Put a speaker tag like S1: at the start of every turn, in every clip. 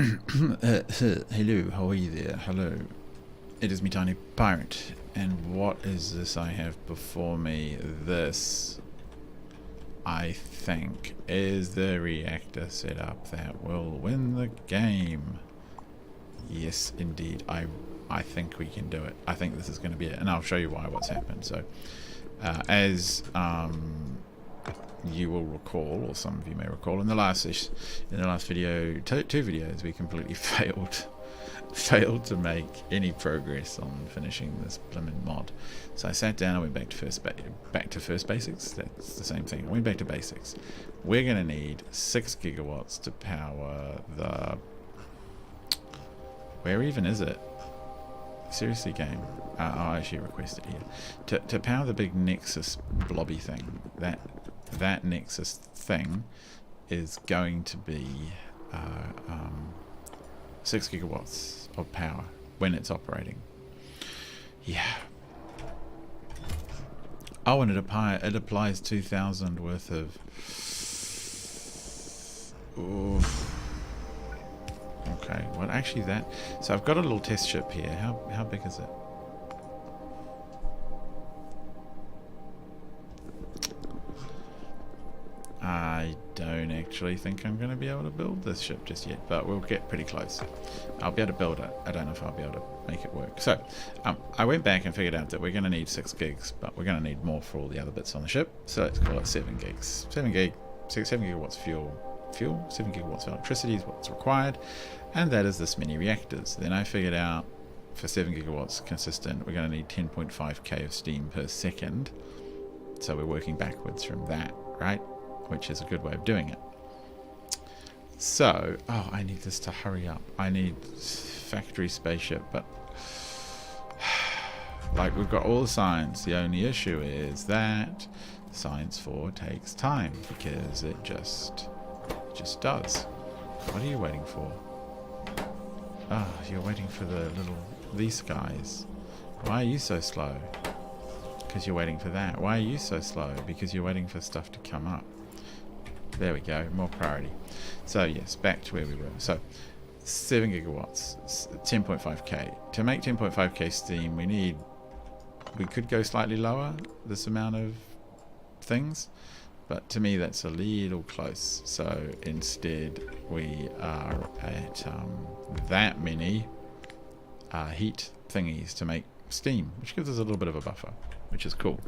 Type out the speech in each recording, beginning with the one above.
S1: Hello, how are you there? Hello. It is me, Tiny Pirate. And what is this I have before me? This, I think, is the reactor setup that will win the game. Yes, indeed. I think we can do it. I think this is going to be it. And I'll show you why, what's happened. So, as you will recall, or some of you may recall, in the last video, two videos, we completely failed to make any progress on finishing this blimmin' mod. So I sat down and went back to first basics. That's the same thing. I went back to basics. We're going to need 6 gigawatts to power the... Where even is it? Seriously, game. I'll actually request it here. To power the big Nexus blobby thing, that Nexus thing is going to be 6 gigawatts of power when it's operating. Yeah. Oh, and it applies 2,000 worth of... Oof. Okay, well actually that... So I've got a little test ship here. How big is it? I don't actually think I'm going to be able to build this ship just yet, but we'll get pretty close. I'll be able to build it. I don't know if I'll be able to make it work. So, I went back and figured out that we're going to need 6 gigs, but we're going to need more for all the other bits on the ship. So let's call it 7 gigs. 7 gigawatts fuel, 7 gigawatts of electricity is what's required, and that is this many reactors. Then I figured out for 7 gigawatts consistent, we're going to need 10.5k of steam per second. So we're working backwards from that, right? Which is a good way of doing it. So, oh, I need this to hurry up. I need factory spaceship, but like we've got all the science. The only issue is that science 4 takes time because it just does. What are you waiting for? Ah, oh, you're waiting for these guys. Why are you so slow? Because you're waiting for that. Why are you so slow? Because you're waiting for stuff to come up. There we go, more priority. So yes, back to where we were. So 7 gigawatts, 10.5k. To make 10.5k steam, we could go slightly lower, this amount of things, but to me that's a little close. So instead we are at that many heat thingies to make steam, which gives us a little bit of a buffer, which is cool.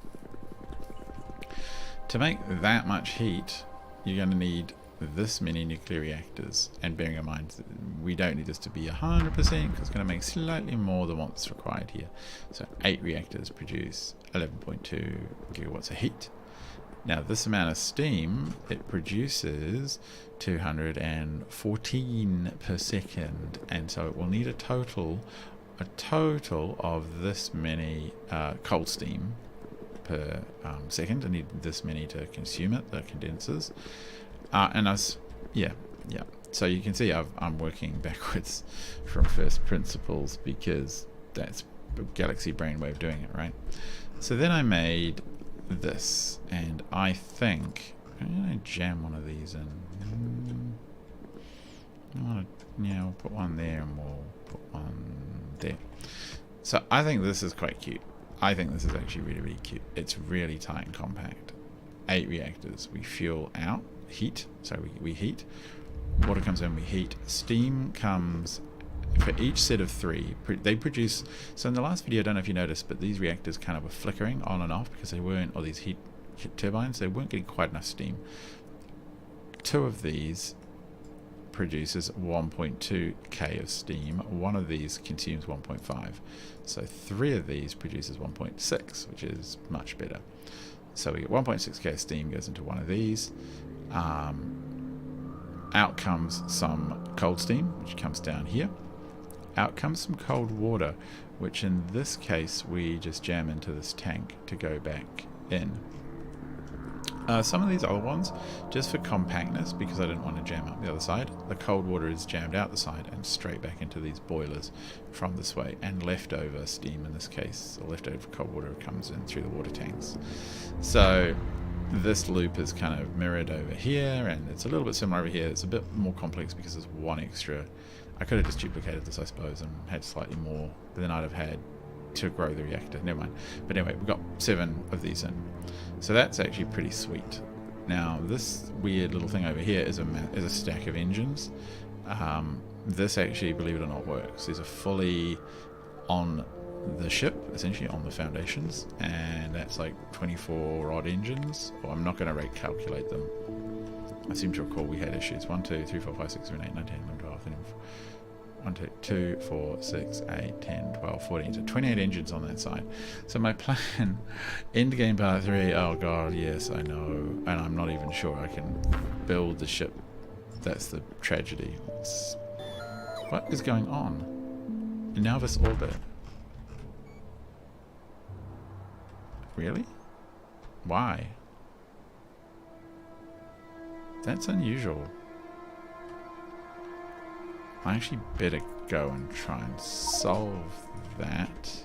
S1: To make that much heat, you're going to need this many nuclear reactors, and bearing in mind we don't need this to be 100% because it's going to make slightly more than what's required here. So 8 reactors produce 11.2 gigawatts of heat. Now this amount of steam, it produces 214 per second, and so it will need a total of this many cold steam per second. I need this many to consume it, the condensers, and us, yeah. So you can see I'm working backwards from first principles because that's a galaxy brain way of doing it, right? So then I made this, and I think I'm gonna jam one of these in. We'll put one there and we'll put one there. So I think this is quite cute. I think this is actually really, really cute. It's really tight and compact. 8 reactors. We fuel out, heat. So we heat. Water comes in, we heat. Steam comes for each set of 3. They produce... So in the last video, I don't know if you noticed, but these reactors kind of were flickering on and off because they weren't... Or these heat turbines, they weren't getting quite enough steam. 2 of these produces 1.2k of steam. 1 of these consumes 1.5. So 3 of these produces 1.6, which is much better. So we get 1.6k of steam goes into one of these. Out comes some cold steam, which comes down here. Out comes some cold water, which in this case we just jam into this tank to go back in. Some of these other ones, just for compactness, because I didn't want to jam up the other side, the cold water is jammed out the side and straight back into these boilers from this way, and leftover steam in this case, or leftover cold water comes in through the water tanks. So this loop is kind of mirrored over here, and it's a little bit similar over here. It's a bit more complex because there's one extra. I could have just duplicated this, I suppose, and had slightly more than I'd have had to grow the reactor. Never mind. But anyway, we've got 7 of these in. So that's actually pretty sweet. Now, this weird little thing over here is a stack of engines. This actually, believe it or not, works. These are fully on the ship, essentially on the foundations, and that's like 24 odd engines. Well, I'm not going to recalculate them. I seem to recall we had issues. 1, 2, 3, 4, 5, 6, 7, 8, 9, 10, 11, 12, 13, 1, 2, 4, 6, 8, 10, 12, 14. So 28 engines on that side. So my plan, end game part 3, oh god, yes, I know. And I'm not even sure I can build the ship. That's the tragedy. What is going on? Now this orbit. Really? Why? That's unusual. I actually better go and try and solve that.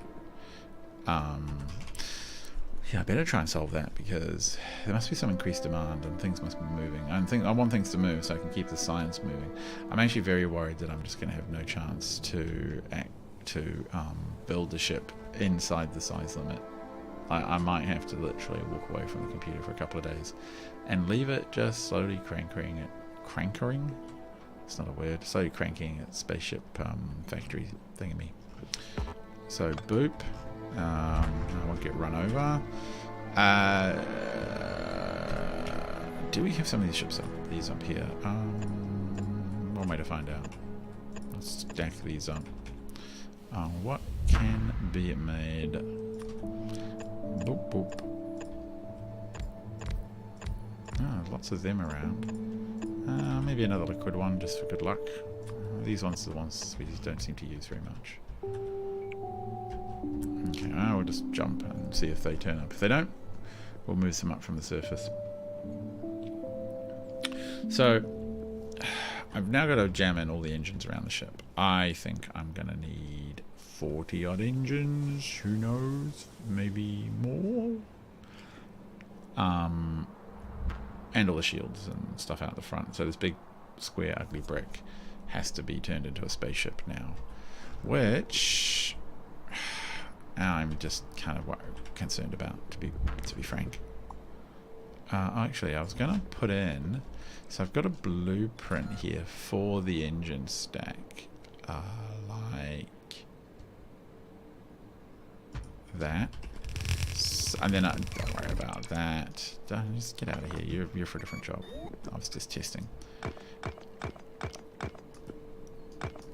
S1: Yeah, I better try and solve that because there must be some increased demand and things must be moving. I want things to move so I can keep the science moving. I'm actually very worried that I'm just going to have no chance to build the ship inside the size limit. I might have to literally walk away from the computer for a couple of days and leave it just slowly crankering? It's not a word. Slowly cranking its spaceship factory thingamy. So boop. I won't get run over. Do we have some of these ships up? These up here. One way to find out. Let's stack these up. What can be made? Boop boop. Lots of them around. Maybe another liquid one just for good luck. These ones are the ones we just don't seem to use very much. Okay, we'll just jump and see if they turn up. If they don't, we'll move them up from the surface. So, I've now got to jam in all the engines around the ship. I think I'm going to need 40 odd engines. Who knows? Maybe more? And all the shields and stuff out the front. So this big, square, ugly brick has to be turned into a spaceship now. Which I'm just kind of concerned about, to be frank. Actually, I was going to put in... So I've got a blueprint here for the engine stack. Like that. And then don't worry about that. Just get out of here. You're for a different job. I was just testing.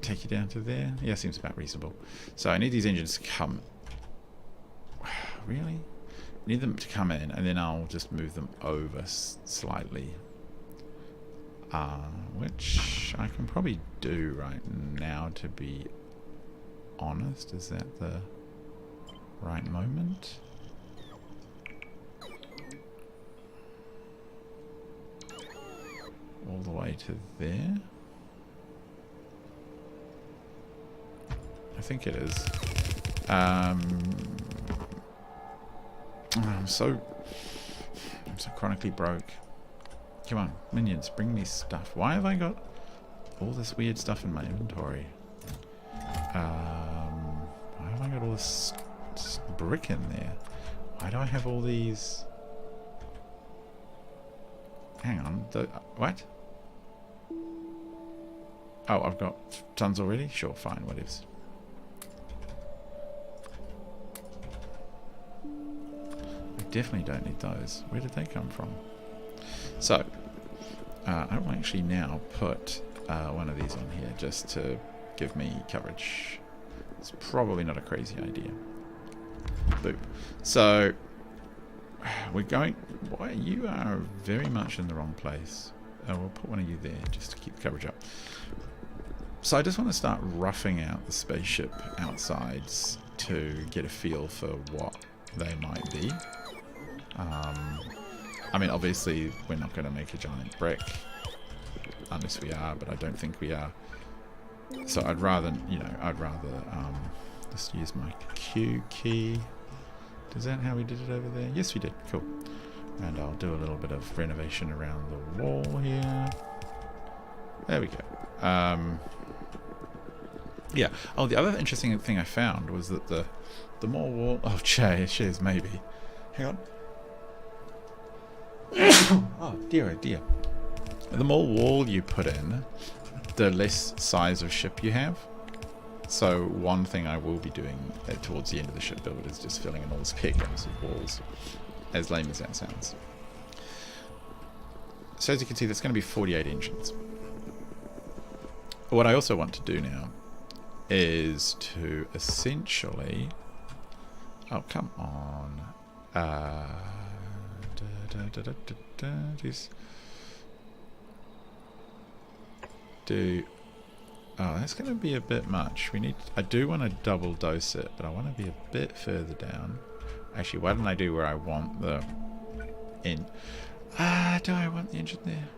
S1: Take you down to there. Yeah, seems about reasonable. So I need these engines to come. Really? I need them to come in, and then I'll just move them over slightly. Which I can probably do right now, to be honest. Is that the right moment? All the way to there? I think it is. I'm so chronically broke. Come on, minions, bring me stuff. Why have I got all this weird stuff in my inventory? Why have I got all this brick in there? Why do I have all these... Hang on, what? Oh, I've got tons already? Sure, fine, whatevs. I definitely don't need those. Where did they come from? So, I will actually now put one of these on here just to give me coverage. It's probably not a crazy idea. Boop. So, we're going... Boy, you are very much in the wrong place. We'll put one of you there just to keep the coverage up. So I just want to start roughing out the spaceship outsides to get a feel for what they might be. I mean, obviously, we're not going to make a giant brick. Unless we are, but I don't think we are. So I'd rather, just use my Q key. Is that how we did it over there? Yes, we did. Cool. And I'll do a little bit of renovation around the wall here. There we go. Yeah. Oh, the other interesting thing I found was that the more wall... Oh, cheers, maybe. Hang on. Oh, dear, oh dear. The more wall you put in, the less size of ship you have. So one thing I will be doing towards the end of the ship build is just filling in all the spare gaps of walls. As lame as that sounds. So as you can see, that's going to be 48 engines. What I also want to do now is to essentially... Oh, come on. Oh, that's going to be a bit much. I do want to double dose it, but I want to be a bit further down. Actually, why don't I do where I want the... do I want the engine there?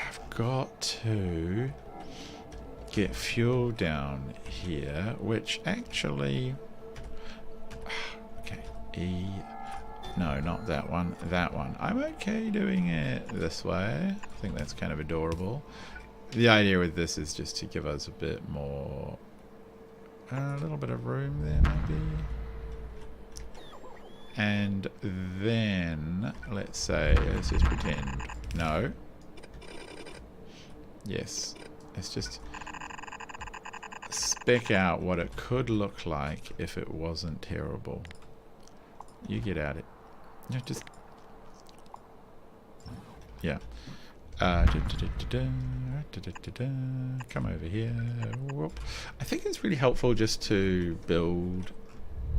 S1: I've got to get fuel down here, which actually... Okay, no, not that one, that one. I'm okay doing it this way. I think that's kind of adorable. The idea with this is just to give us a bit more... a little bit of room there, maybe. And then, let's say, let's just pretend. No. Yes. Let's just spec out what it could look like if it wasn't terrible. You get at it. Yeah, just... Yeah. Come over here. Whoop. I think it's really helpful just to build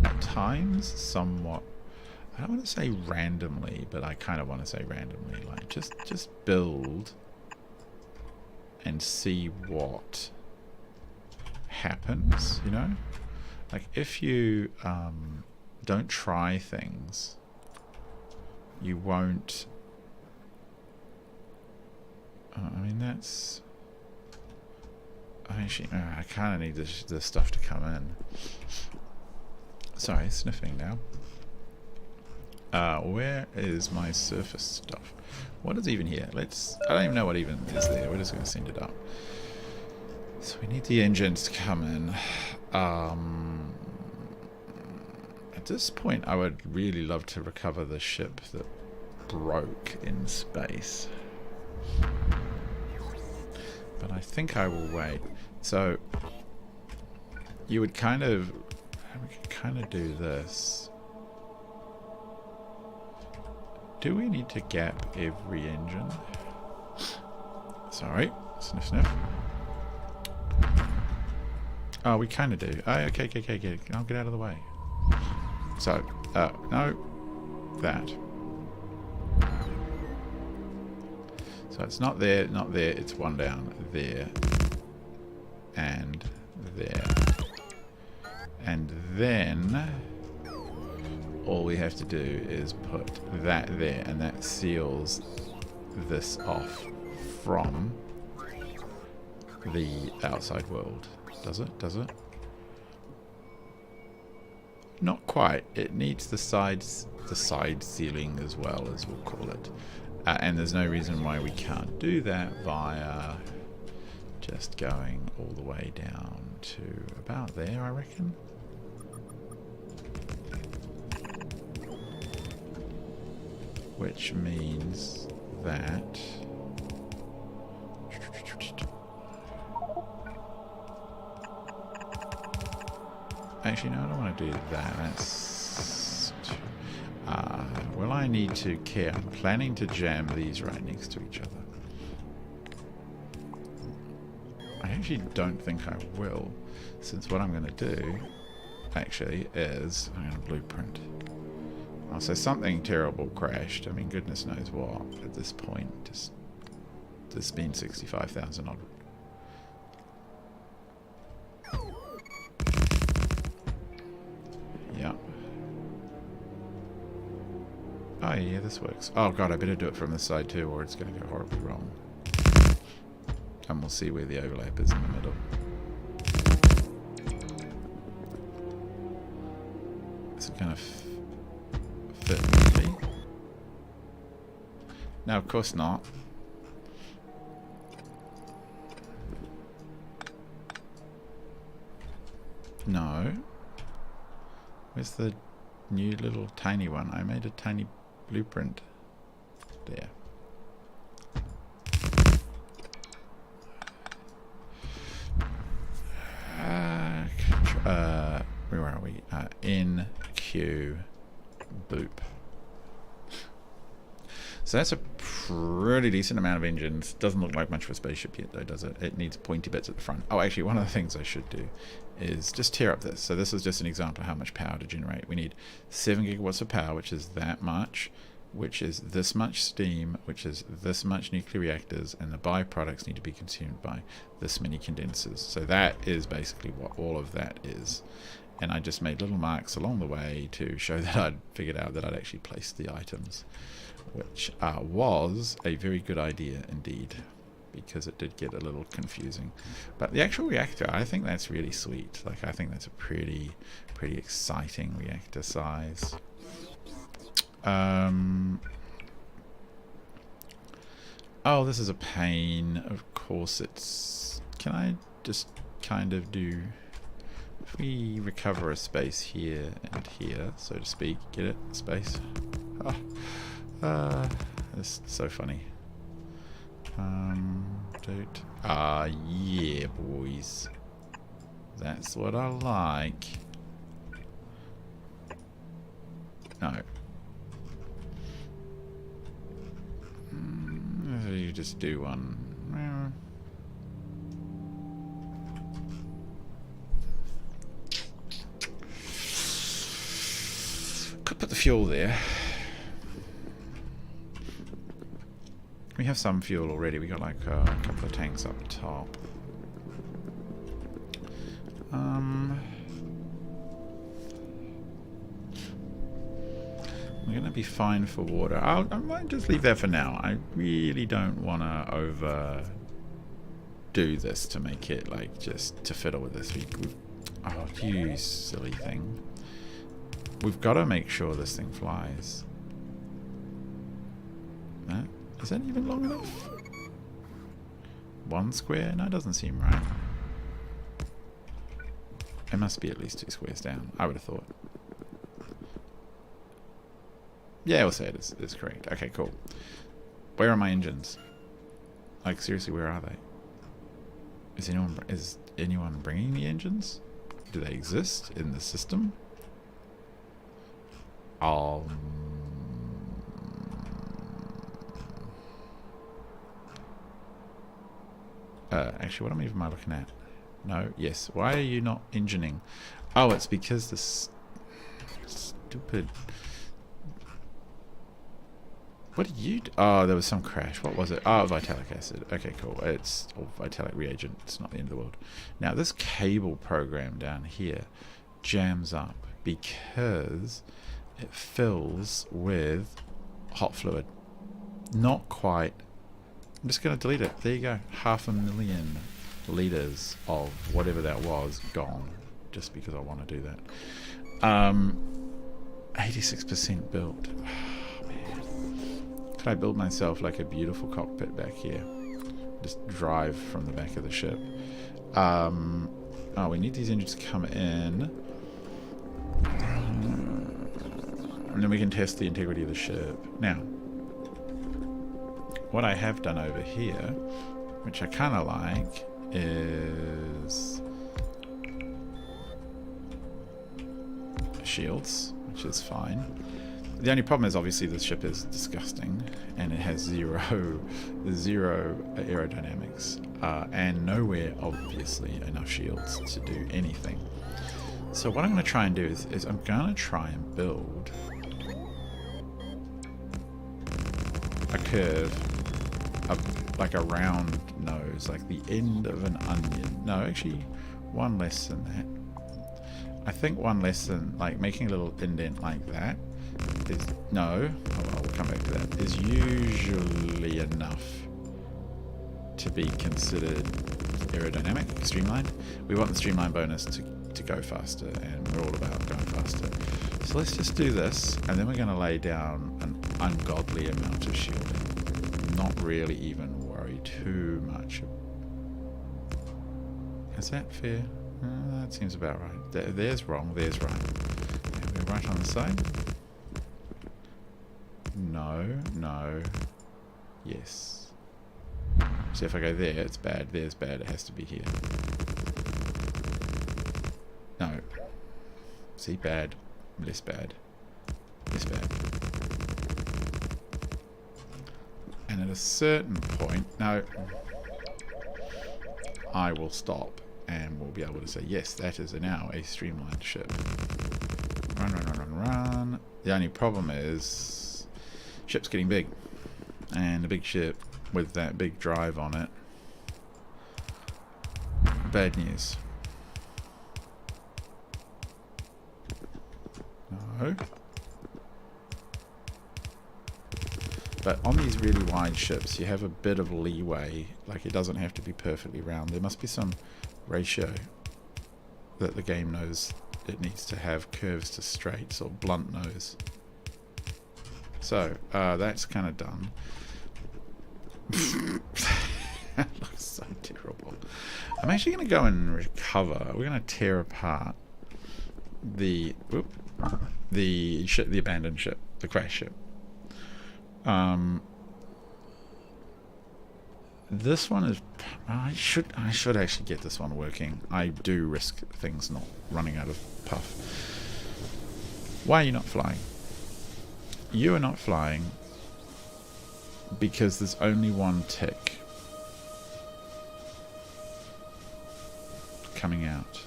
S1: at times somewhat... I don't want to say randomly, but I kind of want to say randomly. Like, just build and see what happens, you know? Like, if you don't try things, you won't... I mean, that's... Actually, I kind of need this stuff to come in. Sorry, sniffing now. Where is my surface stuff? What is even here? I don't even know what even is there. We're just going to send it up. So we need the engines to come in. At this point, I would really love to recover the ship that broke in space. But I think I will wait. So you would kind of... We could kind of do this. Do we need to gap every engine? Sorry. Sniff, sniff. Oh, we kind of do. Oh, okay. I'll get out of the way. So, no. That. So it's not there, it's one down. There. And there. And then... all we have to do is put that there, and that seals this off from the outside world. Does it? Does it? Not quite. It needs the side sealing as well, as we'll call it. And there's no reason why we can't do that via just going all the way down to about there, I reckon. Which means that... Actually, no, I don't want to do that. That's... well, I need to care. I'm planning to jam these right next to each other. I actually don't think I will, since what I'm going to do, actually, is... I'm going to blueprint. Oh, so something terrible crashed. I mean, goodness knows what at this point. Just there's been 65,000 odd. Yeah. Oh yeah, this works. Oh god, I better do it from this side too, or it's going to go horribly wrong. And we'll see where the overlap is in the middle. Is it going to... Perfectly. No, of course not. No. Where's the new little tiny one? I made a tiny blueprint. There. Where are we? In queue boop. So that's a pretty decent amount of engines. Doesn't look like much of a spaceship yet though, does it? It needs pointy bits at the front. Oh, actually, one of the things I should do is just tear up this. So this is just an example of how much power to generate. We need 7 gigawatts of power, which is that much, which is this much steam, which is this much nuclear reactors, and the byproducts need to be consumed by this many condensers. So that is basically what all of that is. And I just made little marks along the way to show that I'd figured out that I'd actually placed the items, which was a very good idea indeed, because it did get a little confusing. But the actual reactor, I think that's really sweet. Like, I think that's a pretty exciting reactor size. Oh, this is a pain. Of course it's... Can I just kind of do... If we recover a space here and here, so to speak, get it? Space. It's so funny. Yeah, boys. That's what I like. No. You just do one. Could put the fuel there. We have some fuel already. We got like a couple of tanks up top. We're gonna be fine for water. I might just leave that for now. I really don't want to overdo this to make it like just to fiddle with this. Oh, you silly thing. We've got to make sure this thing flies. No? Is that even long enough? 1 square? No, it doesn't seem right. It must be at least 2 squares down, I would have thought. Yeah, we'll say it is correct. Okay, cool. Where are my engines? Like, seriously, where are they? Is anyone bringing the engines? Do they exist in the system? Actually, what am I looking at? No, yes. Why are you not engineering? Oh, it's because this stupid... What did you do? Oh, there was some crash. What was it? Oh, vitalic acid. Okay, cool. It's vitalic reagent. It's not the end of the world. Now, this cable program down here jams up because it fills with hot fluid. Not quite. I'm just going to delete it. There you go. 500,000 litres of whatever that was gone. Just because I want to do that. 86% built. I build myself like a beautiful cockpit back here. Just drive from the back of the ship. Oh, we need these engines to come in. And then we can test the integrity of the ship. Now, what I have done over here, which I kind of like, is shields, which is fine. The only problem is obviously this ship is disgusting and it has zero aerodynamics and nowhere obviously enough shields to do anything. So what I'm going to try and do is I'm going to try and build a curve, like a round nose, like the end of an onion. No, actually one less than that. I think one less than, like making a little indent like that. I'll come back to that, is usually enough to be considered aerodynamic, streamlined. We want the streamline bonus to to go faster, and we're all about going faster. So let's just do this, and then we're going to lay down an ungodly amount of shielding. Not really even worry too much. Is that fair? That seems about right. There's wrong, there's right. And we're right on the side. No, no, yes. So if I go there, it's bad. There's bad. It has to be here. No. See, bad. Less bad. Less bad. And at a certain point, no, I will stop and we'll be able to say, yes, that is now a streamlined ship. Run, run, run, run, run. The only problem is ship's getting big. And a big ship with that big drive on it. Bad news. No. But on these really wide ships, you have a bit of leeway. Like, it doesn't have to be perfectly round. There must be some ratio that the game knows it needs to have curves to straights or blunt nose. So, that's kind of done. That looks so terrible. I'm actually going to go and recover. We're going to tear apart the ship, the abandoned ship, the crash ship. This one is. I should actually get this one working. I do risk things not running out of puff. Why are you not flying? You are not flying because there's only one tick coming out.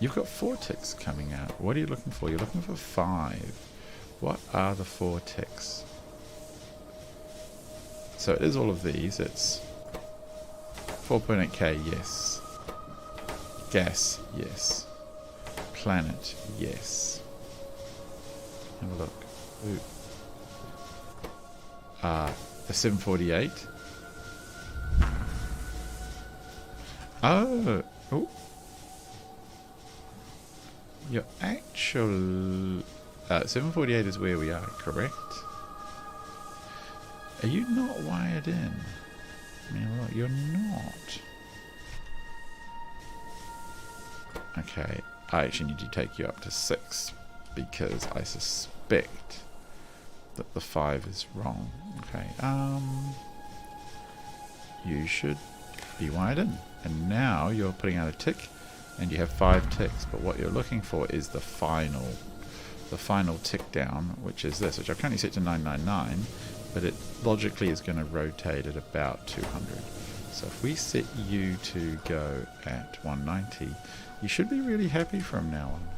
S1: You've got 4 ticks coming out. What are you looking for? You're looking for 5. What are the 4 ticks? So it is all of these. It's 4.8k, yes. Gas, yes. Planet, yes. Have a look. Ooh. The 748. Oh. Ooh. Your actual 748 is where we are, correct? Are you not wired in? I mean, look, you're not. Okay, I actually need to take you up to 6 because I suspect that the 5 is wrong. Okay, you should be wired in, and now you're putting out a tick. And you have 5 ticks, but what you're looking for is the final tick down, which is this, which I've currently set to 999, but it logically is going to rotate at about 200. So if we set you to go at 190, you should be really happy from now on.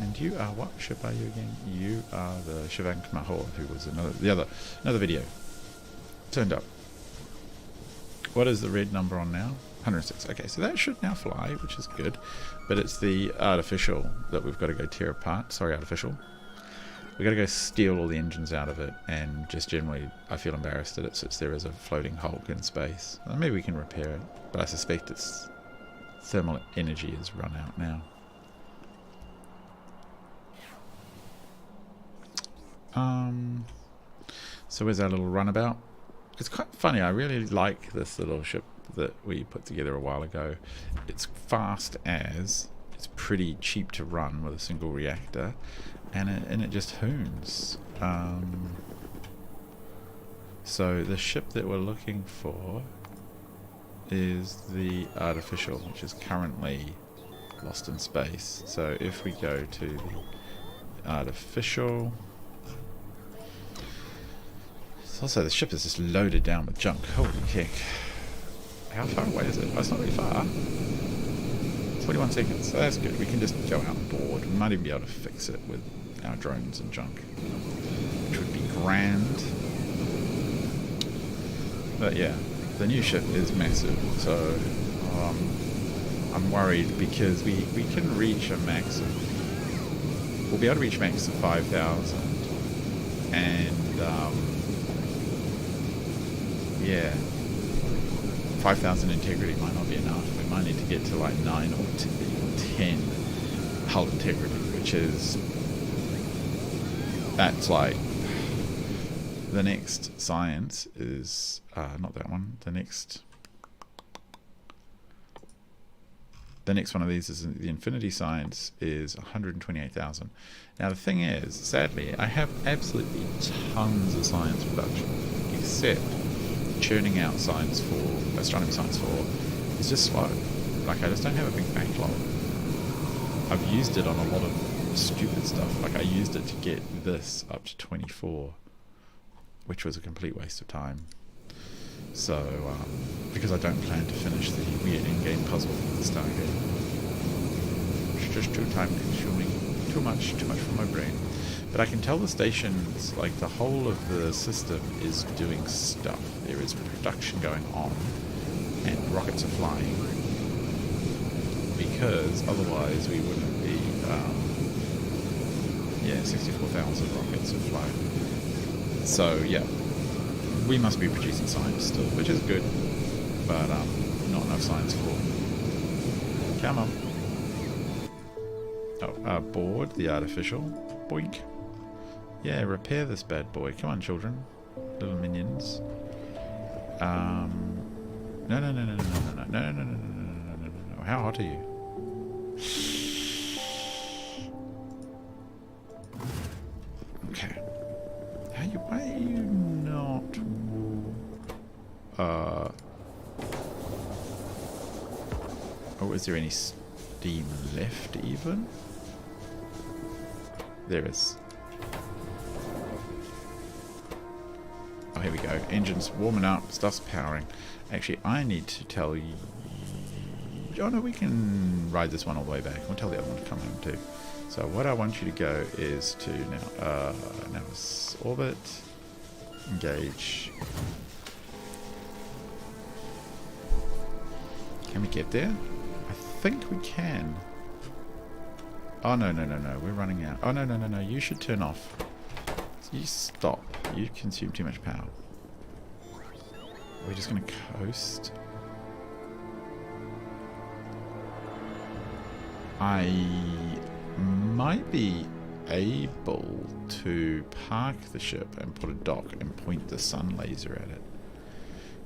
S1: And you are, what ship are you again? You are the Shivank Mahor, who was another video. Turned up. What is the red number on now? 106. Okay, so that should now fly, which is good. But it's the artificial that we've got to go tear apart. Sorry, artificial. We've got to go steal all the engines out of it, and just generally, I feel embarrassed that it sits there as a floating hulk in space. Well, maybe we can repair it, but I suspect its thermal energy has run out now. So where's our little runabout? It's quite funny. I really like this little ship that we put together a while ago. It's fast as, it's pretty cheap to run with a single reactor, and it just hoons. So the ship that we're looking for is the artificial, which is currently lost in space. So if we go to the artificial, also the ship is just loaded down with junk. Holy heck. How far away is it? Oh, it's not very far. 21 seconds. So that's good. We can just go out and board. We might even be able to fix it with our drones and junk, which would be grand. But yeah, the new ship is massive. So I'm worried because we can reach a max of... We'll be able to reach max of 5,000. And... yeah. 5,000 integrity might not be enough. We might need to get to like 9 or 10 hull integrity, which is, that's like, the next science is, not that one, the next one of these is the Infinity Science is 128,000. Now the thing is, sadly, I have absolutely tons of science production, except churning out science for astronomy science 4 is just slow. Like, I just don't have a big backlog. I've used it on a lot of stupid stuff. Like, I used it to get this up to 24, which was a complete waste of time. So, because I don't plan to finish the weird in-game puzzle for the Stargate. It's just too time-consuming. Too much for my brain. But I can tell the stations, like, the whole of the system is doing stuff. There is production going on, and rockets are flying. Because otherwise we wouldn't be, 64,000 rockets are flying. So, yeah. We must be producing science still, which is good, but not enough science for. Come on. Oh, board the artificial. Boink. Yeah, repair this bad boy. Come on, children. Little minions. No. How hot are you? Okay. Why are you not... Oh, is there any steam left even? There is. Oh, here we go. Engine's warming up, stuff's powering. Actually, I need to tell you... Oh no, we can ride this one all the way back. We'll tell the other one to come home too. So what I want you to go is to now orbit, engage. Can we get there? I think we can. Oh no, we're running out. Oh no, you should turn off. You stop. You consume too much power. We're just gonna coast. I might be able to park the ship and put a dock and point the sun laser at it,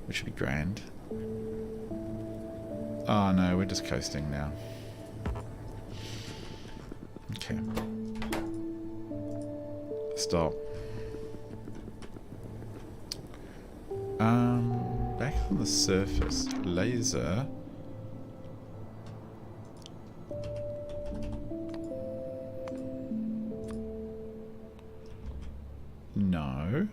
S1: which would be grand. Oh no, we're just coasting now. Okay. Stop. Back on the surface, laser. No.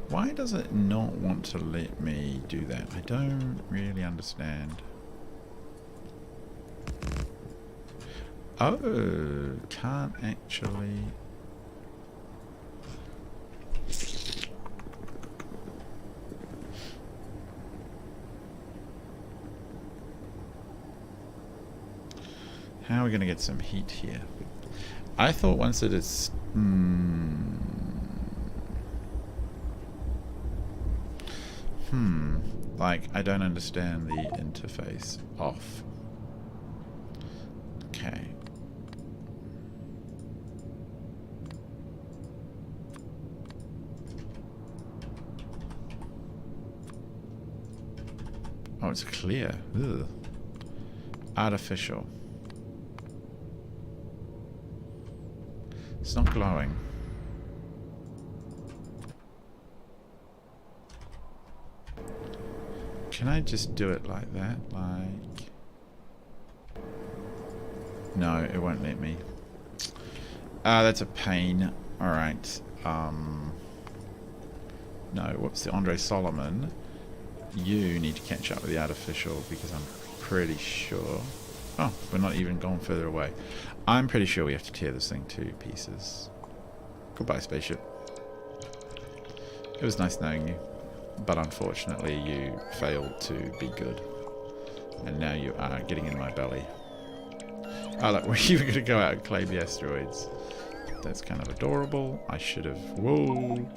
S1: Why does it not want to let me do that? I don't really understand. Oh, can't actually... How are we going to get some heat here? I thought once it is... Like, I don't understand the interface. Off. Okay. Oh, it's clear. Ugh. Artificial. It's not glowing. Can I just do it like that? Like... No, it won't let me. That's a pain. Alright. No, whoops, the Andre Solomon. You need to catch up with the artificial because I'm pretty sure... Oh, we're not even going further away. I'm pretty sure we have to tear this thing to pieces. Goodbye, spaceship. It was nice knowing you. But unfortunately you failed to be good. And now you are getting in my belly. Oh look, we're even going to go out and claim the asteroids. That's kind of adorable. I should have... Whoa!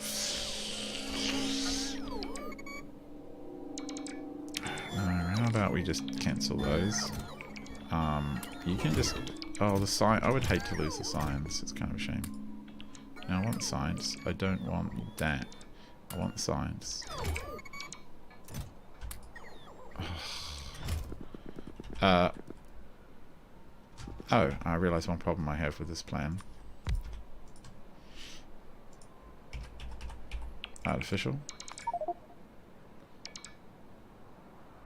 S1: How about we just cancel those? You can just... Oh, the science... I would hate to lose the science. It's kind of a shame. Now I want science. I don't want that. I want science. Oh, I realise one problem I have with this plan. Artificial.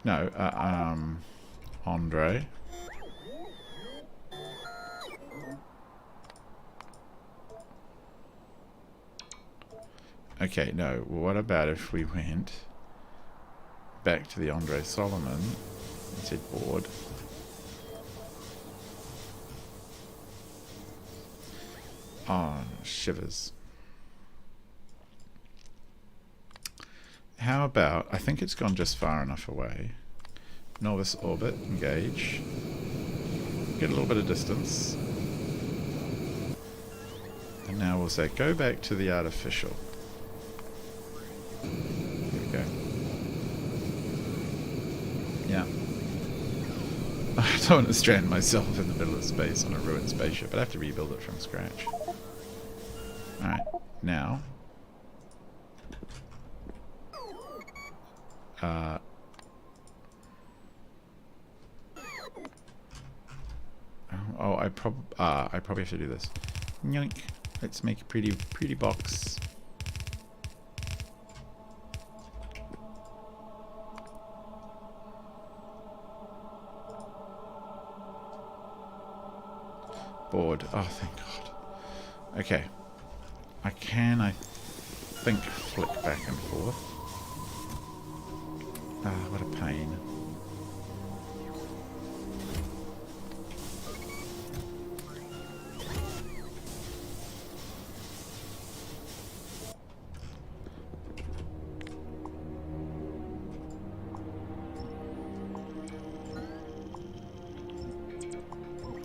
S1: No, Andre. Okay, no, what about if we went back to the Andre Solomon and said board. Oh, shivers. How about, I think it's gone just far enough away. Novice orbit, engage. Get a little bit of distance. And now we'll say, go back to the artificial. Here we go. Yeah. I don't want to strand myself in the middle of space on a ruined spaceship, but I have to rebuild it from scratch. Alright, now... oh, I probably have to do this. Yoink. Let's make a pretty box. Board. Oh, thank God. Okay. I think, flick back and forth. Ah, what a pain.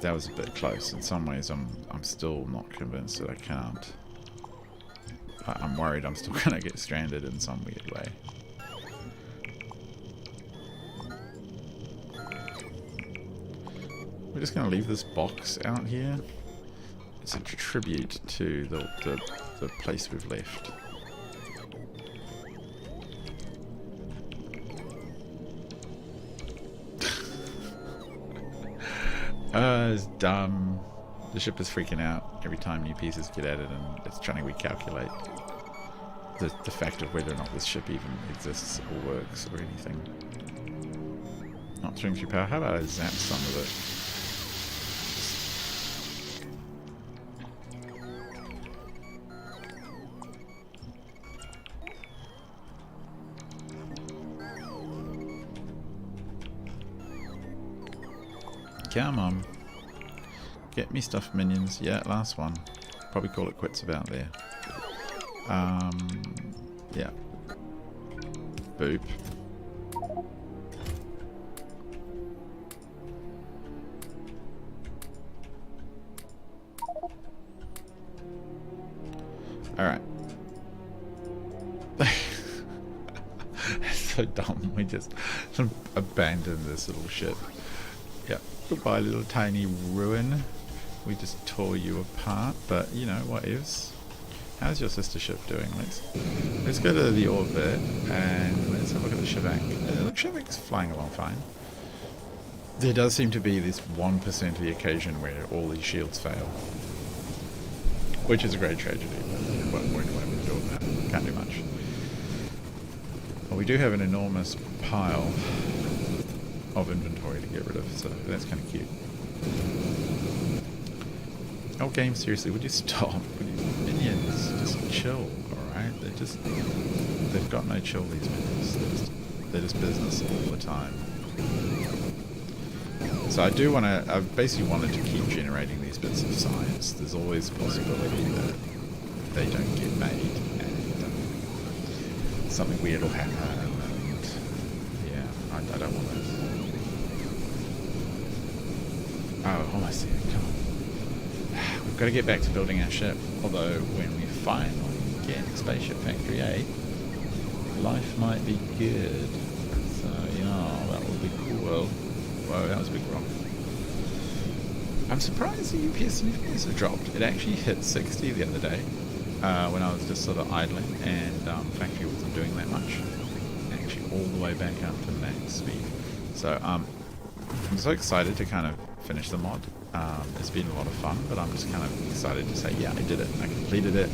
S1: That was a bit close. In some ways, I'm still not convinced that I can't. I'm worried I'm still gonna get stranded in some weird way. We're just gonna leave this box out here. It's a tribute to the place we've left. It's dumb. The ship is freaking out every time new pieces get added, and it's trying to recalculate the fact of whether or not this ship even exists or works or anything. Not string through power. How about I zap some of it? Come on. Get me stuff, minions. Yeah, last one. Probably call it quits about there. Yeah. Boop. Alright. So dumb. We just abandoned this little ship. Yeah. Goodbye, little tiny ruin. We just tore you apart, but you know, what ifs? How's your sister ship doing? Let's go to the orbit and let's have a look at the shebang. Look, shebang's flying along fine. There does seem to be this 1% of the occasion where all these shields fail, which is a great tragedy, but what am I going to do about it? Can't do much. Well, we do have an enormous pile of inventory to get rid of, so that's kind of cute. Oh, game, seriously, would you stop? Would you, minions, just chill, alright? They've got no chill, these minions. They're just business all the time. So I basically wanted to keep generating these bits of science. There's always a possibility that they don't get made. And something weird will happen. And yeah, I don't want this. Oh, almost there. Come on. We've got to get back to building our ship. Although when we finally get Spaceship Factory 8, life might be good. So yeah, that would be cool. Whoa, that was a big rock. I'm surprised the UPS and FPS have dropped. It actually hit 60 the other day when I was just sort of idling, and Factory wasn't doing that much. Actually, all the way back up to max speed. So I'm so excited to kind of finish the mod. It's been a lot of fun, but I'm just kind of excited to say, yeah, I did it. I completed it.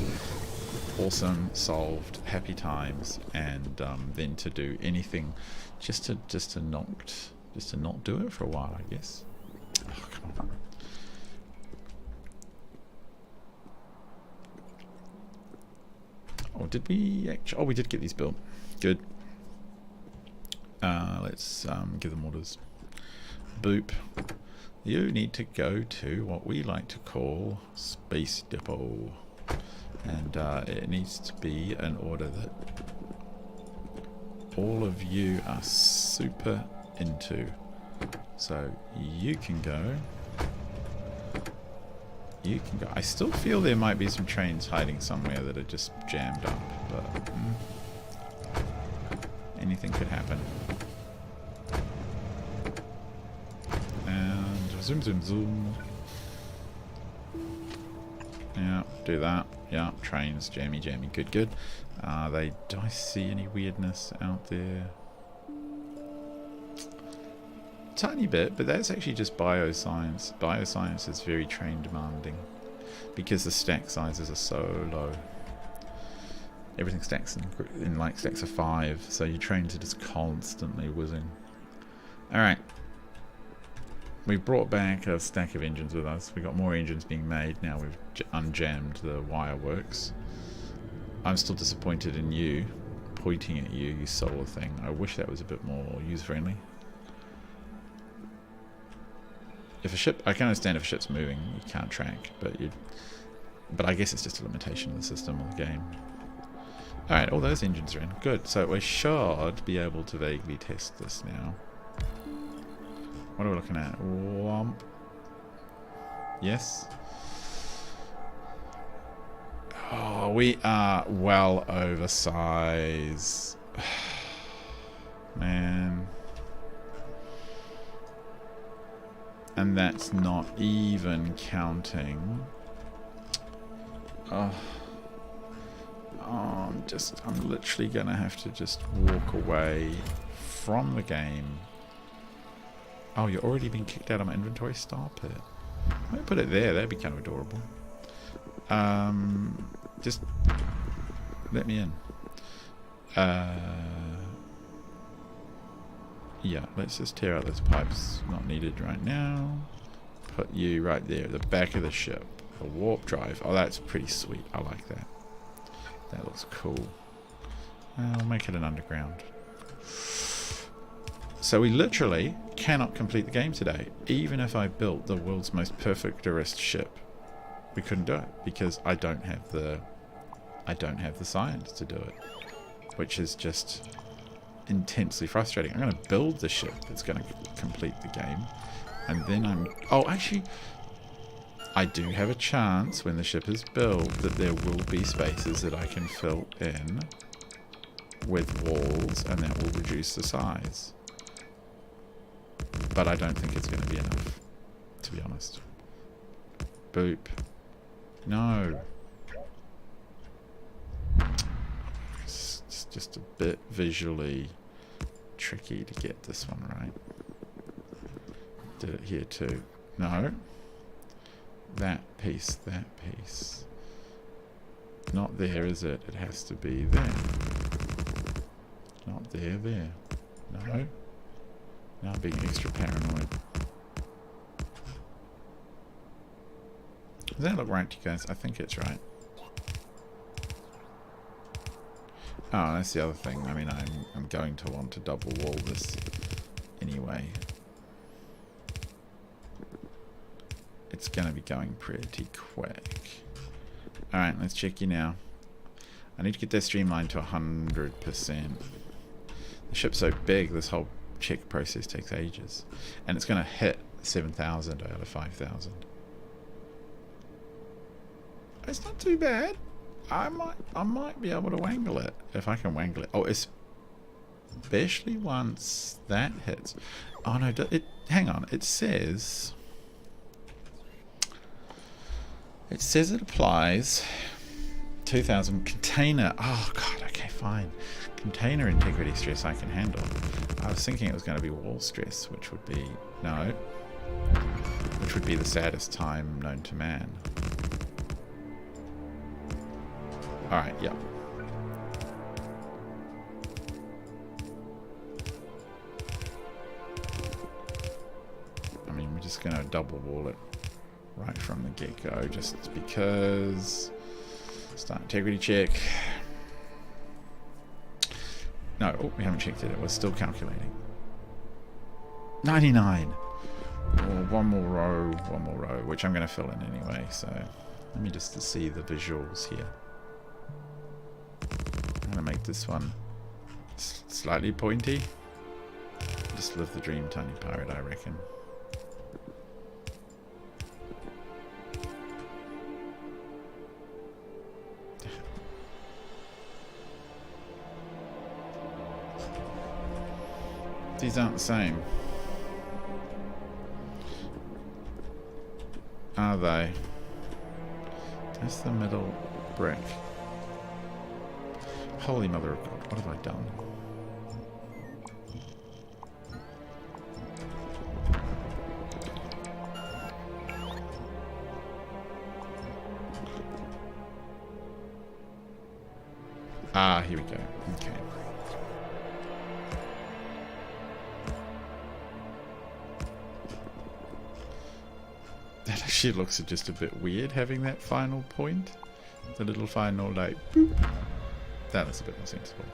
S1: Awesome, solved, happy times, and then to do anything, just to not do it for a while, I guess. Oh, come on. Oh, did we actually? Oh, we did get these built. Good. Let's give them orders. Boop. You need to go to what we like to call Space Depot. And it needs to be an order that all of you are super into. So you can go. You can go. I still feel there might be some trains hiding somewhere that are just jammed up, but anything could happen. And zoom, zoom, zoom. Yeah, do that. Yeah, trains, jammy, jammy. Good, good. Do I see any weirdness out there? Tiny bit, but that's actually just bioscience. Bioscience is very train demanding because the stack sizes are so low. Everything stacks in like stacks of 5, so your trains are just constantly whizzing. Alright. We've brought back a stack of engines with us. We've got more engines being made. Now we've unjammed the wire works. I'm still disappointed in you, pointing at you solar thing. I wish that was a bit more user-friendly. If a ship, I can understand if a ship's moving, you can't track, but I guess it's just a limitation of the system or the game. Alright, all those engines are in. Good, so we should be able to vaguely test this now. What are we looking at? Womp. Yes. Oh, we are well oversized. Man. And that's not even counting. Oh. I'm literally gonna have to just walk away from the game. Oh, you're already being kicked out of my inventory? Stop it. I'm gonna put it there, that'd be kind of adorable. Just let me in. Yeah, let's just tear out those pipes. Not needed right now. Put you right there at the back of the ship. A warp drive. Oh, that's pretty sweet. I like that. That looks cool. I'll make it an underground. So we literally cannot complete the game today. Even if I built the world's most perfectorest ship, we couldn't do it because I don't have the science to do it, which is just intensely frustrating. I'm going to build the ship that's going to complete the game, and then actually I do have a chance when the ship is built that there will be spaces that I can fill in with walls, and that will reduce the size. But I don't think it's going to be enough, to be honest. Boop. No. It's just a bit visually tricky to get this one right. Did it here too. No. That piece, that piece. Not there, is it? It has to be there. Not there, there. No. Now I'm being extra paranoid. Does that look right to you guys? I think it's right. Oh, that's the other thing. I mean, I'm going to want to double wall this anyway. It's going to be going pretty quick. Alright, let's check you now. I need to get that streamlined to 100%. The ship's so big, this whole check process takes ages. And it's going to hit 7,000 out of 5,000. It's not too bad. I might be able to wangle it, if I can wangle it. Oh, especially once that hits. Oh no, hang on, it says it applies 2,000 container. Oh god, okay, fine. Container integrity stress I can handle. I was thinking it was going to be wall stress, which would be which would be the saddest time known to man. Alright, yep. I mean, we're just going to double wall it right from the get-go, just because. Start integrity check. No, oh, we haven't checked it. It was still calculating. 99. Oh, one more row, which I'm going to fill in anyway. So let me just see the visuals here. I'm going to make this one slightly pointy. Just live the dream, tiny pirate, I reckon. These aren't the same. Are they? That's the middle brick. Holy mother of God, what have I done? Ah, here we go. Okay. That actually looks just a bit weird, having that final point. The little final, like, boop. That looks a bit more sensible.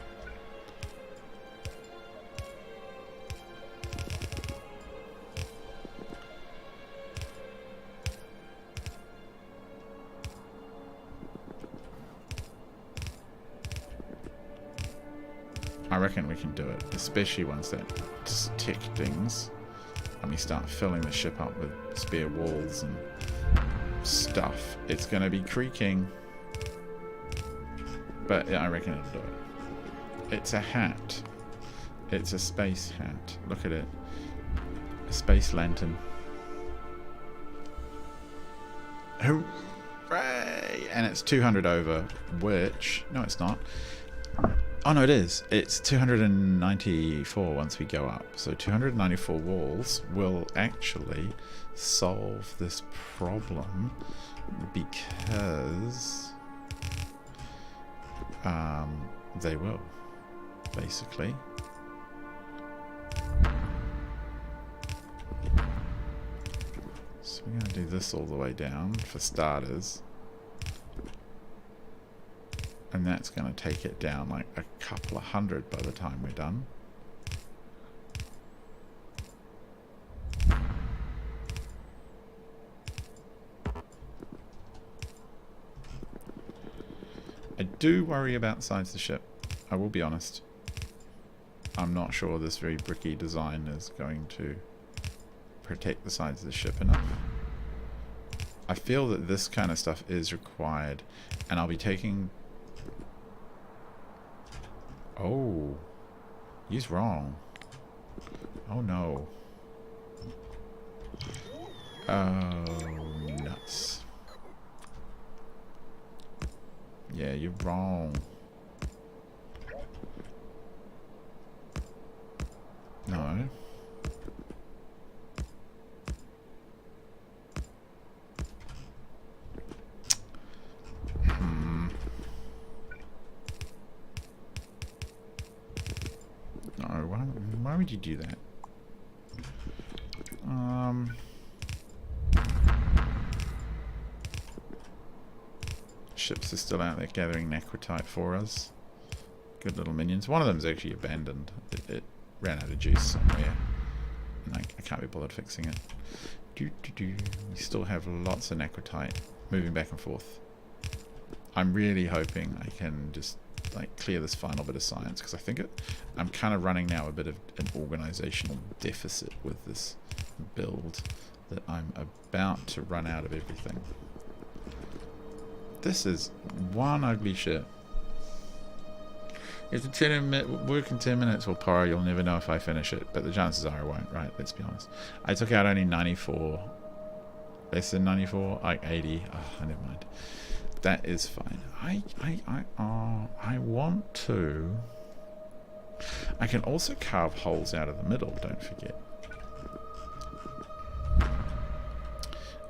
S1: I reckon we can do it, especially once that just tick dings and we start filling the ship up with spare walls and stuff. It's going to be creaking, but yeah, I reckon it'll do it. It's a hat. It's a space hat. Look at it. A space lantern. Hooray! And it's 200 over, which... No, it's not. Oh, no, it is. It's 294 once we go up. So 294 walls will actually solve this problem because they will, basically. So we're going to do this all the way down for starters. And that's going to take it down like a couple of hundred by the time we're done. I do worry about the sides of the ship. I will be honest. I'm not sure this very bricky design is going to protect the sides of the ship enough. I feel that this kind of stuff is required, and I'll be taking... Oh, he's wrong. Oh no. Oh, nuts. Yeah, you're wrong. No. Why would you do that? Ships are still out there gathering necrotite for us. Good little minions. One of them's actually abandoned. It ran out of juice somewhere. And I can't be bothered fixing it. We still have lots of necrotite moving back and forth. I'm really hoping I can just like clear this final bit of science, because I think I'm kind of running now a bit of an organizational deficit with this build, that I'm about to run out of everything. This is one ugly shit. It's a 10-minute work in 10 minutes will pour. You'll never know if I finish it, but the chances are I won't, right? Let's be honest. I took out only 94. Less than 94? Like 80. Oh, never mind. That is fine. I want to... I can also carve holes out of the middle, don't forget.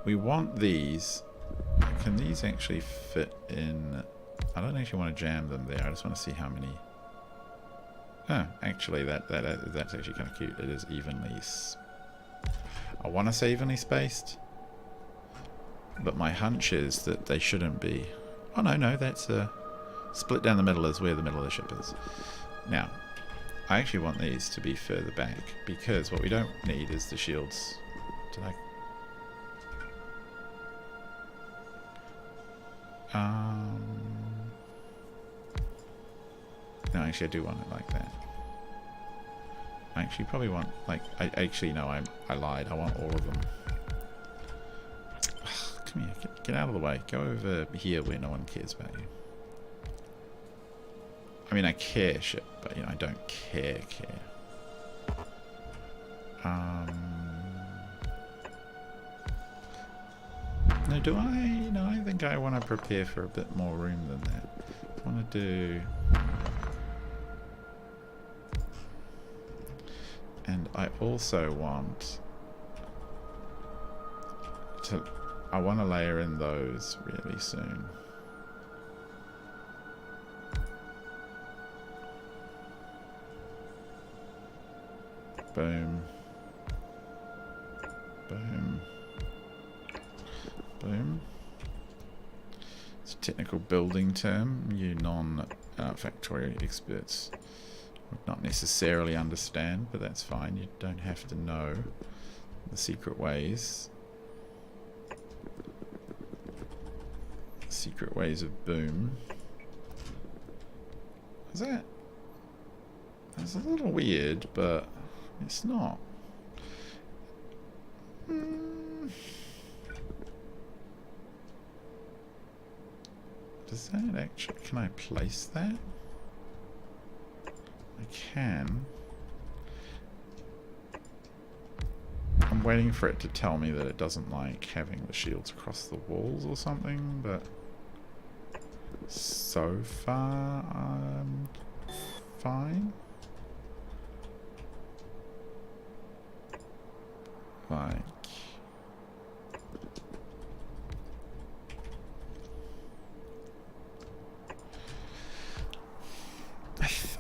S1: We want these. Can these actually fit in? I don't actually want to jam them there. I just want to see how many. Oh, actually, that's actually kind of cute. It is evenly. I want to say evenly spaced, but my hunch is that they shouldn't be. Oh no, that's a split down the middle is where the middle of the ship is. Now, I actually want these to be further back, because what we don't need is the shields. Did I? No, actually I do want it like that. I actually probably want, like, I lied. I want all of them. Ugh, come here, get out of the way. Go over here where no one cares about you. I mean, I care, shit, but, you know, I don't care. No, do I? No, I think I want to prepare for a bit more room than that. I want to do... And I also want to... I want to layer in those really soon. Boom. Boom. Boom. It's a technical building term. You non-Factorio experts would not necessarily understand, but that's fine. You don't have to know the secret ways. Secret ways of boom. Is that? That's a little weird, but it's not. Does that actually... Can I place that? I can. I'm waiting for it to tell me that it doesn't like having the shields across the walls or something, but so far I'm fine. Like...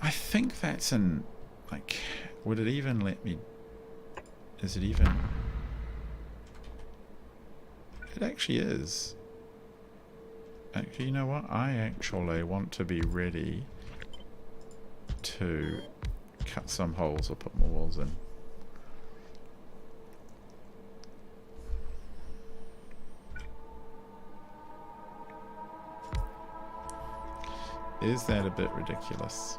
S1: I think that's an... Like, would it even let me... Is it even... It actually is. Actually, you know what? I actually want to be ready to cut some holes or put more walls in. Is that a bit ridiculous?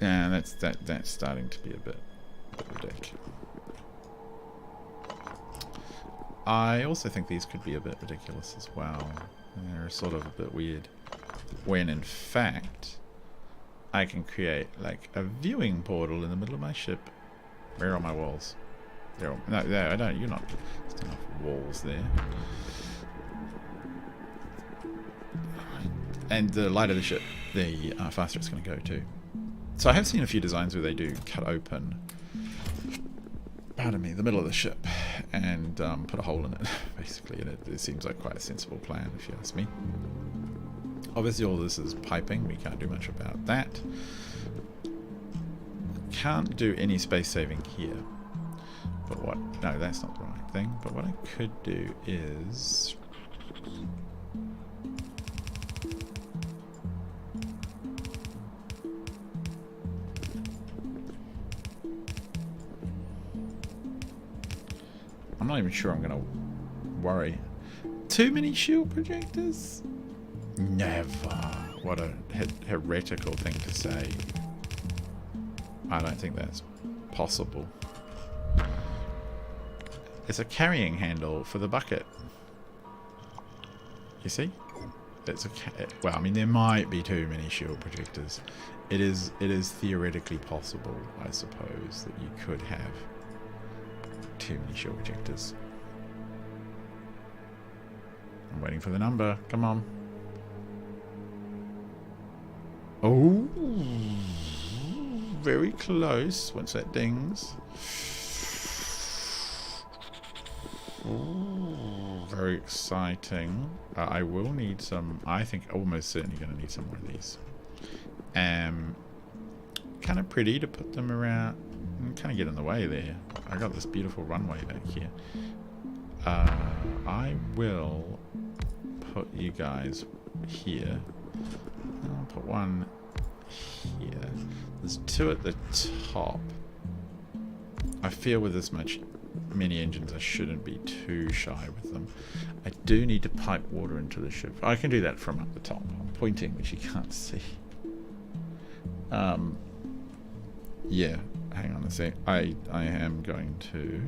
S1: Yeah, that's starting to be a bit ridiculous. I also think these could be a bit ridiculous as well. They're sort of a bit weird. When in fact, I can create like a viewing portal in the middle of my ship. Where are my walls? No, there, I don't. You're not. There's enough walls there. And the lighter the ship, the faster it's going to go too. So I have seen a few designs where they do cut open, pardon me, the middle of the ship and put a hole in it, basically. And it seems like quite a sensible plan, if you ask me. Obviously, all this is piping. We can't do much about that. Can't do any space saving here. But what... No, that's not the right thing. But what I could do is... I'm not even sure I'm going to worry. Too many shield projectors? Never. What a heretical thing to say. I don't think that's possible. It's a carrying handle for the bucket. You see? It's a well, I mean, there might be too many shield projectors. It is theoretically possible, I suppose, that you could have too many shield projectors. I'm waiting for the number. Come on. Oh, very close. Once that dings. Ooh, very exciting. I will need some. I think almost certainly going to need some more of these. Kind of pretty to put them around. Kind of get in the way there. I got this beautiful runway back here. I will put you guys here. I'll put one here. There's two at the top. I feel with this many engines I shouldn't be too shy with them. I do need to pipe water into the ship. I can do that from up the top. I'm pointing, which you can't see. Yeah, hang on a sec. I am going to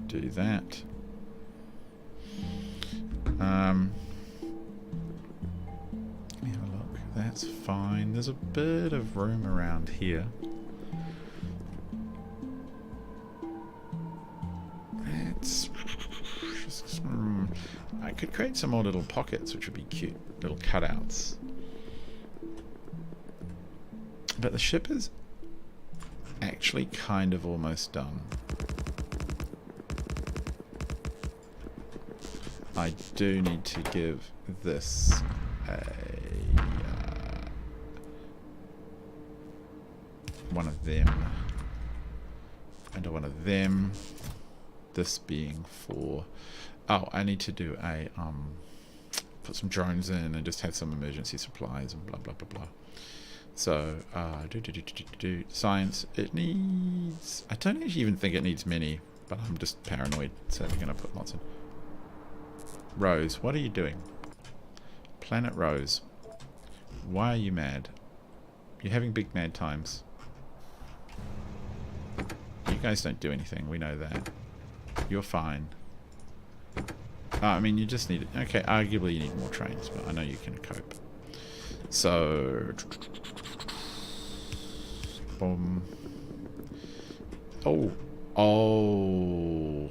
S1: do that. Let me have a look. That's fine. There's a bit of room around here. That's just, I could create some more little pockets, which would be cute. Little cutouts. But the ship is actually kind of almost done. I do need to give this a one of them and one of them. This being for, oh, I need to do a put some drones in and just have some emergency supplies and blah blah blah blah. So science, it needs, I don't actually even think it needs many, but I'm just paranoid, so we're gonna put lots in. Rose, what are you doing? Planet Rose, why are you mad? You're having big mad times. You guys don't do anything, we know that. You're fine. I mean, you just need, okay, arguably you need more trains, but I know you can cope. So, boom. Oh, oh,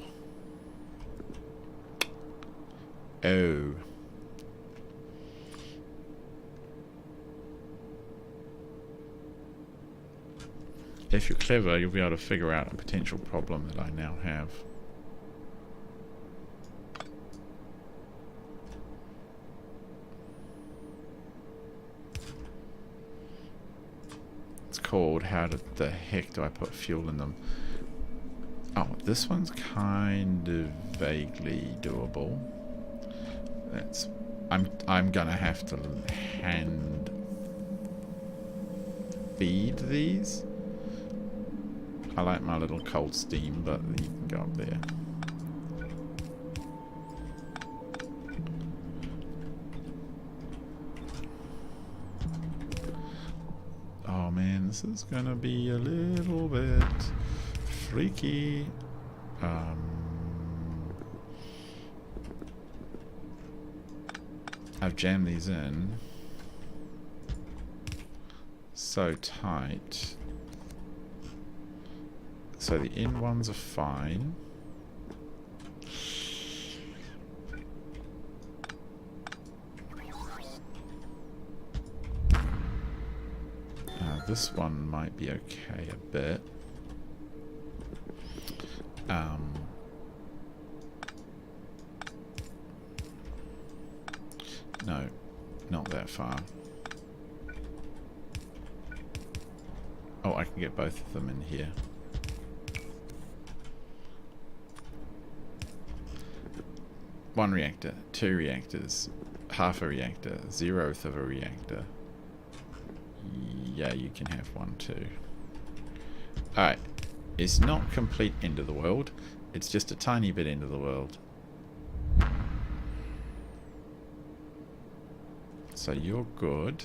S1: oh. If you're clever, you'll be able to figure out a potential problem that I now have. It's called, how the heck do I put fuel in them? Oh, this one's kind of vaguely doable. That's, I'm gonna have to hand feed these. I like my little cold steam, but you can go up there. Oh man, this is gonna be a little bit freaky. I've jammed these in so tight. So the in ones are fine. This one might be okay a bit. No, not that far. Oh, I can get both of them in here. One reactor, two reactors, half a reactor, 1/0 of a reactor. Yeah, you can have one too. Alright, it's not complete end of the world. It's just a tiny bit end of the world. So you're good.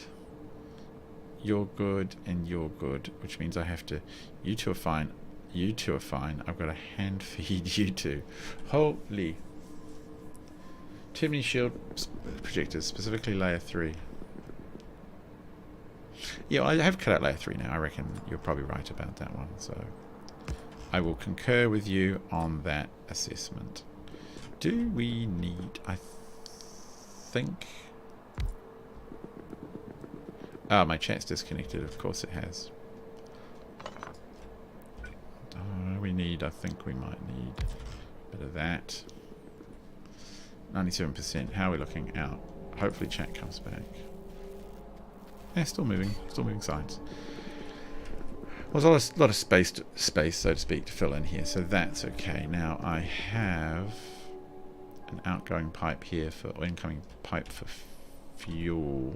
S1: You're good and you're good, which means I have to... You two are fine. You two are fine. I've got to hand feed you two. Holy. Too many shield projectors, specifically layer 3. Yeah, I have cut out layer 3 now. I reckon you're probably right about that one. So I will concur with you on that assessment. Do we need... I think... Oh, my chat's disconnected. Of course it has. I think we might need a bit of that. 97%. How are we looking out? Hopefully chat comes back. Yeah, still moving sides. Well, there's a lot of space, so to speak, to fill in here, so that's okay. Now I have an outgoing pipe here for, or incoming pipe for fuel.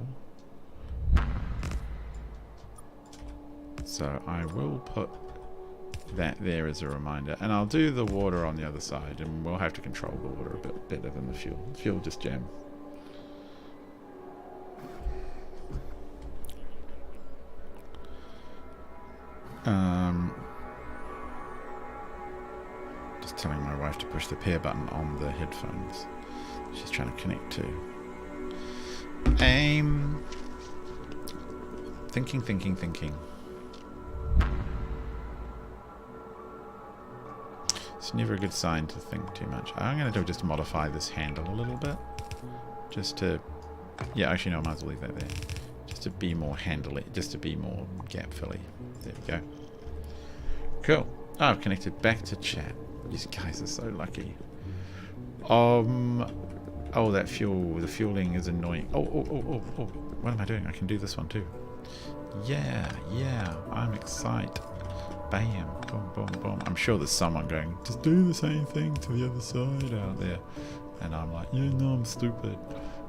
S1: So I will put that there as a reminder, and I'll do the water on the other side, and we'll have to control the water a bit better than the fuel. The fuel just jam. Just telling my wife to push the pair button on the headphones. She's trying to connect to. Thinking. It's never a good sign to think too much. I'm going to just modify this handle a little bit. Just to... Yeah, actually no, I might as well leave that there. Just to be more handly, just to be more gap filly. There we go. Cool. Oh, I've connected back to chat. These guys are so lucky. Oh, that fuel. The fueling is annoying. Oh. What am I doing? I can do this one too. Yeah. I'm excited. Bam. Boom. I'm sure there's someone going, just do the same thing to the other side out there. And I'm like, yeah, no, I'm stupid.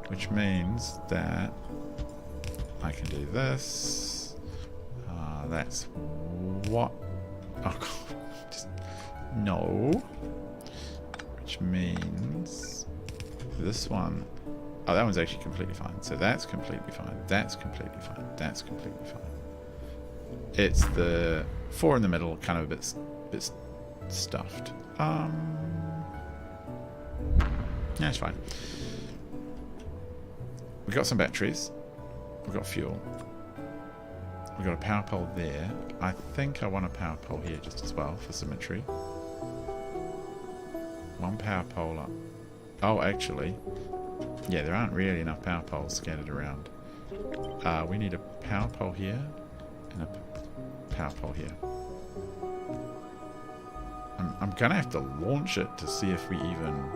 S1: Which means that I can do this. That's what... Oh, God. Just, no. Which means this one... Oh, that one's actually completely fine. So that's completely fine. That's completely fine. That's completely fine. It's the 4 in the middle, kind of a bit stuffed. Yeah, it's fine. We've got some batteries. We've got fuel. We've got a power pole there. I think I want a power pole here just as well for symmetry. One power pole up. Oh, actually, yeah, there aren't really enough power poles scattered around. We need a power pole here and a power pole here. I'm gonna have to launch it to see if we even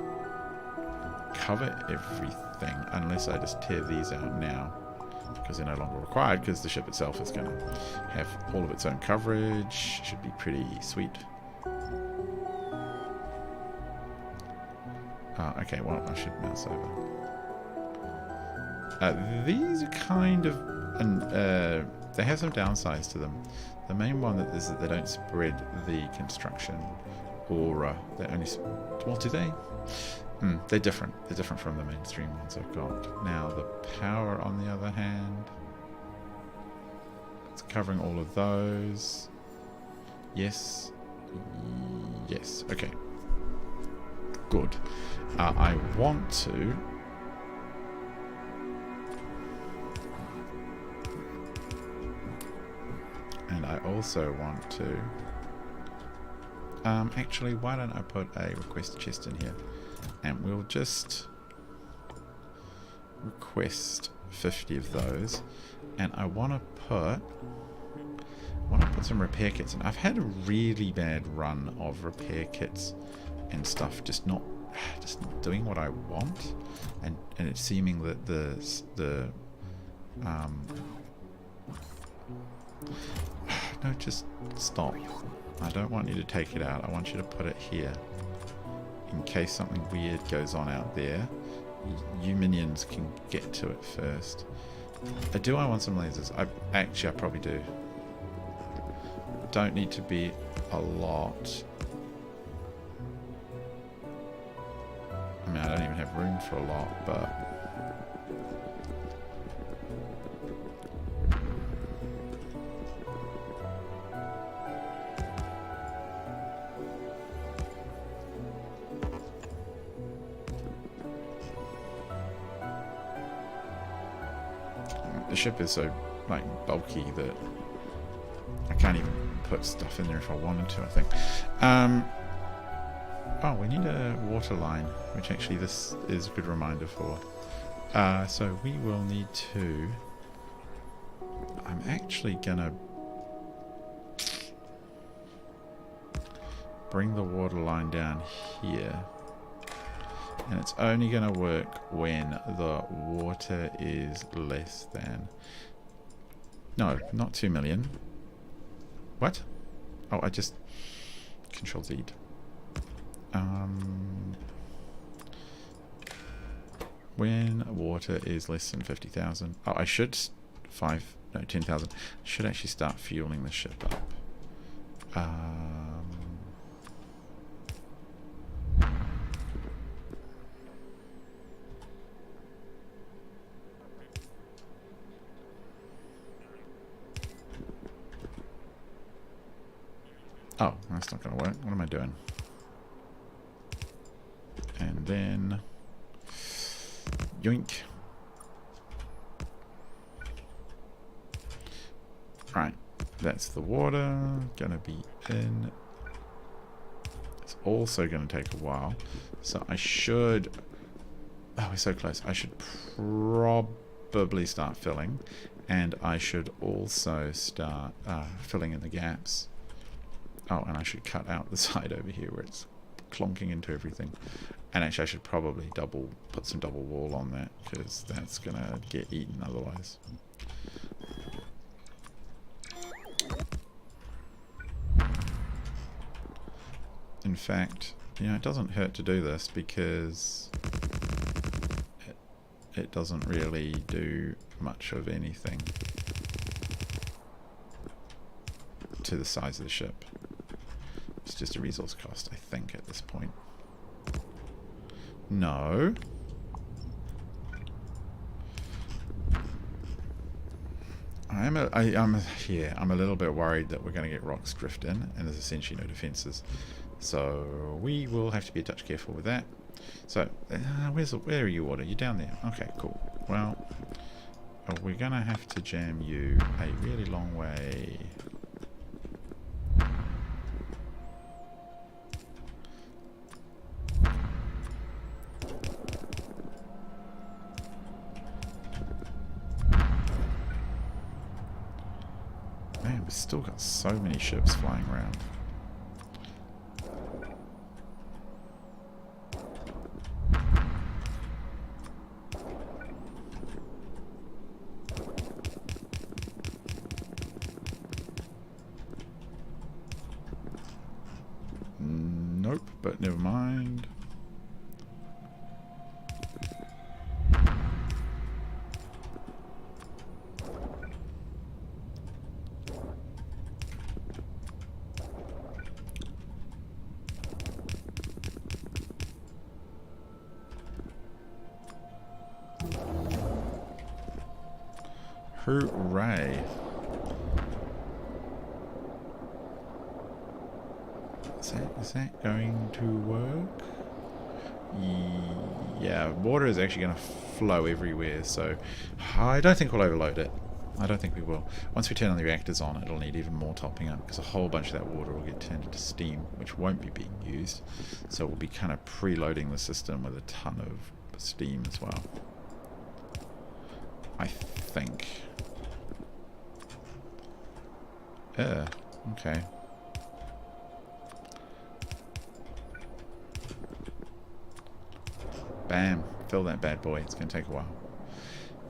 S1: cover everything, unless I just tear these out now, because they're no longer required, because the ship itself is going to have all of its own coverage. Should be pretty sweet. Okay, well, I should mouse over. These are kind of... they have some downsides to them. The main one is that they don't spread the construction aura. They only... Well, do they? They're different. They're different from the mainstream ones I've got. Now, the power, on the other hand, it's covering all of those. Yes. Yes. Okay. Good. I want to... And I also want to... actually, why don't I put a request chest in here? And we'll just request 50 of those. And I want to put some repair kits in. I've had a really bad run of repair kits and stuff just not doing what I want, and it's seeming that the no, just stop. I don't want you to take it out. I want you to put it here in case something weird goes on out there. You minions can get to it first. Do I want some lasers? I probably do. Don't need to be a lot. in for a lot, but the ship is so like bulky that I can't even put stuff in there if I wanted to, I think. Oh, we need a water line, which actually this is a good reminder for. So we will need to... I'm actually gonna bring the water line down here. And it's only going to work when the water is less than... No, not 2 million. What? Oh, I just... Control-Z. When water is less than 50,000... Oh, I should... 10,000. I should actually start fueling the ship up. Oh, that's not going to work. What am I doing? And then... Yoink. Right. That's the water. Going to be in. It's also going to take a while. So I should... Oh, we're so close. I should probably start filling. And I should also start filling in the gaps. Oh, and I should cut out the side over here where it's clonking into everything. And actually I should probably put some double wall on that, because that's going to get eaten otherwise. In fact, you know, it doesn't hurt to do this because it doesn't really do much of anything to the size of the ship. It's just a resource cost, I think, at this point. No. I'm a little bit worried that we're going to get rocks drift in, and there's essentially no defences. So we will have to be a touch careful with that. So, where are you, water? You're down there. Okay, cool. Well, we're going to have to jam you a really long way. Man, we've still got so many ships flying around. Nope, but never mind. Hooray. Is that going to work? Yeah, water is actually going to flow everywhere, so I don't think we'll overload it. I don't think we will. Once we turn on the reactors on, it'll need even more topping up, because a whole bunch of that water will get turned into steam, which won't be being used. So we'll be kind of preloading the system with a ton of steam as well. I think. Okay. Bam. Fill that bad boy. It's going to take a while.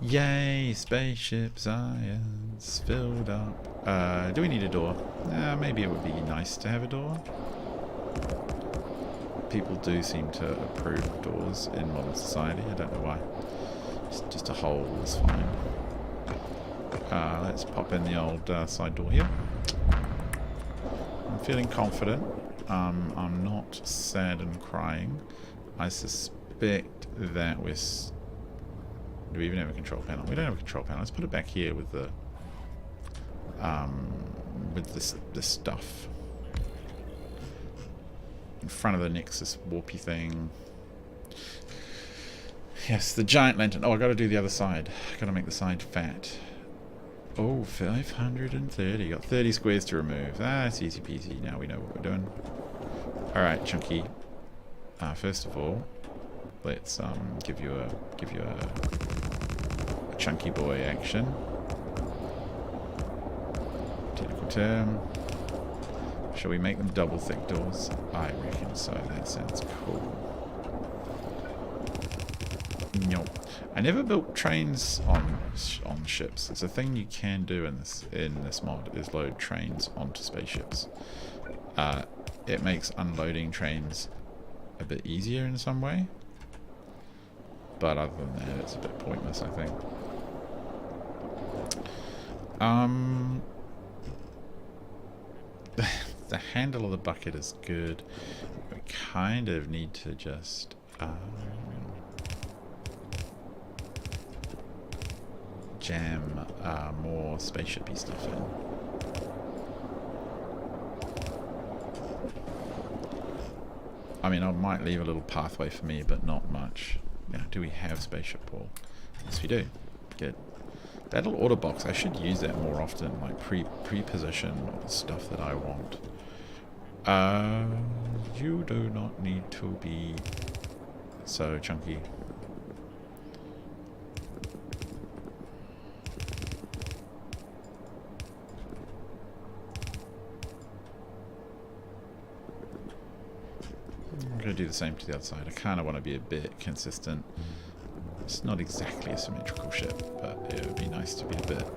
S1: Yay! Spaceship science filled up. Do we need a door? Maybe it would be nice to have a door. People do seem to approve of doors in modern society. I don't know why. Just a hole is fine. Let's pop in the old side door here. I'm feeling confident. I'm not sad and crying. I suspect expect that we're... Do we even have a control panel? We don't have a control panel. Let's put it back here with the stuff in front of the Nexus warpy thing. Yes, the giant lantern. Oh, I got to do the other side. Got to make the side fat. Oh, 530. Got 30 squares to remove. That's easy peasy. Now we know what we're doing. All right, Chunky. First of all, let's give you a chunky boy action. Technical term. Shall we make them double thick doors? I reckon so. That sounds cool. Nope. I never built trains on ships. It's a thing you can do in this mod, is load trains onto spaceships. It makes unloading trains a bit easier in some way, but other than that, it's a bit pointless, I think. The handle of the bucket is good. We kind of need to just jam more spaceshipy stuff in. I mean, I might leave a little pathway for me, but not much. Now, do we have spaceship wall? Yes, we do. Good. That little order box, I should use that more often, like pre-position all the stuff that I want. You do not need to be so chunky. I'm going to do the same to the other side. I kind of want to be a bit consistent. It's not exactly a symmetrical ship, but it would be nice to be a bit.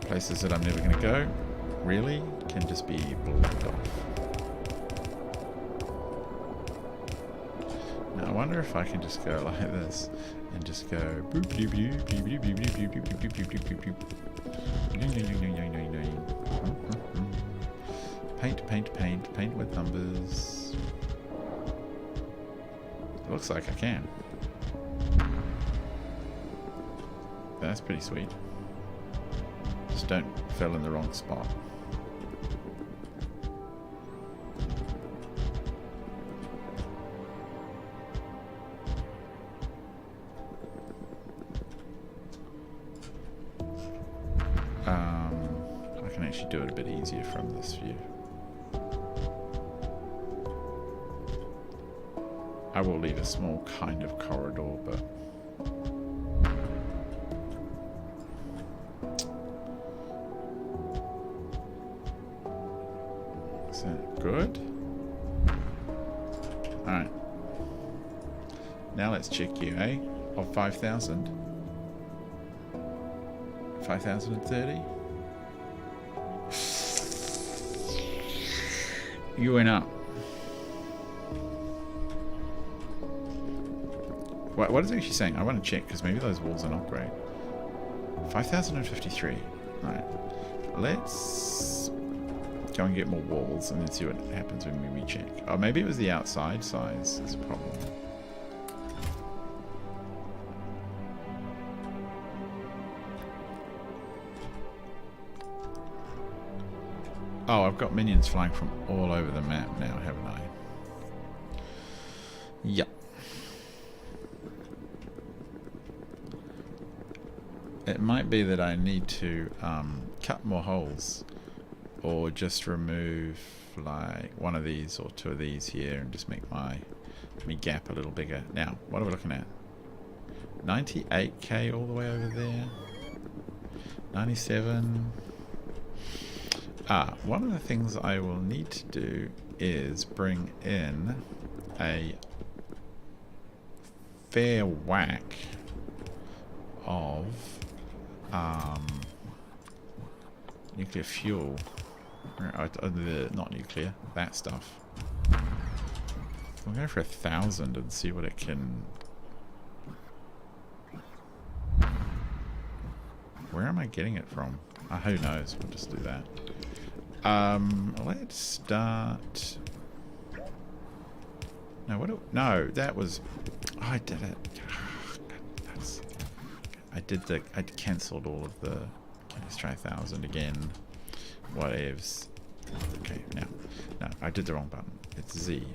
S1: Places that I'm never going to go, really, can just be blocked off. Now I wonder if I can just go like this and just go boop boop boop boop boop boop boop boop boop boop boop boop. Paint, paint, paint, paint with numbers. It looks like I can. That's pretty sweet. Just don't fill in the wrong spot. I can actually do it a bit easier from this view. I will leave a small kind of corridor, but is that good? Alright. Now let's check you, eh? Of 5,000. 5,030. You went up. What is it actually saying? I want to check because maybe those walls are not great. 5,053. Alright. Let's go and get more walls and then see what happens when we recheck. Oh, maybe it was the outside size that's a problem. Oh, I've got minions flying from all over the map now, haven't I? Yep. It might be that I need to cut more holes, or just remove like one of these or two of these here and just make my gap a little bigger. Now, what are we looking at? 98k all the way over there. 97. One of the things I will need to do is bring in a fair whack of Nuclear fuel. Not nuclear. That stuff. We'll go for 1,000 and see what it can... Where am I getting it from? Who knows? We'll just do that. Let's start... No, no, that was... Oh, I did it. I cancelled all of the... Okay, let's try 1,000 again. Whatevs. Okay, now. No, I did the wrong button. It's Z.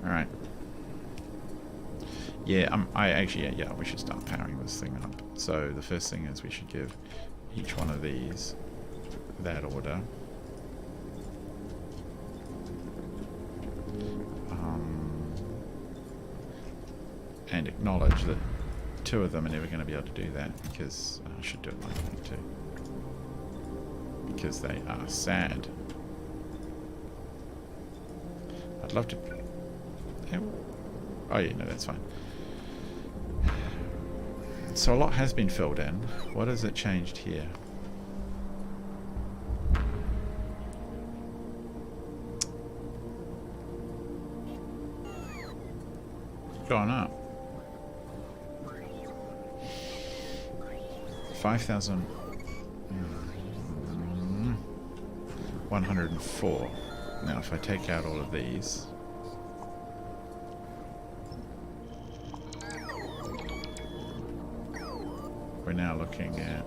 S1: Alright. Yeah, yeah, we should start powering this thing up. So the first thing is we should give each one of these that order. And acknowledge that 2 of them are never going to be able to do that because I should do it like that too. Because they are sad. I'd love to... Oh yeah, no, that's fine. So a lot has been filled in. What has it changed here? Gone up. 5,104. Now if I take out all of these, we're now looking at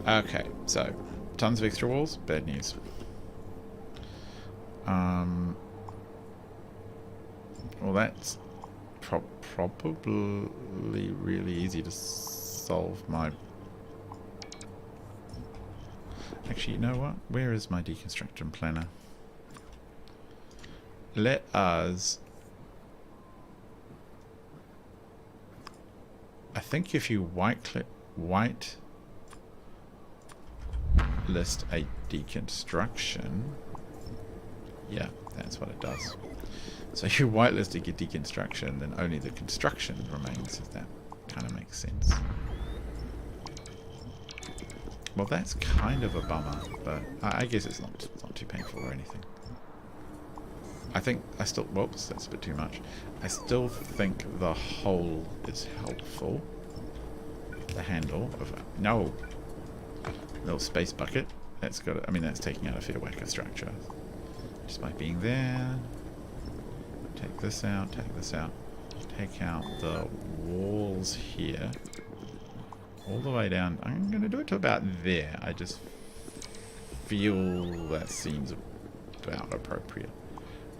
S1: okay, so tons of extra walls, bad news. Well, that's probably really easy to solve my... Actually, you know what? Where is my deconstruction planner? Let us... I think if you white list a deconstruction... Yeah, that's what it does. So you whitelist a deconstruction, then only the construction remains, if that kind of makes sense. Well, that's kind of a bummer, but I guess it's not too painful or anything. I think I still... Whoops, that's a bit too much. I still think the hole is helpful. The handle of... No! Little space bucket. That's got... I mean, that's taking out a fair whack of structure. Just by being there. Take this out, take this out. Take out the walls here. All the way down. I'm going to do it to about there. I just feel that seems about appropriate.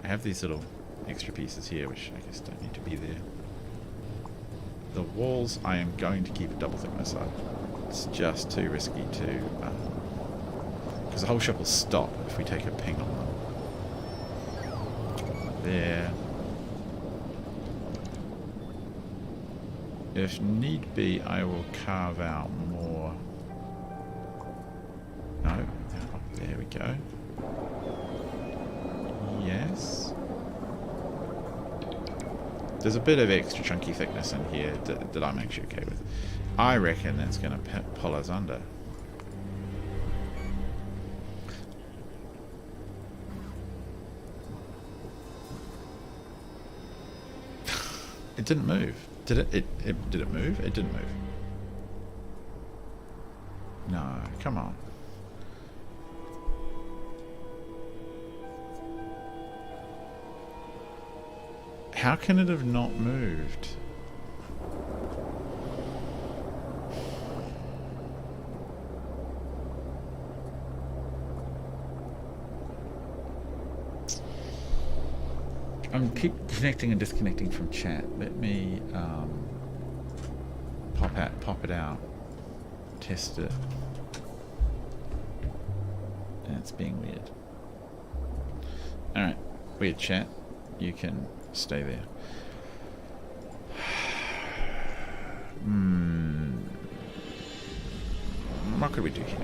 S1: I have these little extra pieces here, which I guess don't need to be there. The walls, I am going to keep a double thickness up. It's just too risky to... because the whole ship will stop if we take a ping on them. There. If need be, I will carve out more. No. Oh, there we go. Yes. There's a bit of extra chunky thickness in here that I'm actually okay with. I reckon that's going to pull us under. It didn't move. Did it? Did it move? It didn't move. No, come on. How can it have not moved? I'm keep connecting and disconnecting from chat. Let me pop it out, test it. And it's being weird. Alright, weird chat. You can stay there. What could we do here?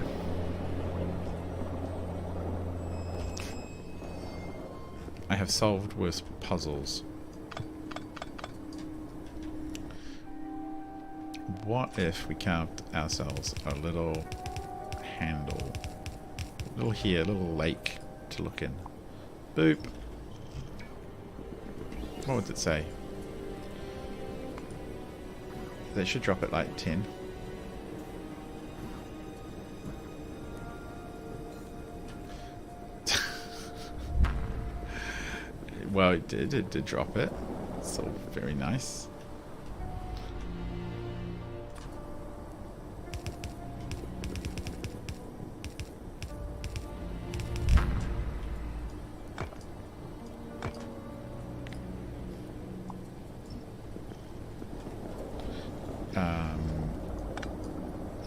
S1: I have solved worse puzzles. What if we carved ourselves a little handle? A little here, a little lake to look in. Boop. What would it say? They should drop it like 10. Well, it did drop it. It's all very nice.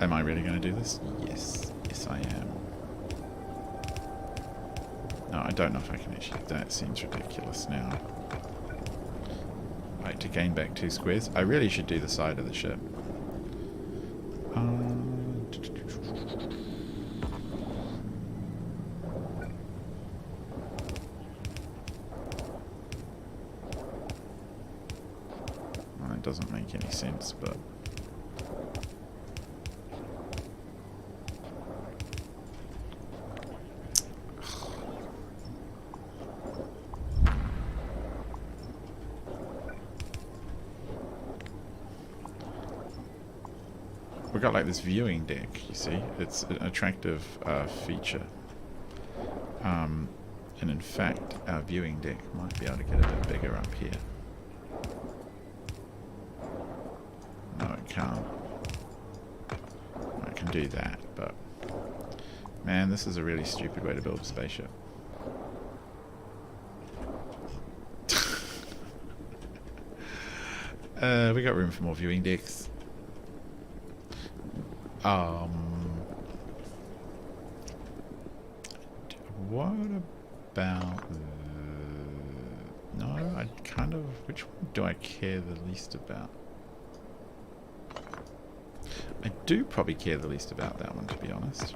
S1: Am I really going to do this? Yes. Yes, I am. No, I don't know if I can actually... That seems ridiculous now. Right, to gain back 2 squares. I really should do the side of the ship. Well, it doesn't make any sense, but... We've got like this viewing deck, you see. It's an attractive feature. And in fact, our viewing deck might be able to get a bit bigger up here. No, it can't. I can do that, but... Man, this is a really stupid way to build a spaceship. We got room for more viewing decks. What about... no, I kind of... Which one do I care the least about? I do probably care the least about that one, to be honest.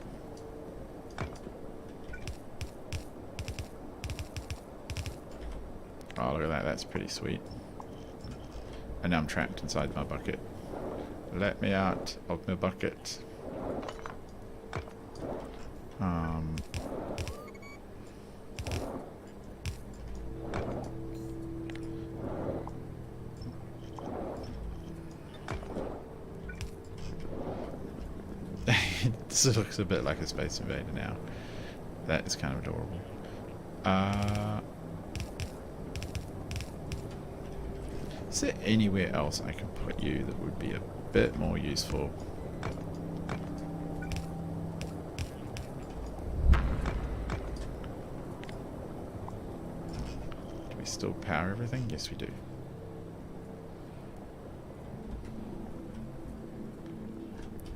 S1: Oh, look at that. That's pretty sweet. And now I'm trapped inside my bucket. Let me out of my bucket. This looks a bit like a Space Invader now. That is kind of adorable. Is there anywhere else I can put you that would be a bit more useful? Do we still power everything? Yes, we do.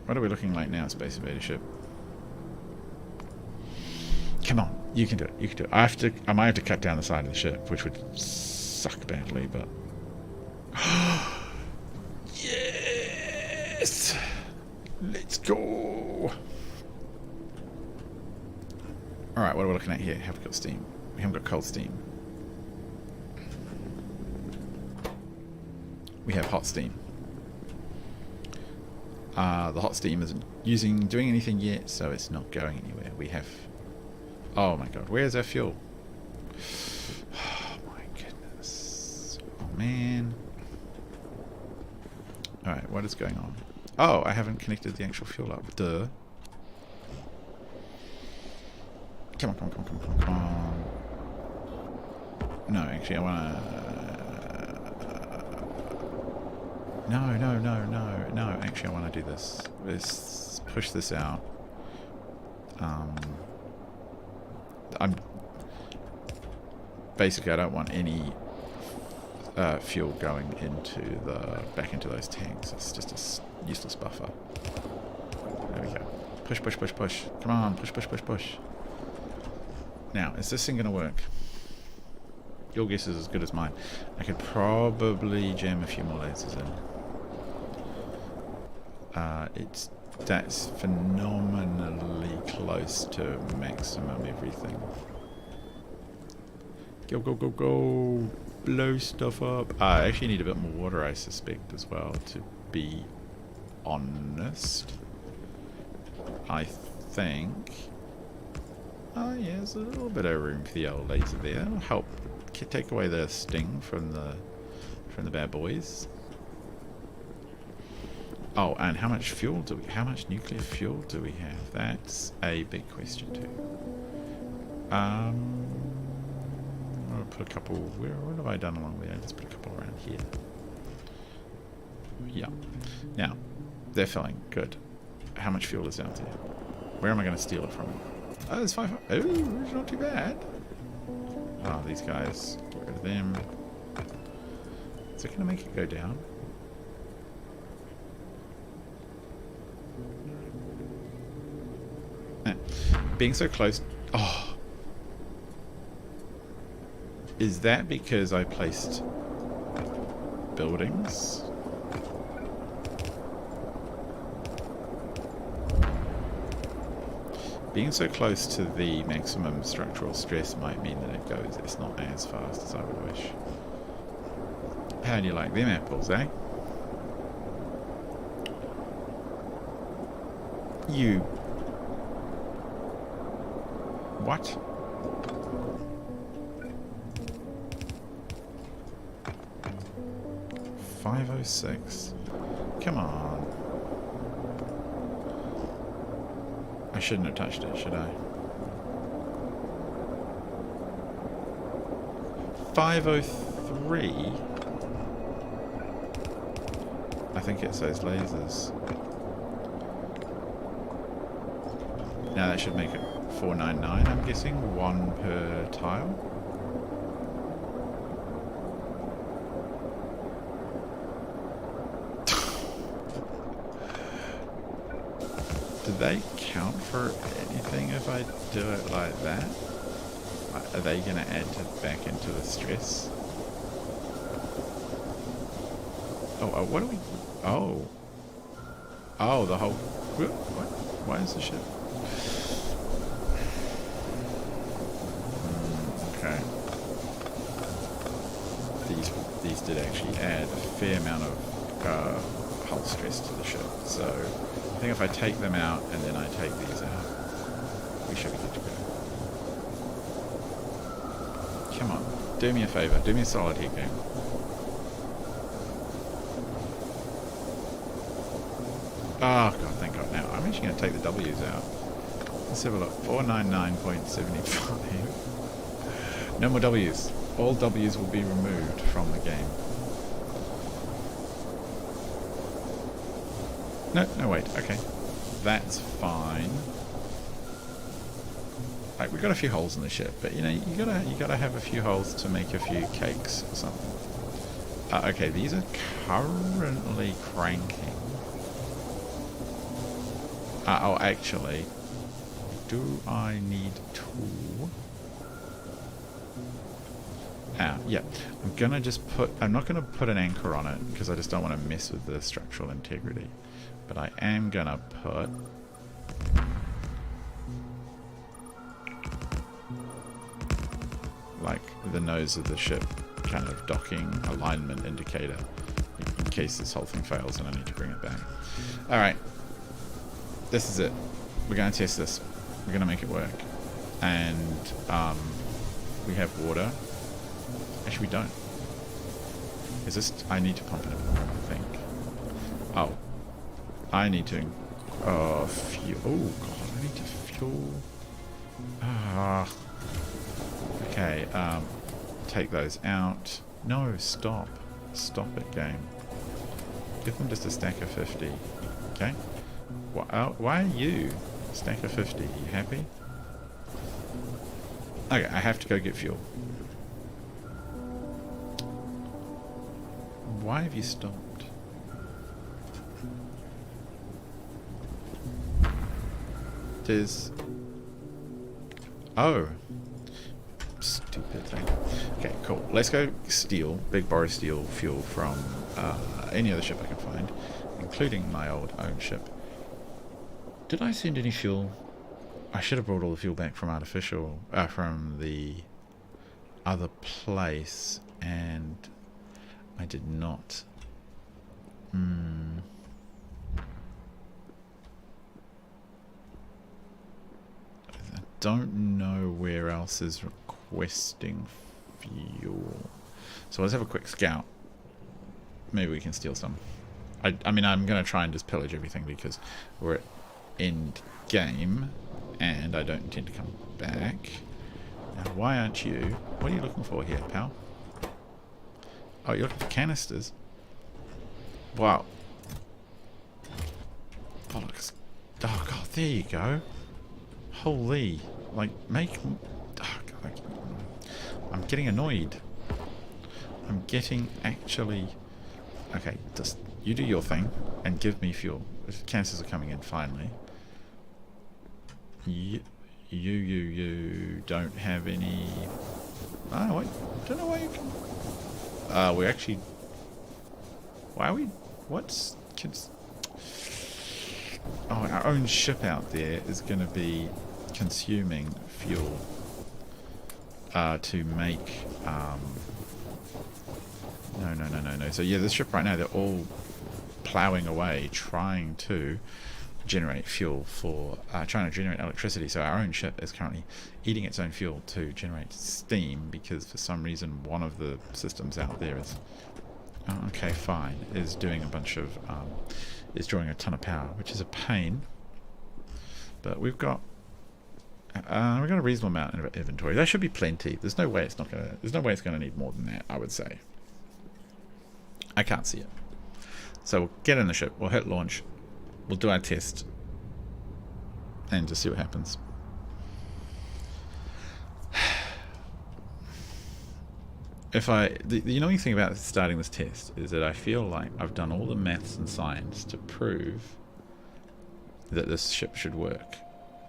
S1: What are we looking like now, Space Invader ship? Come on, you can do it. You can do it. I might have to cut down the side of the ship, which would suck badly, but. Yes! Let's go! Alright, what are we looking at here? Have we got steam? We haven't got cold steam. We have hot steam. The hot steam isn't doing anything yet, so it's not going anywhere. We have... Oh my god, where's our fuel? Oh my goodness. Oh man. Alright, what is going on? Oh, I haven't connected the actual fuel up. Duh. Come on, come on, come on, come on, come on. No, actually I wanna... No, actually I wanna do this. Let's push this out. Basically I don't want any fuel going back into those tanks. It's just a useless buffer. There we go. Push, push, push, push. Come on, push, push, push, push. Now, is this thing going to work? Your guess is as good as mine. I could probably jam a few more lasers in. It's That's phenomenally close to maximum everything. Go, go, go, go! Blow stuff up. I actually need a bit more water, I suspect, as well, to be honest. I think... Oh yeah, there's a little bit of room for the old laser there. That'll help take away the sting from the bad boys. Oh, and how much fuel do we? How much nuclear fuel do we have? That's a big question too. I'll put a couple. What have I done along there? Let's put a couple around here. Yeah. Now they're filling. Good. How much fuel is out there? Where am I going to steal it from? Oh, there's 5. Oh, it's not too bad. Oh, these guys. Get rid of them. Is it going to make it go down? Being so close. Oh. Is that because I placed buildings? Being so close to the maximum structural stress might mean that it's not as fast as I would wish. How do you like them apples, eh? You... What? $5.06. Come on. I shouldn't have touched it, should I? 503. I think it's those lasers. Now that should make it 499, I'm guessing, 1 per tile. Do they count for anything if I do it like that? Are they going to add back into the stress? Oh, what do we... Oh. Oh, the whole... What? Why is the ship... Okay. These did actually add a fair amount of hull stress to the ship. So I think if I take them out and then I take these out, we should be good to go. Come on, do me a favour, do me a solid here, game. Oh god, thank god. Now I'm actually going to take the W's out. Let's have a look. 499.75. No more W's. All W's will be removed from the game. No, wait. Okay, that's fine. Like, we've got a few holes in the ship, but you know, you gotta have a few holes to make a few cakes or something. Okay, these are currently cranking. Oh, actually, do I need to? Yeah. I'm not gonna put an anchor on it because I just don't want to mess with the structural integrity. But I am gonna put like the nose of the ship kind of docking alignment indicator in case this whole thing fails and I need to bring it back. Alright. This is it. We're gonna test this. We're gonna make it work. And we have water. Actually we don't. Is this... I need to pump it in more, I think. Oh. I need to... fuel... Oh god, I need to fuel... Okay, take those out. No, stop. Stop it, game. Give them just a stack of 50. Okay? Why are you a stack of 50? Are you happy? Okay, I have to go get fuel. Why have you stopped? There's... Oh. Stupid thing. Okay, cool. Let's go steal, big borrow steel fuel from any other ship I can find, including my old own ship. Did I send any fuel? I should have brought all the fuel back from from the other place, and I did not. I don't know where else is requesting fuel. So let's have a quick scout. Maybe we can steal some. I mean, I'm going to try and just pillage everything because we're at end game, and I don't intend to come back. Now, why aren't you? What are you looking for here, pal? Oh, you're looking for canisters? Wow. Bollocks. Oh, God, there you go. Holy. Like, make... Oh, God, I'm getting annoyed. I'm getting actually... Okay, just... You do your thing, and give me fuel. The canisters are coming in, finally. You don't have any... Oh, wait. I don't know why you can... we're actually... Why are we... What's... Kids... Oh, our own ship out there is going to be consuming fuel to make... No. So, yeah, this ship right now, they're all ploughing away, trying to generate fuel for... trying to generate electricity. So our own ship is currently eating its own fuel to generate steam because for some reason one of the systems out there is... Oh, okay, fine. Is doing a bunch of... is drawing a ton of power, which is a pain. But we've got... we've got a reasonable amount in inventory. That should be plenty. There's no way it's not gonna... There's no way it's gonna need more than that, I would say. I can't see it. So we'll get in the ship. We'll hit launch. We'll do our test. And just see what happens. The annoying thing about starting this test is that I feel like I've done all the maths and science to prove that this ship should work,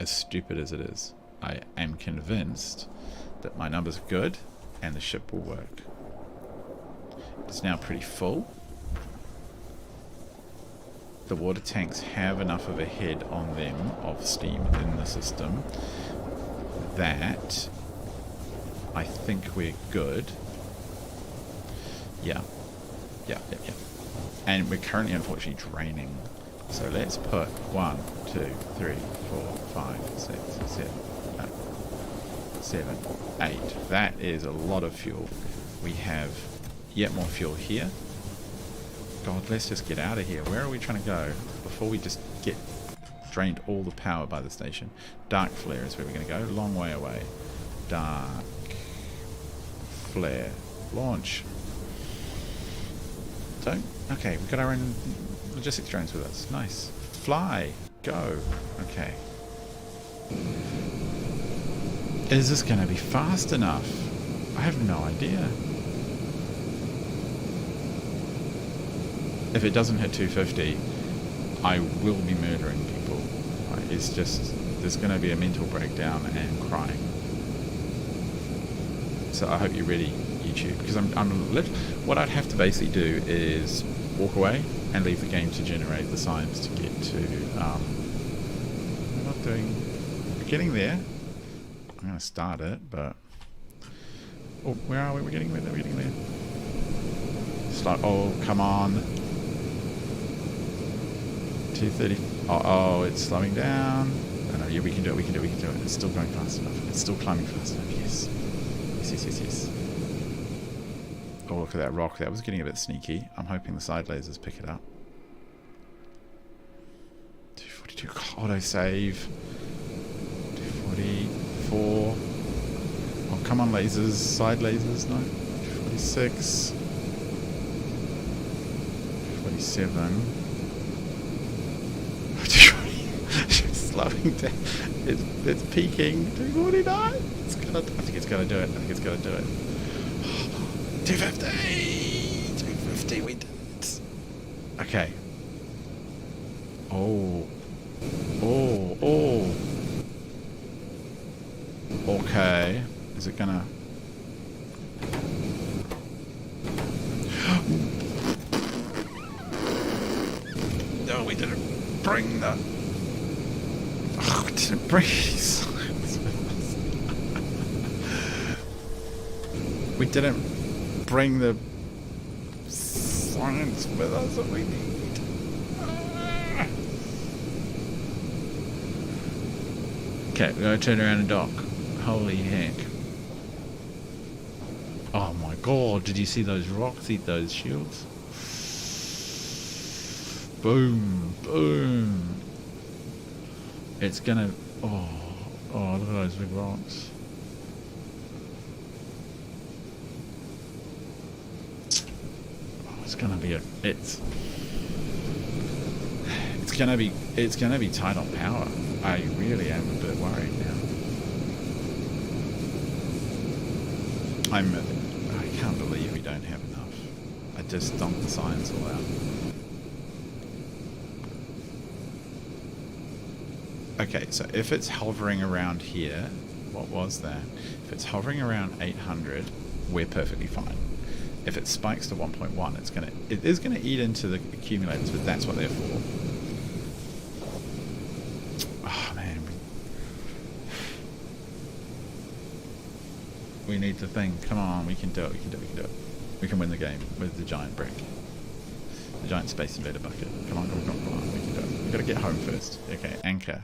S1: as stupid as it is. I am convinced that my numbers are good and the ship will work. It's now pretty full. The water tanks have enough of a head on them of steam in the system that I think we're good. Yeah. And we're currently unfortunately draining. So let's put 1, 2, 3, 4, 5, 6, 7, 8. That is a lot of fuel. We have yet more fuel here. God, let's just get out of here. Where are we trying to go before we just get drained all the power by the station? Dark flare is where we're going to go. Long way away. Dark flare. Launch. Don't... Okay, we've got our own logistics drones with us. Nice. Fly. Go. Okay. Is this going to be fast enough? I have no idea. If it doesn't hit 250, I will be murdering people. It's just... There's going to be a mental breakdown and crying. So I hope you're ready, YouTube, because what I'd have to basically do is walk away and leave the game to generate the science to get to we're getting there. I'm going to start it, but oh, where are we? We're getting there. Oh, come on. 230. Oh, it's slowing down. No, yeah, we can do it. It's still going fast enough. It's still climbing fast enough. Yes. Oh, look at that rock. That was getting a bit sneaky. I'm hoping the side lasers pick it up. 242. Auto save. 244. Oh, come on, lasers. Side lasers. No. 246. 247. Slowing down. It's peaking. 249. I think it's gonna do it. 250. We did it. Okay. Oh. Okay. Is it gonna... No, we didn't bring the... didn't bring science with us. We didn't bring the science with us that we need. Okay, we're going to turn around and dock. Holy heck. Oh my god, did you see those rocks eat those shields? Boom, boom. It's gonna... Oh, look at those big rocks. Oh, it's gonna be a... It's gonna be tight on power. I really am a bit worried now. I can't believe we don't have enough. I just dumped the science all out. Okay, so if it's hovering around here, what was that? If it's hovering around 800, we're perfectly fine. If it spikes to 1.1, it is gonna eat into the accumulators, but that's what they're for. Oh man, we need the thing. Come on, we can do it. We can do it. We can do it. We can win the game with the giant brick, the giant space invader bucket. Come on, come on, come on, come on. We can do it. We gotta get home first. Okay, anchor.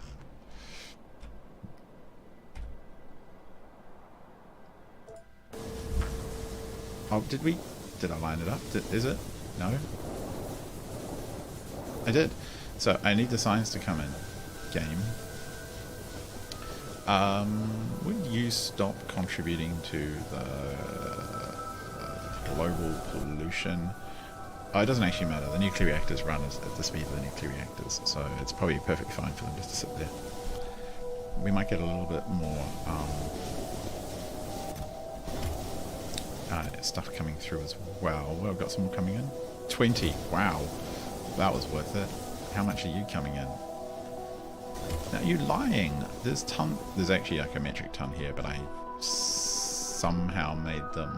S1: Oh, did I line it up? Is it? No? I did. So, I need the science to come in. Game. Would you stop contributing to the global pollution? Oh, it doesn't actually matter. The nuclear reactors run at the speed of the nuclear reactors, so it's probably perfectly fine for them just to sit there. We might get a little bit more stuff coming through as well. Well, I've got some more coming in. 20. Wow. That was worth it. How much are you coming in? Now, you're lying. There's actually like a metric ton here, but I somehow made them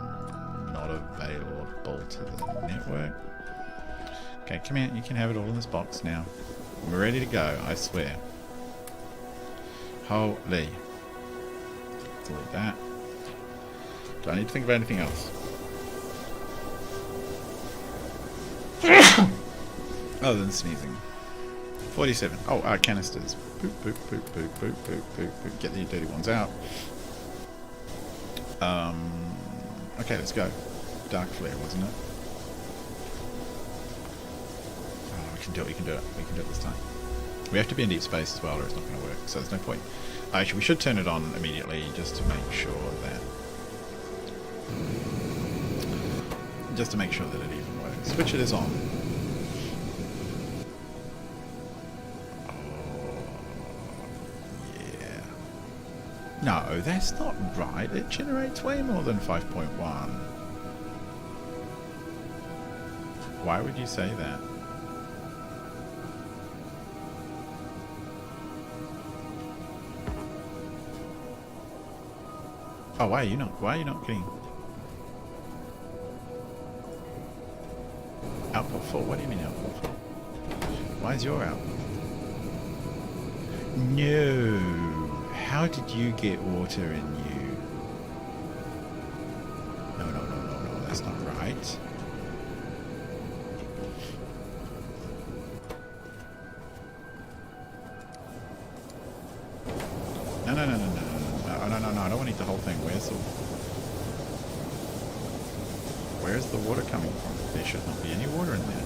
S1: not available to the network. Okay, come here. You can have it all in this box now. We're ready to go, I swear. Holy. Delete that. Do I need to think about anything else? Other than sneezing. 47. Oh, canisters. Boop, boop, boop, boop, boop, boop, boop, boop. Get the dirty ones out. Okay, let's go. Dark flare, wasn't it? Oh, we can do it, we can do it. We can do it this time. We have to be in deep space as well, or it's not going to work, so there's no point. Actually, we should turn it on immediately just to make sure that... Just to make sure that it even works. Which it is on. No, that's not right. It generates way more than 5.1. Why would you say that? Oh, why are you not getting output full? What do you mean output full? Why is your output? No. How did you get water in you? No, that's not right. No, I don't want to eat the whole thing. Where's the water coming from? There should not be any water in there.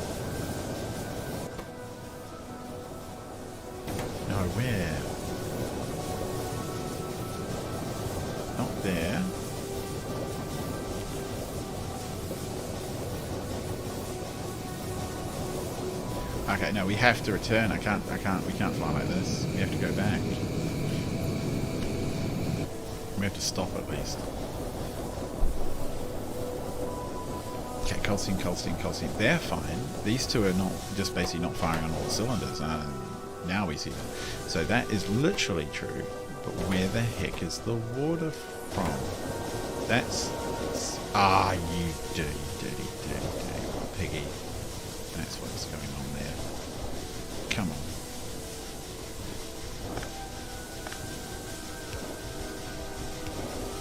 S1: No, where? Not there. Okay, no, we have to return. We can't fly like this. We have to go back. We have to stop at least. Okay, Colstein. They're fine. These two are not just basically not firing on all cylinders. Now we see them. So that is literally true. But where the heck is the water from? That's... you dirty piggy. That's what's going on there. Come on.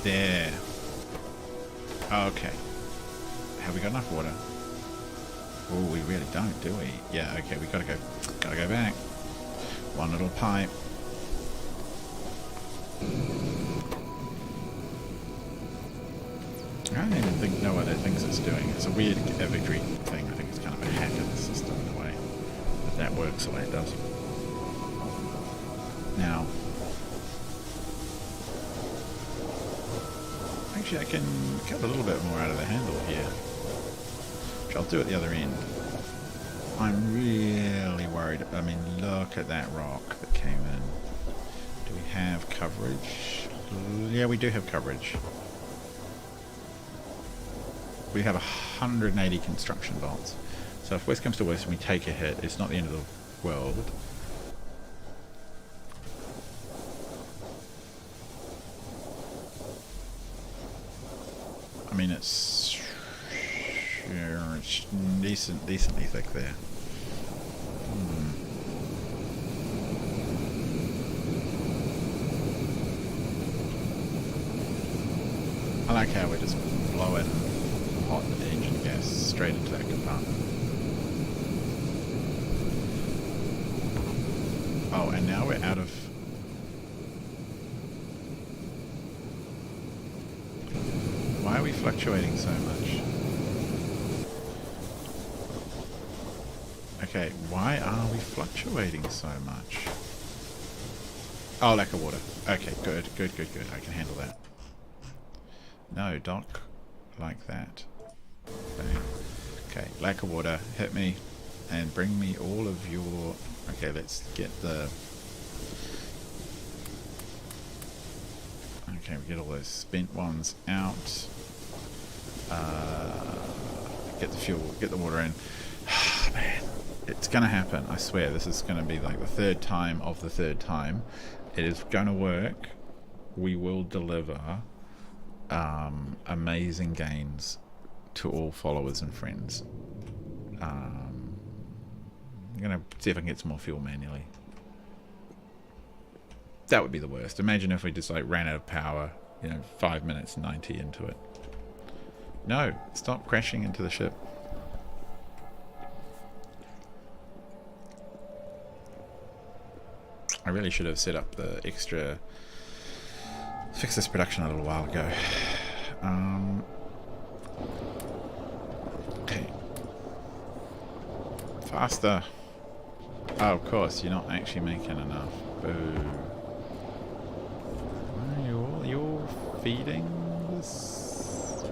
S1: There. Okay. Have we got enough water? Oh, we really don't, do we? Yeah, okay, we gotta go back. One little pipe. I don't even know what it thinks it's doing. It's a weird victory thing. I think it's kind of a hack of the system in a way. But that works the way it does. Now, actually I can cut a little bit more out of the handle here. Which I'll do at the other end. I'm really worried. I mean, look at that rock that came in. Do we have coverage? Yeah, we do have coverage. We have 180 construction bolts. So if worst comes to worst and we take a hit, it's not the end of the world. I mean, it's decently thick there. I like how we just blow it hot engine gas straight into that compartment. Oh, and now we're out of... Why are we fluctuating so much? Okay, why are we fluctuating so much? Oh, lack of water. Okay, good. I can handle that. No, dock like that. Bang. Okay, lack of water. Hit me and bring me all of your... Okay, let's get the... Okay, we get all those spent ones out. Get the fuel, get the water in. Man, it's gonna happen. I swear, this is gonna be like the third time of the third time. It is gonna work. We will deliver amazing gains to all followers and friends. I'm gonna see if I can get some more fuel manually. That would be the worst. Imagine if we just like ran out of power, 5 minutes 90 into it. No, stop crashing into the ship. I really should have set up the extra... Fix this production a little while ago. Okay. Faster. Oh, of course, you're not actually making enough. Boo. Are you all feeding this?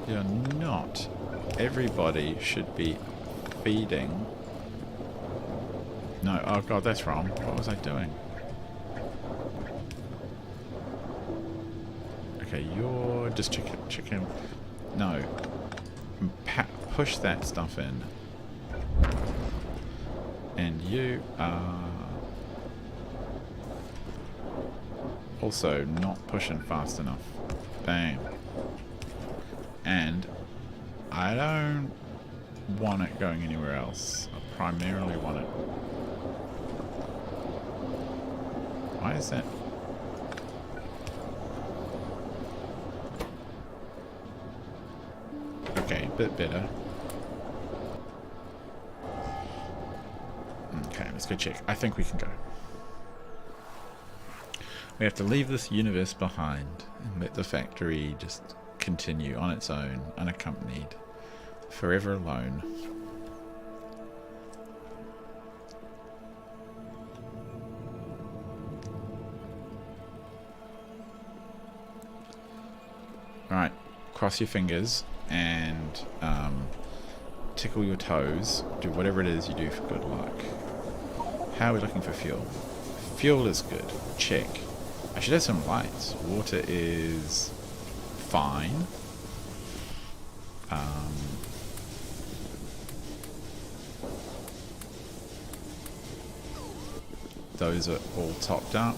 S1: You're not. Everybody should be feeding. No, oh god, that's wrong. What was I doing? Okay, you're just chicken. No. Push that stuff in. And you are also not pushing fast enough. Bang. And I don't want it going anywhere else. I primarily want it. Why is that? Okay, a bit better. Okay, let's go check. I think we can go. We have to leave this universe behind and let the factory just continue on its own, unaccompanied, forever alone. Alright, cross your fingers and tickle your toes. Do whatever it is you do for good luck. How are we looking for fuel? Fuel is good. Check. I should have some lights. Water is fine. Those are all topped up.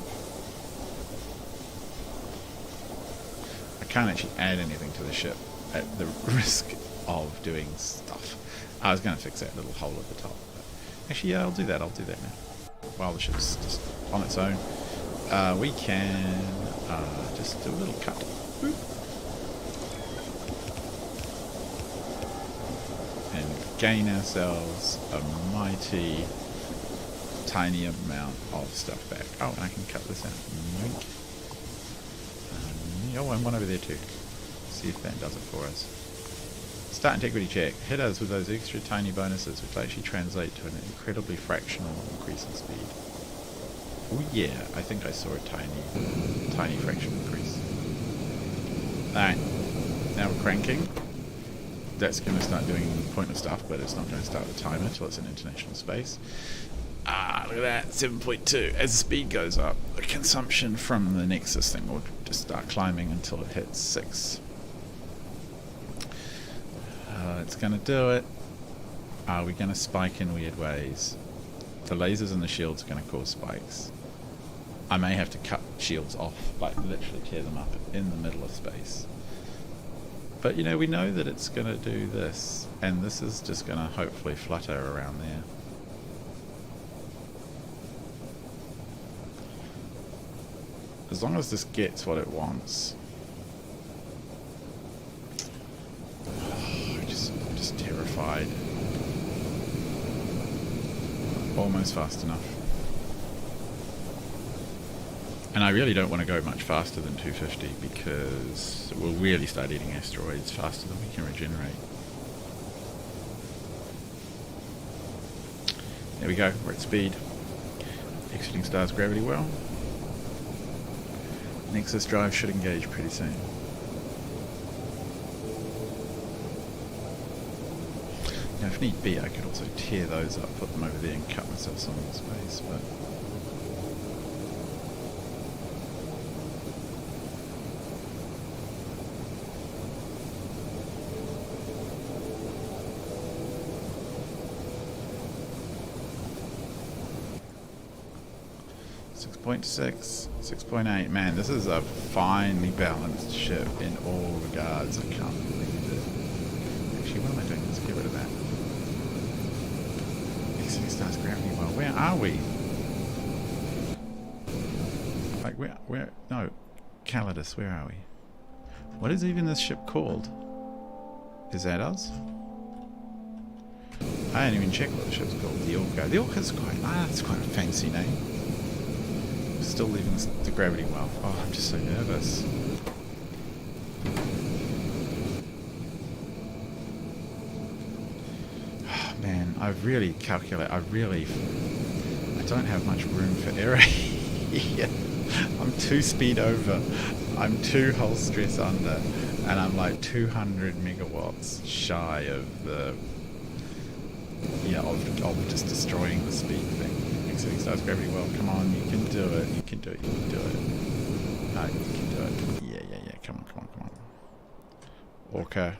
S1: I can't actually add anything to the ship at the risk of doing stuff. I was going to fix that little hole at the top. But actually, yeah, I'll do that. I'll do that now. While the ship's just on its own. We can Just do a little cut. Boop. And gain ourselves a mighty tiny amount of stuff back. Oh, and I can cut this out. Yoink. Oh, and one over there too. See if that does it for us. Start integrity check. Hit us with those extra tiny bonuses, which actually translate to an incredibly fractional increase in speed. Oh yeah, I think I saw a tiny fractional increase. Alright, now we're cranking. That's going to start doing pointless stuff, but it's not going to start the timer until it's in international space. Ah, look at that, 7.2. As the speed goes up, the consumption from the Nexus thing will just start climbing until it hits 6. It's going to do it. Are we going to spike in weird ways? The lasers and the shields are going to cause spikes. I may have to cut shields off, like literally tear them up in the middle of space. But you know, we know that it's going to do this, and this is just going to hopefully flutter around there. As long as this gets what it wants. I'm just terrified. Almost fast enough. And I really don't want to go much faster than 250 because we'll really start eating asteroids faster than we can regenerate. There we go, we're at speed. Exiting star's gravity well. Nexus drive should engage pretty soon. Now if need be, I could also tear those up, put them over there and cut myself some more space, but... .6, 6.8. Man, this is a finely balanced ship in all regards. I can't believe it. Actually, what am I doing? Let's get rid of that. Exiting star's gravity well. Where are we? Like, where? No. Calidus, where are we? What is even this ship called? Is that us? I didn't even check what the ship's called. The Orca. The Orca's that's quite a fancy name. Still leaving the gravity well. Oh, I'm just so nervous. Oh, man, I've really calculated. I don't have much room for error here. I'm 2 speed over. I'm 2 hull stress under, and I'm like 200 megawatts shy of the of just destroying the speed thing. Exiting star's gravity well. Come on, you can do it. You can do it. You can do it. You can do it. Yeah. Come on. Orca.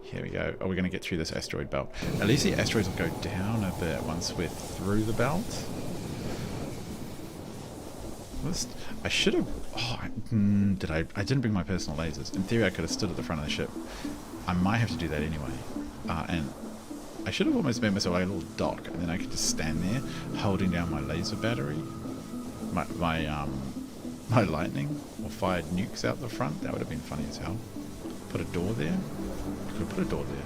S1: Here we go. Oh, we're going to get through this asteroid belt. At least the asteroids will go down a bit once we're through the belt. I should have... Oh, I didn't bring my personal lasers. In theory, I could have stood at the front of the ship. I might have to do that anyway. And I should have almost made myself like a little dock, and then I could just stand there holding down my laser battery, my lightning, or fired nukes out the front. That would have been funny as hell. Put a door there. Could put a door there.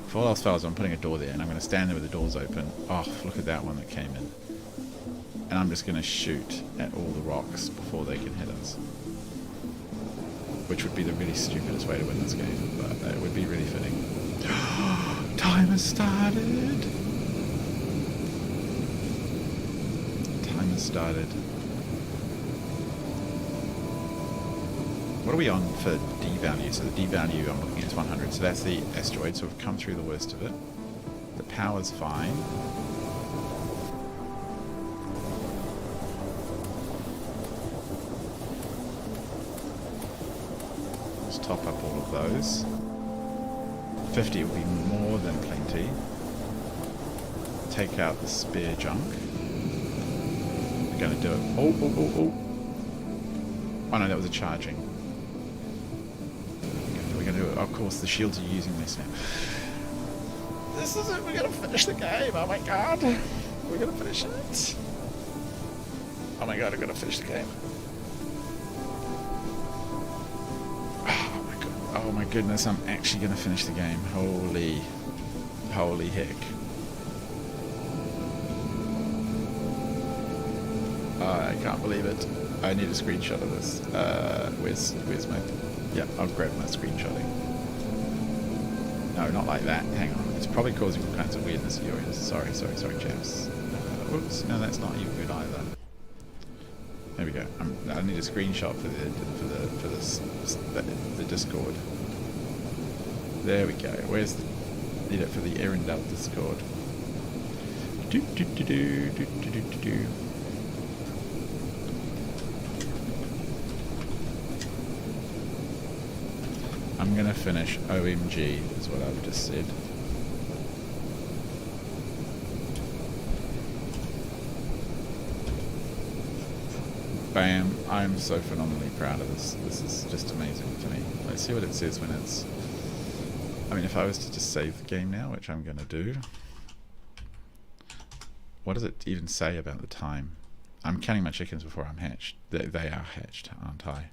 S1: If all else fails, I'm putting a door there, and I'm going to stand there with the doors open. Oh, look at that one that came in. And I'm just going to shoot at all the rocks before they can hit us. Which would be the really stupidest way to win this game, but it would be really fitting. Time has started! Time has started. What are we on for D value? So the D value I'm looking at is 100. So that's the asteroid, so we've come through the worst of it. The power's fine. Let's top up all of those. 50 will be more than plenty. Take out the spare junk. We're going to do it. Oh. Oh no, that was a charging. We're going to do it. Of course, the shields are using this now. This is it. We're going to finish the game. Oh my god. We're going to finish it. Oh my god, I've got to finish the game. Oh my goodness, I'm actually going to finish the game. Holy heck. I can't believe it. I need a screenshot of this. Where's my... Yeah, I'll grab my screenshotting. No, not like that. Hang on. It's probably causing all kinds of weirdness at your end. Sorry, chaps. Oops, no, that's not even good either. There we go. I need a screenshot for the Discord. There we go. Where's the... Need it for the Arendelle Discord. I'm gonna finish OMG, is what I've just said. Bam. I'm so phenomenally proud of this. This is just amazing to me. Let's see what it says when it's... I mean, if I was to just save the game now, which I'm gonna do... What does it even say about the time? I'm counting my chickens before I'm hatched. They are hatched, aren't I?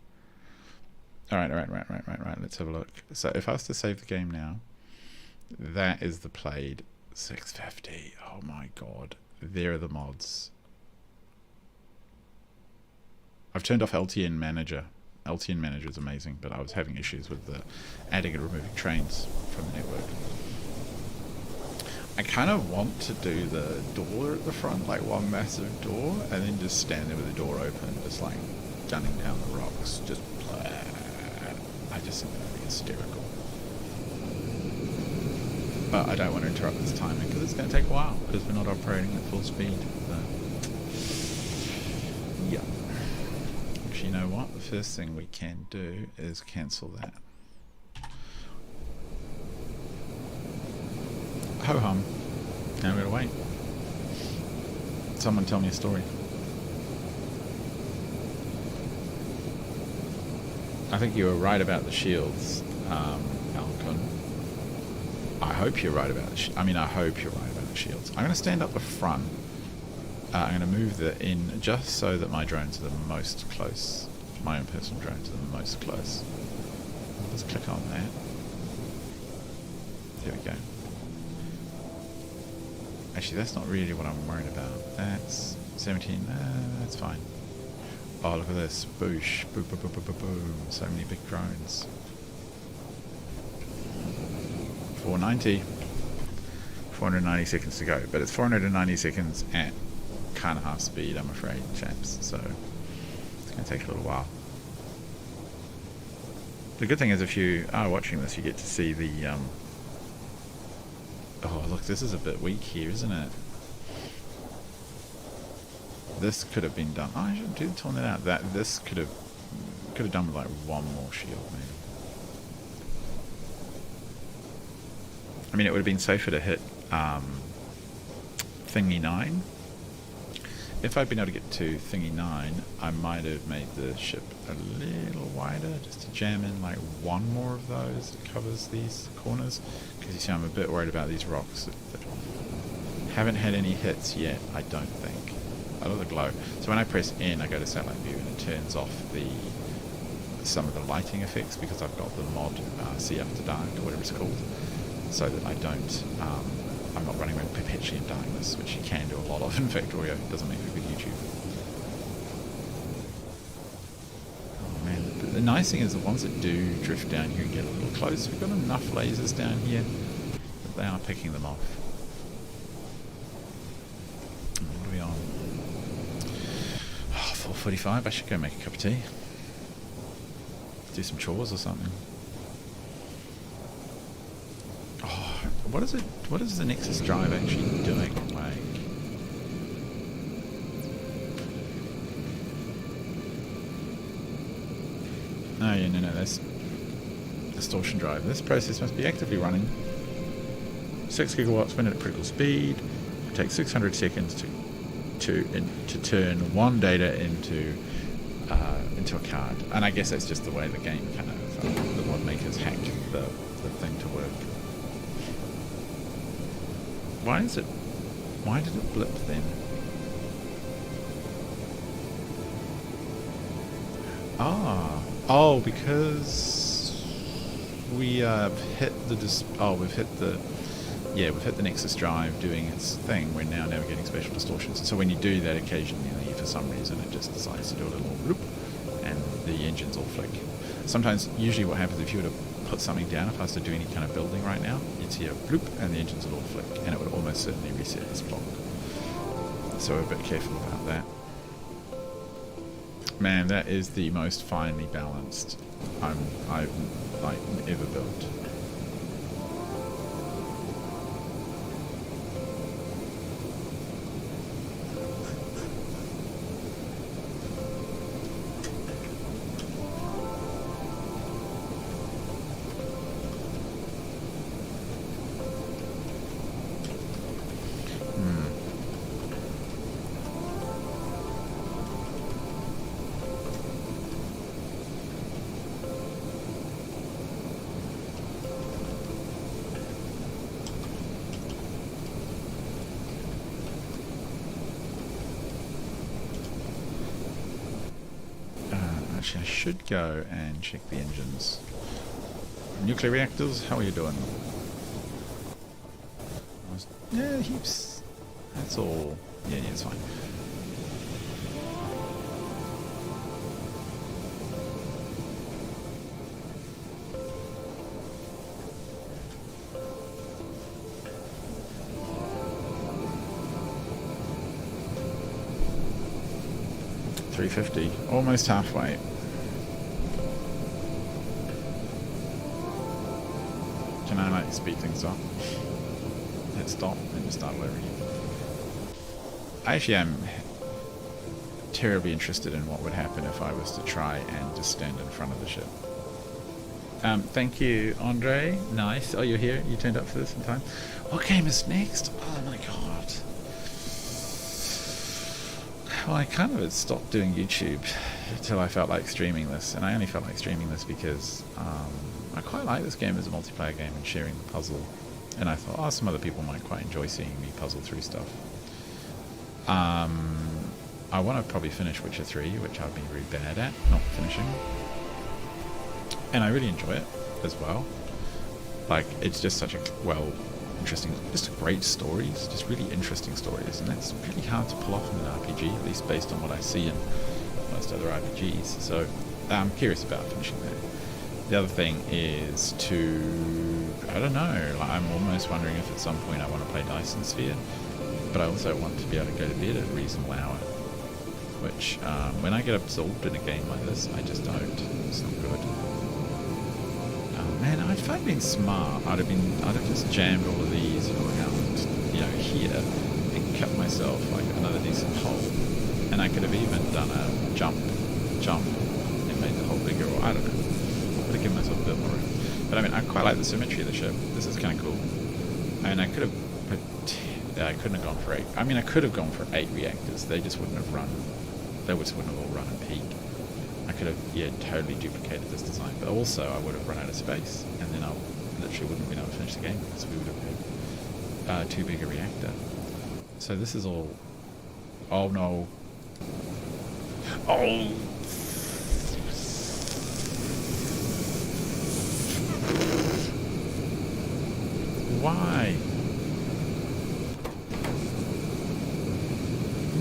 S1: Alright, let's have a look. So if I was to save the game now, that is the played 650. Oh my god. There are the mods. I've turned off LTN Manager. LTN Manager is amazing, but I was having issues with the adding and removing trains from the network. I kind of want to do the door at the front, like one massive door, and then just stand there with the door open, just like gunning down the rocks, just blah. I just think that would be hysterical. But I don't want to interrupt this timing because it's going to take a while because we're not operating at full speed. So. Yeah. Actually, you know what? The first thing we can do is cancel that. Ho-hum. Now we've got to wait. Someone tell me a story. I think you were right about the shields, Alcon. I hope you're right about the I hope you're right about the shields. I'm going to stand up the front. I'm going to move the in just so that my drones are the most close. My own personal drones are the most close. Let's click on that. There we go. Actually, that's not really what I'm worried about. That's 17. That's fine. Oh, look at this. Boosh. Boom, boom, boom, boom, boom, boom. So many big drones. 490. 490 seconds to go. But it's 490 seconds at kind of half speed, I'm afraid, chaps. So it's going to take a little while. The good thing is if you are watching this, you get to see the... Oh, look, this is a bit weak here, isn't it? This could have been done. Oh, I should do torn that out. This could have done with like one more shield, maybe. I mean, it would have been safer to hit Thingy 9. If I'd been able to get to Thingy 9, I might have made the ship a little wider, just to jam in like one more of those that covers these corners. Because you see, I'm a bit worried about these rocks that haven't had any hits yet, I don't think. I love the glow. So when I press N, I go to satellite view and it turns off some of the lighting effects because I've got the mod See After Dark or whatever it's called, so that I don't. I'm not running around perpetually in darkness, which you can do a lot of in Factorio. It doesn't make for good YouTube. Oh man, but the nice thing is the ones that do drift down here and get a little close, we've got enough lasers down here that they are picking them off. What are we on? 4:45. I should go make a cup of tea. Do some chores or something. Oh, what is it? What is the Nexus drive actually doing? Like, oh yeah, no, that's distortion drive. This process must be actively running. 6 gigawatts when at critical speed. It takes 600 seconds to turn one data into a card, and I guess that's just the way the game kind of the mod makers hacked the thing to work. Why did it blip then? Oh, because we hit the we've hit the Nexus drive doing its thing. We're now navigating spatial distortions. So when you do that occasionally, for some reason, it just decides to do a little bloop, and the engines all flick. Sometimes, usually what happens if you were to put something down, if I was to do any kind of building right now, you'd see a bloop and the engines would all flick, and it would almost certainly reset this block. So we're a bit careful about that. Man, that is the most finely balanced I've like ever built. Actually, I should go and check the engines. Nuclear reactors, how are you doing? Yeah, heaps. That's all. Yeah, it's fine. $350, almost halfway. Can I like speed things up? Hit stop and just start over again. I actually am terribly interested in what would happen if I was to try and just stand in front of the ship. Thank you, Andre. Nice. Oh, you're here? You turned up for this in time? What game is next? Oh my god. Well, I kind of had stopped doing YouTube until I felt like streaming this, and I only felt like streaming this because I quite like this game as a multiplayer game and sharing the puzzle, and I thought, oh, some other people might quite enjoy seeing me puzzle through stuff. I want to probably finish Witcher 3, which I've been really bad at, not finishing, and I really enjoy it as well. Like, it's just such a, well, interesting, just great stories, just really interesting stories, and that's really hard to pull off in an RPG, at least based on what I see in most other RPGs, so I'm curious about finishing that. The other thing is to, I don't know, like, I'm almost wondering if at some point I want to play Dyson Sphere, but I also want to be able to go to bed at a reasonable hour, which when I get absorbed in a game like this, I just don't, it's not good. Man, if I'd been smart, I'd have just jammed all of these around, you know, here, and cut myself like another decent hole. And I could have even done a jump, and made the hole bigger, or I don't know. I would have given myself a bit more room. But I mean, I quite like the symmetry of the ship. This is kind of cool. And I couldn't have gone for 8. I mean, I could have gone for 8 reactors. They just wouldn't have run. They just wouldn't have all run at peak. I could have, yeah, totally duplicated this design, but also I would have run out of space, and then I literally wouldn't have been able to finish the game because we would have had too big a reactor. So this is all. Oh no! Oh! Why?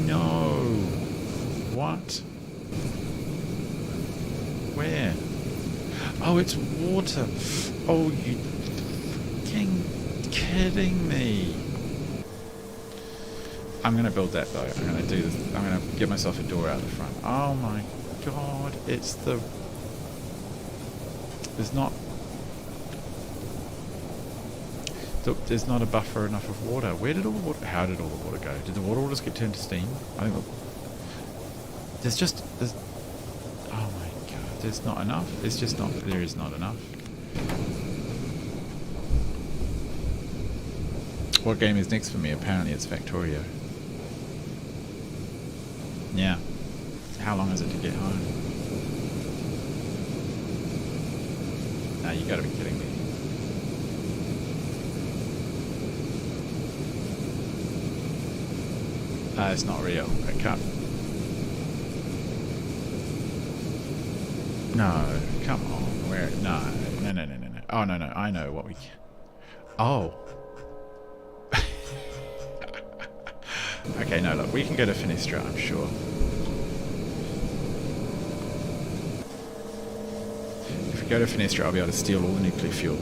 S1: No! What? Where? Oh, it's water. Oh, you fucking kidding me. I'm going to build that though. I'm going to do this. I'm going to give myself a door out the front. Oh my god. It's the... There's not... There's not a buffer enough of water. Where did all the water... How did all the water go? Did the water all just get turned to steam? I think... There's just... There's... Oh my god. There's not enough. It's just not... There is not enough. What game is next for me? Apparently it's Factorio. Yeah. How long is it to get home? Nah, you gotta be kidding me. It's not real. It can't. No, come on. Where? No. Oh, no, no. I know what we... Oh. Okay, no, look. We can go to Finistra, I'm sure. If we go to Finistra, I'll be able to steal all the nuclear fuel.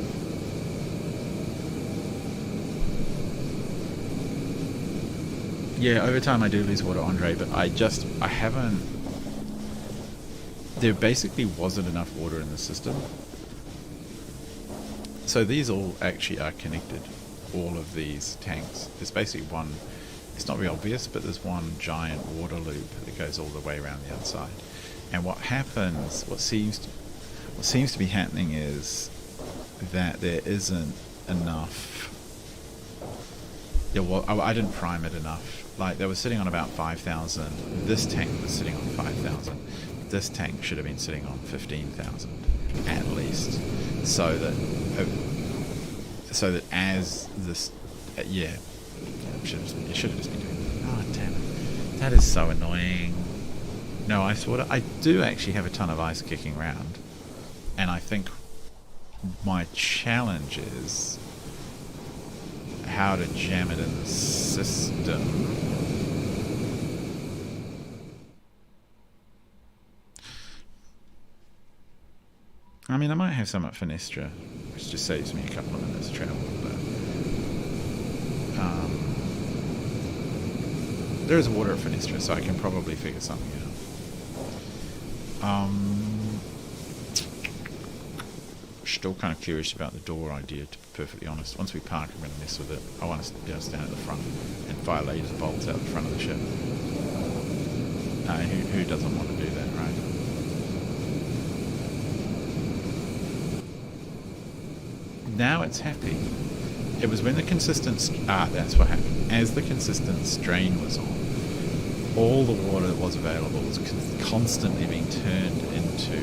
S1: Yeah, over time I do lose water, Andre, but I haven't... There basically wasn't enough water in the system. So these all actually are connected, all of these tanks. There's basically one, it's not very obvious, but there's one giant water loop that goes all the way around the outside. And what happens, what seems to be happening is that there isn't enough... Yeah, well, I didn't prime it enough. Like, they were sitting on about 5,000. This tank was sitting on 5,000. This tank should have been sitting on 15,000 at least, so that as this, yeah, it should have just been doing that. Oh damn it, that is so annoying. No ice water. I do actually have a ton of ice kicking around, and I think my challenge is how to jam it in the system. I mean, I might have some at Finistra, which just saves me a couple of minutes travel, but there is water at Finistra, so I can probably figure something out. Still kind of curious about the door idea, to be perfectly honest. Once we park, I'm going to mess with it. I want to be able to stand at the front and fire laser bolts out the front of the ship. Who doesn't want to do that, right? Now it's happy. It was when the consistent... that's what happened. As the consistent strain was on, all the water that was available was constantly being turned into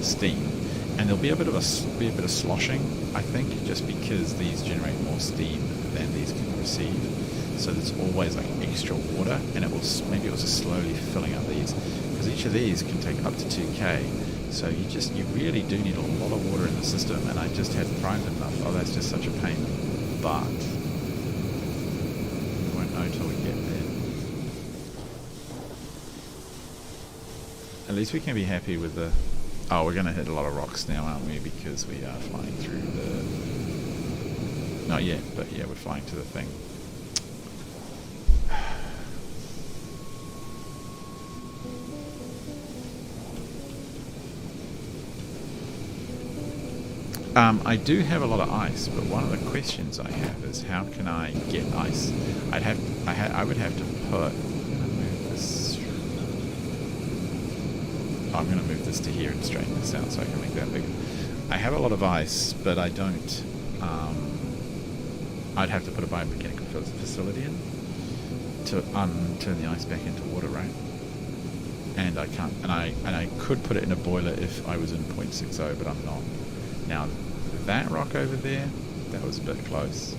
S1: steam. And there'll be a bit of sloshing, I think, just because these generate more steam than these can receive. So there's always like extra water, and maybe it was just slowly filling up these, because each of these can take up to 2K. So you really do need a lot of water in the system, and I just hadn't primed enough. Oh, that's just such a pain. But we won't know till we get there. At least we can be happy with the... Oh, we're going to hit a lot of rocks now, aren't we? Because we are flying through the... Not yet, but yeah, we're flying to the thing. I do have a lot of ice, but one of the questions I have is how can I get ice? I would have to put... I'm going to move this to here and straighten this out so I can make that bigger. I have a lot of ice, but I don't... I'd have to put a biomechanical facility in to turn the ice back into water, right? And I can't... And I could put it in a boiler if I was in 0.60, but I'm not. Now, that rock over there, that was a bit close.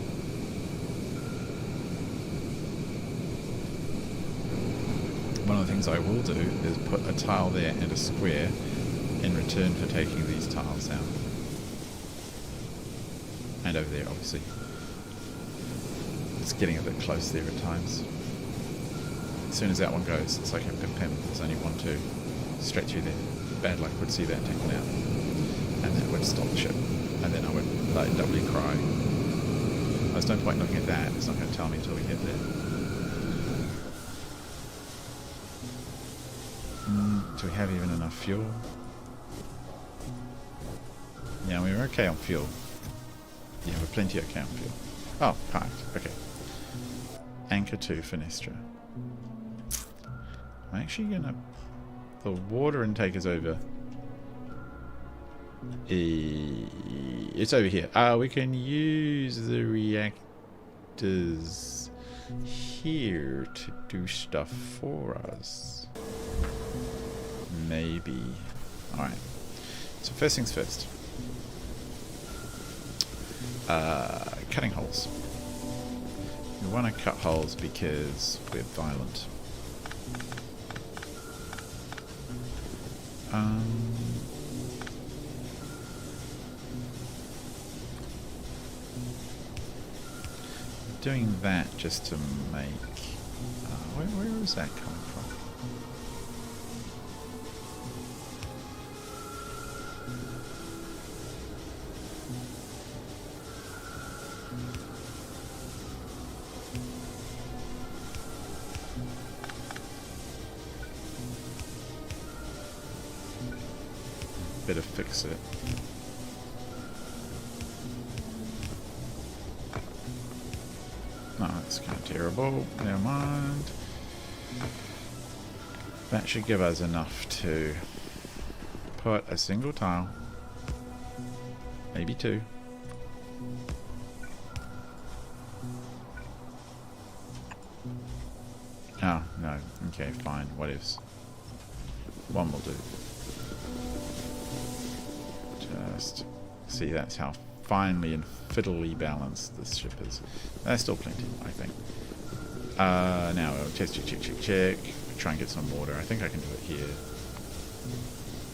S1: One of the things I will do is put a tile there and a square in return for taking these tiles out. And over there, obviously. It's getting a bit close there at times. As soon as that one goes, it's like a pim-pim. There's only 1, 2. Straight through there. Bad luck would see that taken out. And that would stop the ship. And then I would like doubly cry. There's no point looking at that. It's not going to tell me until we get there. Do we have even enough fuel? Yeah, we were okay on fuel. Yeah, we're plenty okay on fuel. Oh, parked. Okay. Anchor to Finistra. I'm actually gonna... The water intake is over. It's over here. We can use the reactors here to do stuff for us. Maybe. Alright. So first things first. Cutting holes. We want to cut holes because we're violent. doing that just to make... where is that coming from? Better fix it. No, that's kind of terrible. Never mind. That should give us enough to put a single tile, maybe two. Oh, no. Okay, fine. What ifs? One will do. Just see, that's how finely and fiddly balanced this ship is. There's still plenty, I think. Now we'll check. Try and get some water. I think I can do it here.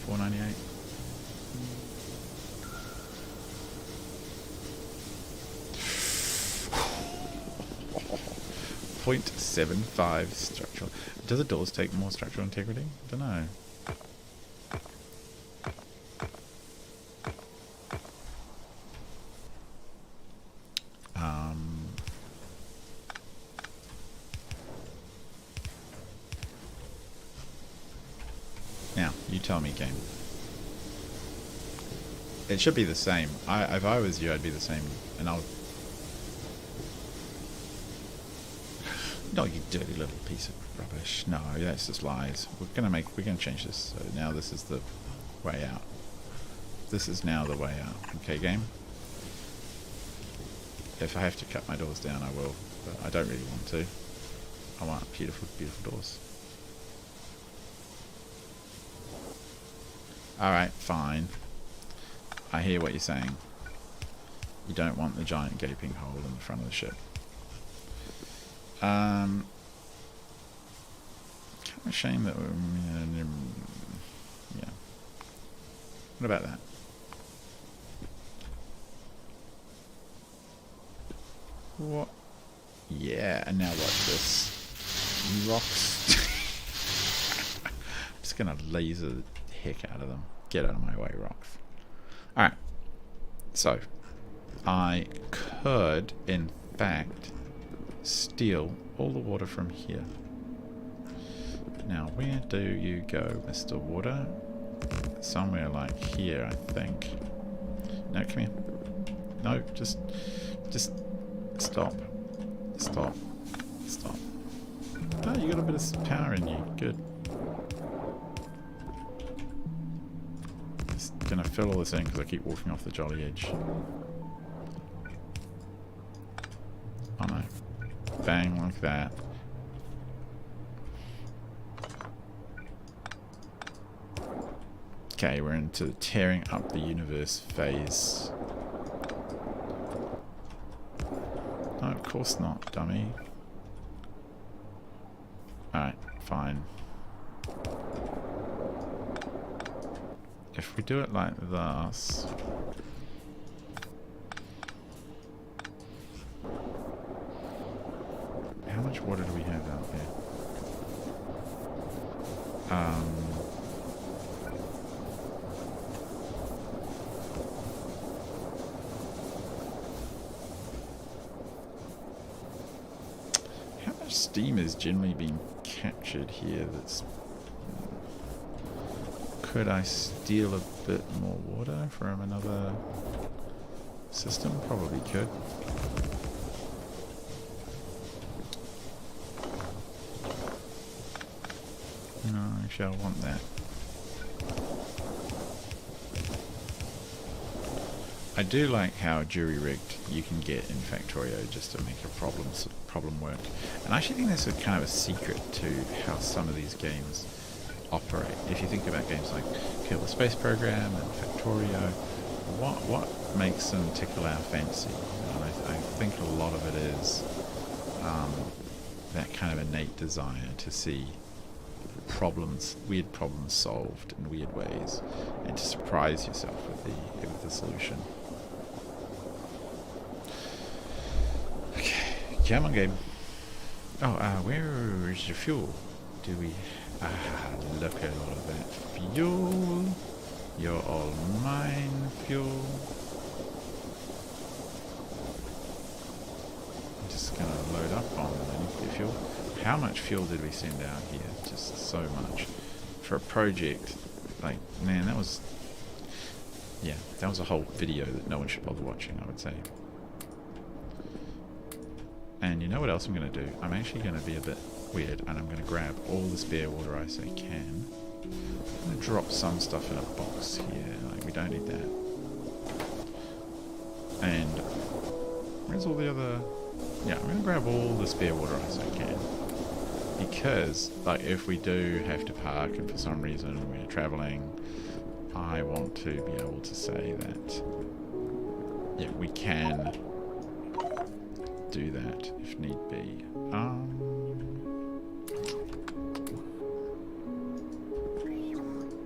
S1: 498. .75 structural. Do the doors take more structural integrity? I don't know. Now, you tell me, game. It should be the same. If I was you, I'd be the same, and I'll... No, you dirty little piece of rubbish. No, that's just lies. We're gonna change this. So now this is the way out. This is now the way out. Okay, game? If I have to cut my doors down, I will, but I don't really want to. I want beautiful, beautiful doors. Alright, fine. I hear what you're saying. You don't want the giant gaping hole in the front of the ship. Kind of a shame that we're... yeah. What about that? What? Yeah, and now watch this. Rocks. I'm just gonna laser the heck out of them. Get out of my way, rocks. Alright. So, I could, in fact, steal all the water from here. Now, where do you go, Mr. Water? Somewhere like here, I think. No, come here. No, just stop. Stop. Stop. Oh, you got a bit of power in you. Good. Just gonna fill all this in because I keep walking off the jolly edge. Oh no. Bang, like that. Okay, we're into the tearing up the universe phase. No, of course not, dummy. Alright, fine. If we do it like this... How much water do we have out here? How much steam is generally being captured here? That's... Could I steal a bit more water from another system? Probably could. No, actually I want that. I do like how jury-rigged you can get in Factorio just to make a problem work. And I actually think there's a kind of a secret to how some of these games operate. If you think about games like Kill the Space Program and Factorio, what makes them tickle our fancy? And I think a lot of it is that kind of innate desire to see weird problems solved in weird ways, and to surprise yourself with the solution. Okay, Come on, game. Oh, where is your fuel? Do we... look at all of that fuel. You're all mine, fuel. I'm just going to load up on the nuclear fuel. How much fuel did we send out here? Just so much. For a project, like, man, that was... yeah, that was a whole video that no one should bother watching, I would say. And you know what else I'm going to do? I'm actually going to be a bit weird, and I'm going to grab all the spare water ice I can. I'm going to drop some stuff in a box here. Like, we don't need that. And where's all the other... yeah, I'm going to grab all the spare water ice I can. Because, like, if we do have to park and for some reason we're travelling, I want to be able to say that, yeah, we can do that if need be.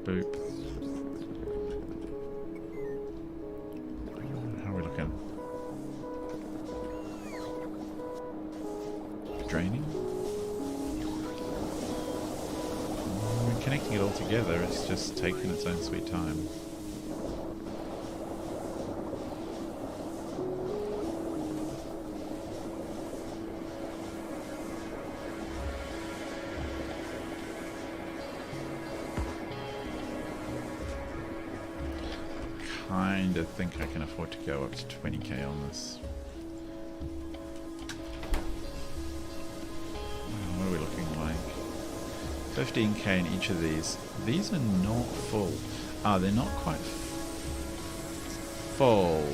S1: Boop. How are we looking? Draining? We're connecting it all together, it's just taking its own sweet time. I think I can afford to go up to 20k on this. What are we looking like? 15k in each of these. These are not full. They're not quite full.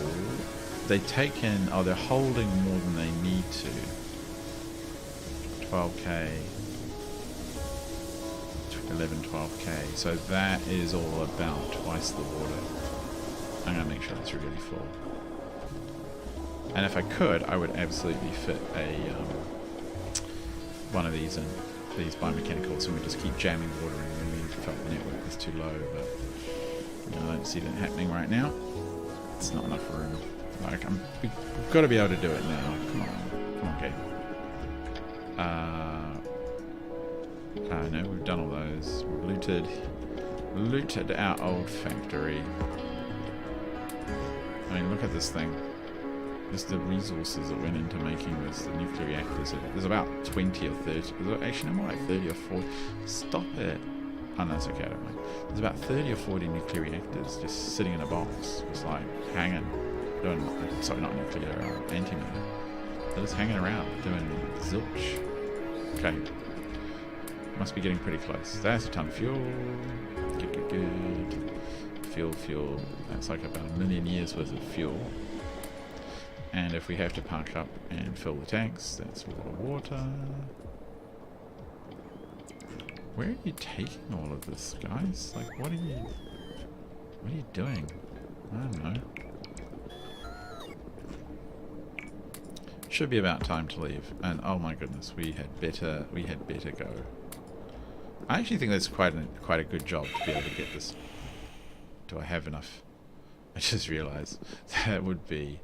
S1: They take in, they're holding more than they need to. 12k. 11, 12k. So that is all about twice the water. I'm going to make sure it's really full. And if I could, I would absolutely fit a one of these in, these biomechanicals, and we just keep jamming water in when we felt the network was too low, but I don't see that happening right now. It's not enough room. Like, we've got to be able to do it now. Come on, okay. No, we've done all those. We've looted our old factory. I mean, look at this thing. Just the resources that went into making this, the nuclear reactors. There's about 20 or 30. Actually, no more like 30 or 40. Stop it. Oh, no, it's okay, I don't mind. There's about 30 or 40 nuclear reactors just sitting in a box. Just like hanging. Sorry, not nuclear, antimatter. They're just hanging around doing zilch. Okay. Must be getting pretty close. That's a ton of fuel. Good. Fuel. That's like about 1 million years worth of fuel. And if we have to park up and fill the tanks, that's water. Where are you taking all of this, guys? Like, what are you doing? I don't know. Should be about time to leave. And oh my goodness, we had better go. I actually think that's quite a good job to be able to get this. Do I have enough? I just realized that would be...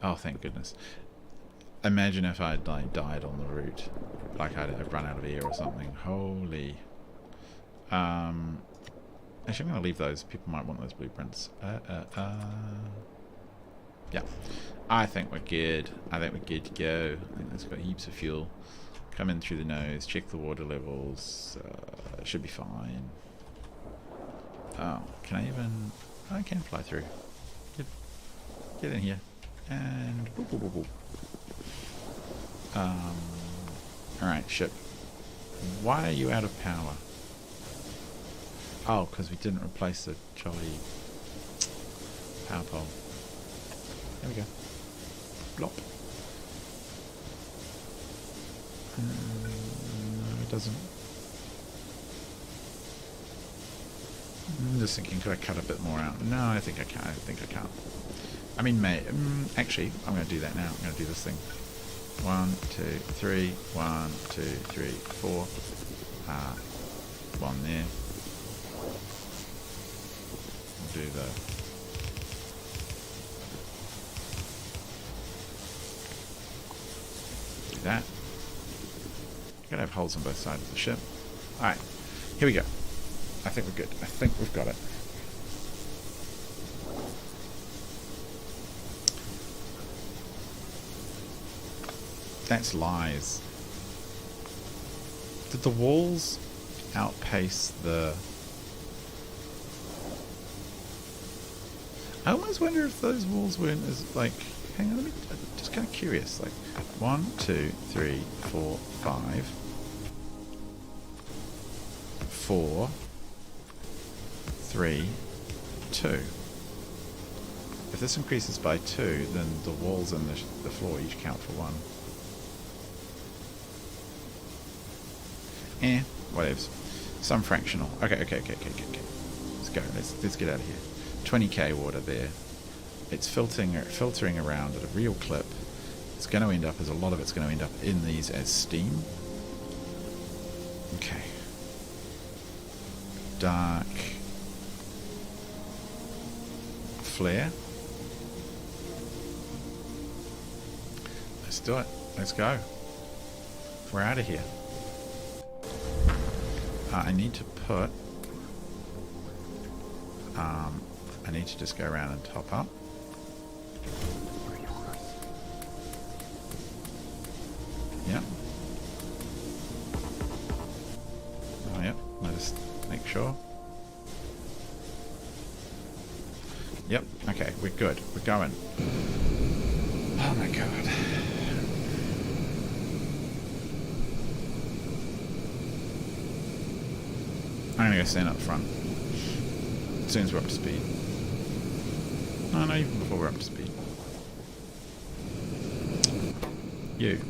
S1: oh, thank goodness. Imagine if I'd like died on the route. Like I'd run out of air or something. Holy. Actually, I'm going to leave those. People might want those blueprints. Yeah. I think we're good. I think we're good to go. I think that's got heaps of fuel. Come in through the nose. Check the water levels. Should be fine. Oh, can I even... I can fly through. Get in here. And... boop, boop, boop, boop. Alright, ship. Why are you out of power? Oh, because we didn't replace the jolly power pole. There we go. Blop. No, it doesn't. I'm just thinking, could I cut a bit more out? No, I think I can't. I mean, actually, I'm going to do that now. I'm going to do this thing. 1, 2, 3. 1, 2, 3, 4. One there. We'll do the... that. You're going to have holes on both sides of the ship. Alright, here we go. I think we're good. I think we've got it. That's lies. Did the walls outpace the... I almost wonder if those walls weren't as, like... Hang on, I'm just kind of curious. Like, 1, 2, 3, 4, 5... 4, 3, 2. If this increases by 2, then the walls and the floor each count for 1. Whatevs. Some fractional. Okay. Let's go. Let's get out of here. 20k water there. It's filtering around at a real clip. It's going to end up, as a lot of it's going to end up in these as steam. Okay. Dark. Flare. Let's do it. Let's go. We're out of here. I need to put... I need to just go around and top up. Yep. Oh, yep. I'll just make sure. Yep. Okay, we're good. We're going. Oh my god. I'm gonna go stand up front as soon as we're up to speed. No, even before we're up to speed. You,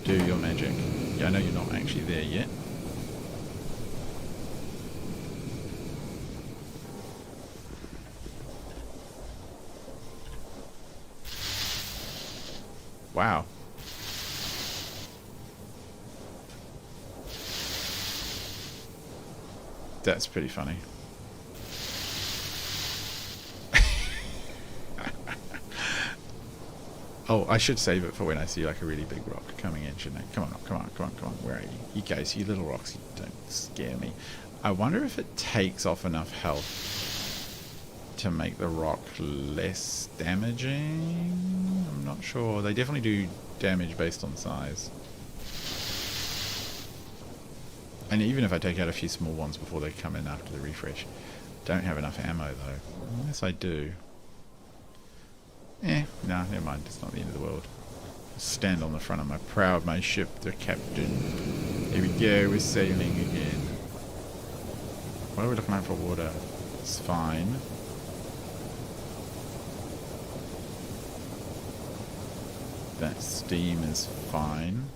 S1: do your magic. Yeah, I know you're not actually there yet. Wow. That's pretty funny. Oh, I should save it for when I see like a really big rock coming in, shouldn't I? Come on, where are you? You guys, you little rocks, you don't scare me. I wonder if it takes off enough health to make the rock less damaging? I'm not sure. They definitely do damage based on size. And even if I take out a few small ones before they come in after the refresh, don't have enough ammo though. Unless I do. No, never mind. It's not the end of the world. Stand on the front of my prow of my ship, the captain. Here we go, we're sailing again. What are we looking at for water? It's fine. That steam is fine.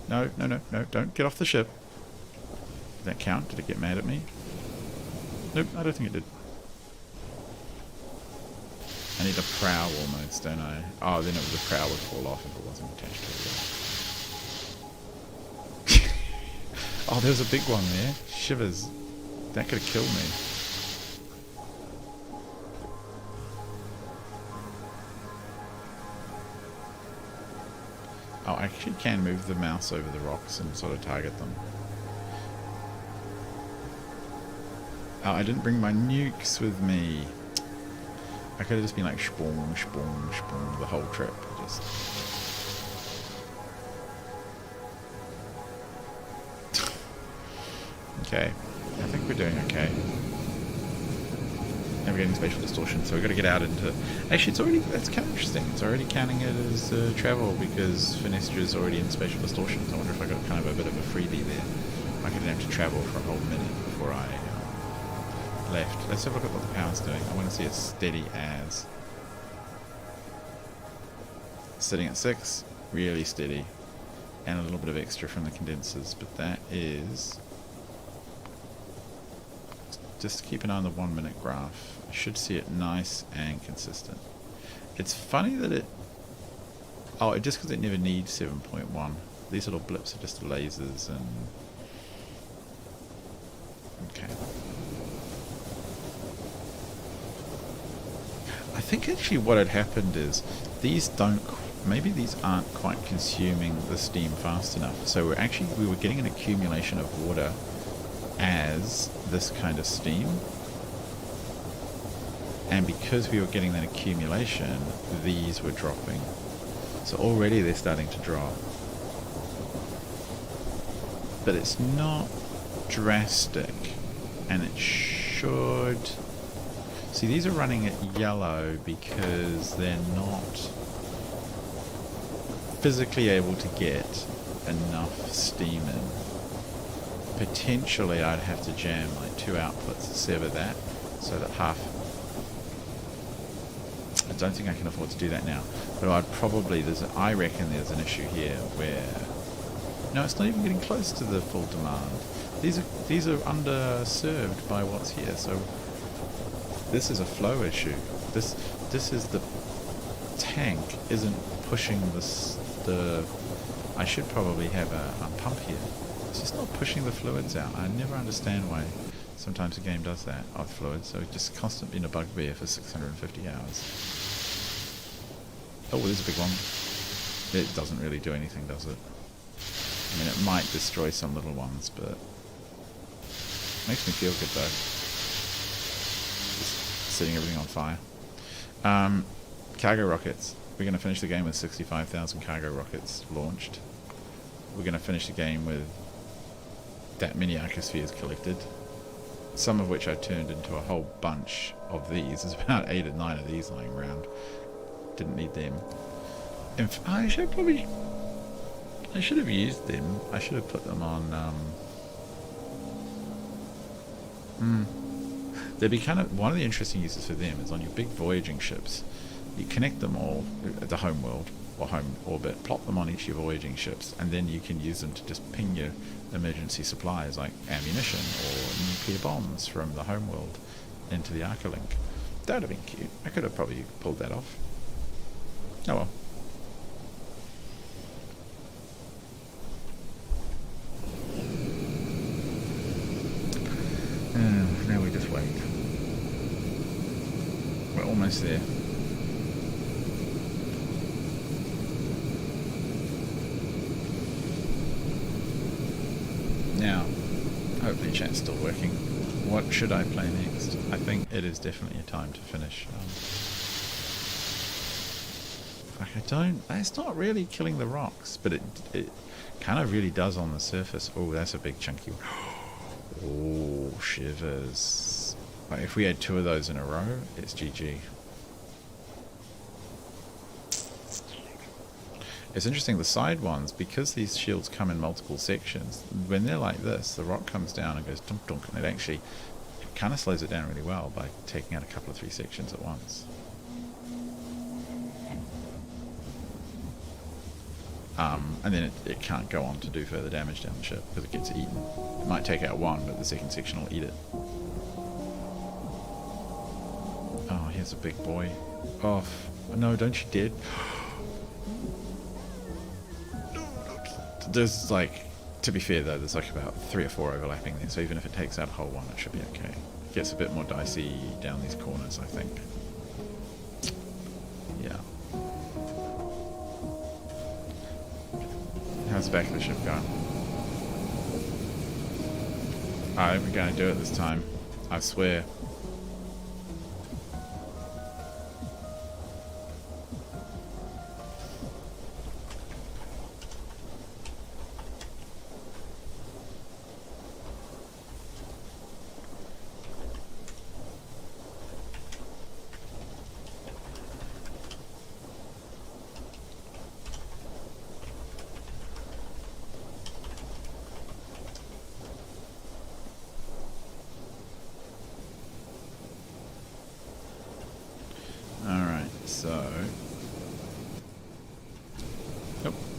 S1: No, don't get off the ship. Did that count? Did it get mad at me? Nope, I don't think it did. I need a prow almost, don't I? Oh, then the prow would fall off if it wasn't attached to it. Oh, there's a big one there. Shivers. That could have killed me. Oh, I actually can move the mouse over the rocks and sort of target them. Oh, I didn't bring my nukes with me. I could have just been like spawn the whole trip. Just okay. I think we're doing okay. And we're getting spatial distortion, so we've got to get out into... Actually, that's kind of interesting. It's already counting it as travel because Finestra is already in spatial distortion. So I wonder if I got kind of a bit of a freebie there. I didn't have to travel for a whole minute before I left. Let's have a look at what the power's doing. I want to see it steady as. Sitting at 6, really steady. And a little bit of extra from the condensers, but that is... Just keep an eye on the 1 minute graph. I should see it nice and consistent. It's funny that it... Oh, just because it never needs 7.1. These little blips are just lasers and... Okay. I think actually what had happened is these don't, maybe these aren't quite consuming the steam fast enough. So we were getting an accumulation of water as this kind of steam. And because we were getting that accumulation, these were dropping. So already they're starting to drop. But it's not drastic. And it should... See, these are running at yellow because they're not physically able to get enough steam in. Potentially I'd have to jam like 2 outputs to sever that, so that half... I don't think I can afford to do that now, but I'd probably, I reckon there's an issue here where, no, it's not even getting close to the full demand. These are underserved by what's here, so this is a flow issue. This is the tank isn't pushing the I should probably have a pump here. It's just not pushing the fluids out. I never understand why sometimes the game does that with fluids, so it's just constantly in a bugbear for 650 hours. Oh, there's a big one. It doesn't really do anything, does it? I mean, it might destroy some little ones, but makes me feel good though. Just setting everything on fire. Cargo rockets. We're going to finish the game with 65,000 cargo rockets launched. We're going to finish the game with that many arcospheres collected. Some of which I turned into a whole bunch of these. There's about 8 or 9 of these lying around. Didn't need them. I should have used them. I should have put them on. They'd be kind of, one of the interesting uses for them is on your big voyaging ships. You connect them all at the home world or home orbit, plop them on each of your voyaging ships, and then you can use them to just ping your emergency supplies like ammunition or nuclear bombs from the home world into the Arcolink. That would have been cute. I could have probably pulled that off. Oh well. Now we just wait. We're almost there. Now, hopefully chat's still working. What should I play next? I think it is definitely a time to finish. It's not really killing the rocks, but it kind of really does on the surface. Oh, that's a big chunky one. Oh, shivers. Like if we had 2 of those in a row, it's GG. It's interesting, the side ones, because these shields come in multiple sections, when they're like this, the rock comes down and goes dunk dunk, and it kind of slows it down really well by taking out a couple of 3 sections at once. And then it can't go on to do further damage down the ship because it gets eaten. It might take out one, but the second section will eat it. Oh, here's a big boy. Oh, no, don't you dead. There's like, to be fair though, there's like about 3 or 4 overlapping there, so even if it takes out a whole one, it should be okay. It gets a bit more dicey down these corners, I think. Yeah. How's the back of the ship going? I think we're going to do it this time. I swear. So,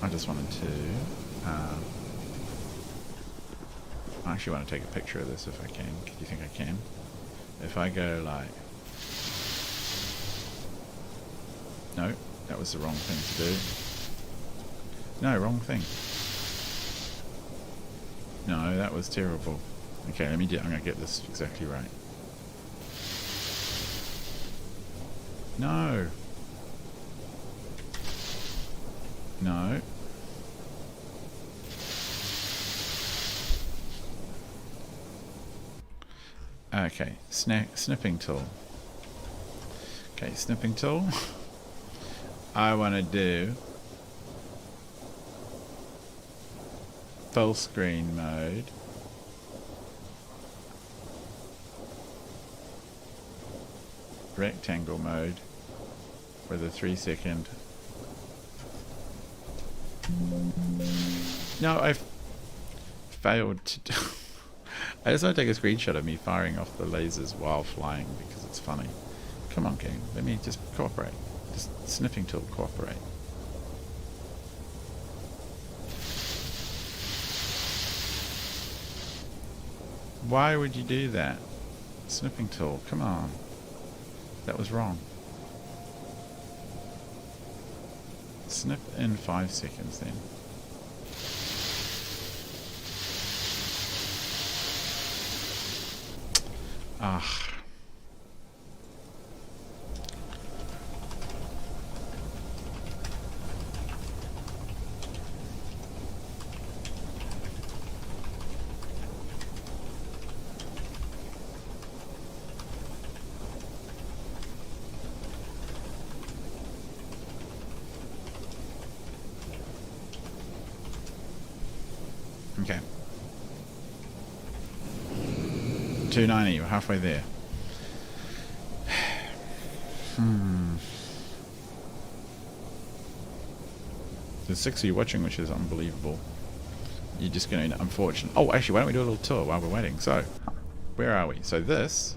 S1: I just wanted to, I actually want to take a picture of this if I can. Do you think I can? If I go like, no, that was the wrong thing to do. No, wrong thing. No, that was terrible. Okay, let me do, I'm going to get this exactly right. No. No. Okay, snipping tool. Okay, snipping tool. I want to do full screen mode. Rectangle mode with a 3-second. No, I've failed to do. I just want to take a screenshot of me firing off the lasers while flying because it's funny. Come on, game. Let me just cooperate. Just sniffing tool, cooperate. Why would you do that? Sniffing tool, come on. That was wrong. Snip in 5 seconds then. Ah. Okay. 290, we're halfway there. There's 6 of you watching, which is unbelievable. You're just going to, unfortunately. Oh, actually, why don't we do a little tour while we're waiting? So, where are we? So this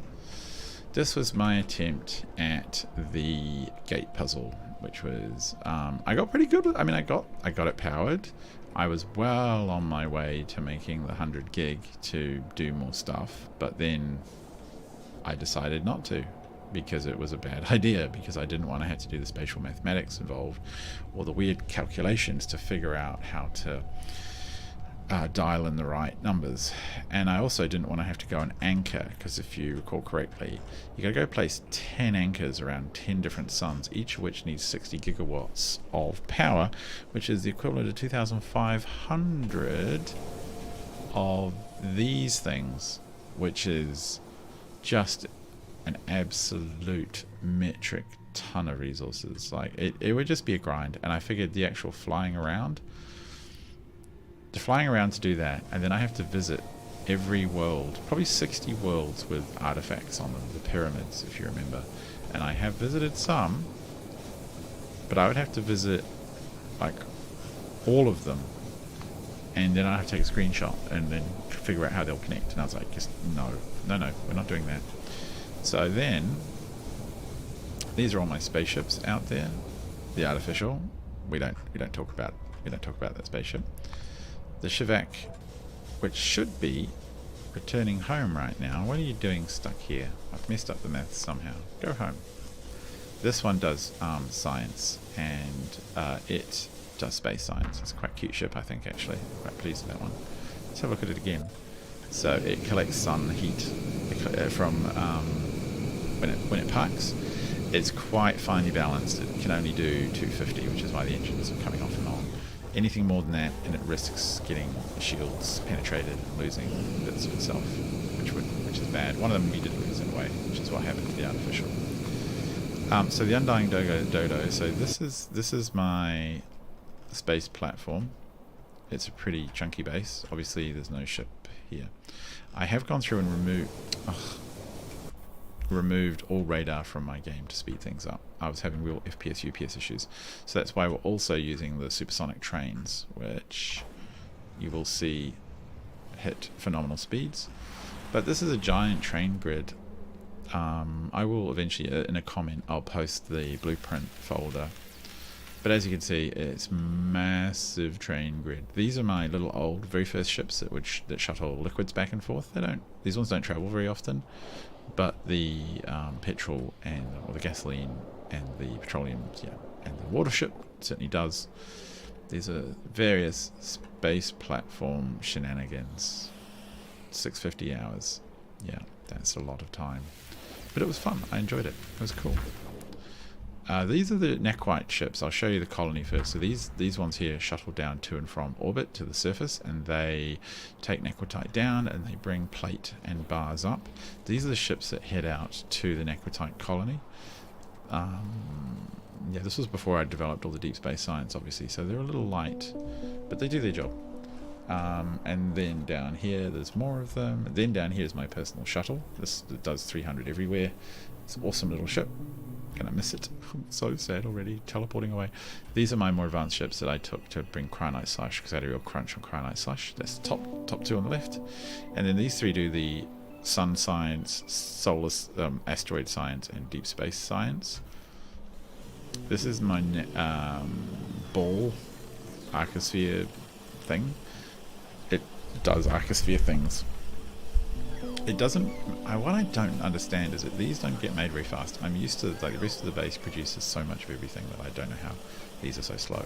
S1: was my attempt at the gate puzzle, which was I got pretty good. I mean, I got it powered. I was well on my way to making the 100 gig to do more stuff, but then I decided not to because it was a bad idea, because I didn't want to have to do the spatial mathematics involved or the weird calculations to figure out how to dial in the right numbers. And I also didn't want to have to go and anchor, because if you recall correctly, you got to go place 10 anchors around 10 different suns, each of which needs 60 gigawatts of power, which is the equivalent of 2,500 of these things, which is just an absolute metric ton of resources. Like it would just be a grind. And I figured the actual flying around to do that, and then I have to visit every world, probably 60 worlds with artifacts on them, the pyramids, if you remember. And I have visited some, but I would have to visit like all of them, and then I have to take a screenshot and then figure out how they'll connect. And I was like, just no, we're not doing that. So then, these are all my spaceships out there. The artificial, we don't talk about that spaceship. The Shivak, which should be returning home right now. What are you doing stuck here? I've messed up the maths somehow. Go home. This one does science, and it does space science. It's quite a cute ship, I think, actually. Quite pleased with that one. Let's have a look at it again. So it collects sun heat from when it parks. It's quite finely balanced. It can only do 250, which is why the engines are coming off and on. Anything more than that, and it risks getting shields penetrated and losing bits of itself, which is bad. One of them we did lose in a way, which is what happened with the artificial. So the Undying Dodo. So this is my space platform. It's a pretty chunky base. Obviously, there's no ship here. I have gone through and removed all radar from my game to speed things up. I was having real FPS, UPS issues. So that's why we're also using the supersonic trains, which you will see hit phenomenal speeds. But this is a giant train grid. I will eventually, in a comment, I'll post the blueprint folder. But as you can see, it's massive train grid. These are my little old, very first ships that shuttle liquids back and forth. These ones don't travel very often, but the petrol or the gasoline and the petroleum, and the water ship certainly does. These are various space platform shenanigans. 650 hours. Yeah, that's a lot of time. But it was fun. I enjoyed it. It was cool. These are the Nequite ships. I'll show you the colony first. So these ones here shuttle down to and from orbit to the surface, and they take Nequitite down and they bring plate and bars up. These are the ships that head out to the Nequitite colony. Yeah, this was before I developed all the deep space science, obviously, so they're a little light, but they do their job. And then down here there's more of them. Then down here is my personal shuttle. This does 300 everywhere. It's an awesome little ship. Gonna miss it. I'm so sad already, teleporting away. These are my more advanced ships that I took to bring Cryonite Slush, because I had a real crunch on Cryonite Slush. That's the top two on the left. And then these three do the sun science, solar asteroid science, and deep space science. This is my ball arcosphere thing. It does arcosphere things. It doesn't. What I don't understand is that these don't get made very fast. I'm used to, like, the rest of the base produces so much of everything that I don't know how these are so slow.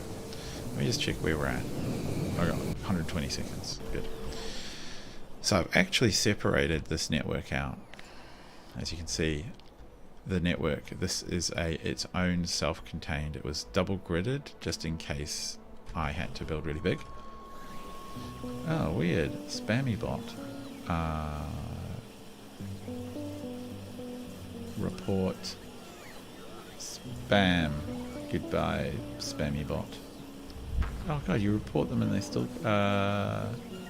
S1: Let me just check where we're at. I got 120 seconds. Good. So I've actually separated this network out. As you can see, the network, this is its own self-contained. It was double gridded just in case I had to build really big. Oh, weird. Spammy bot. Report spam. Goodbye, spammy bot. Oh god, you report them and they still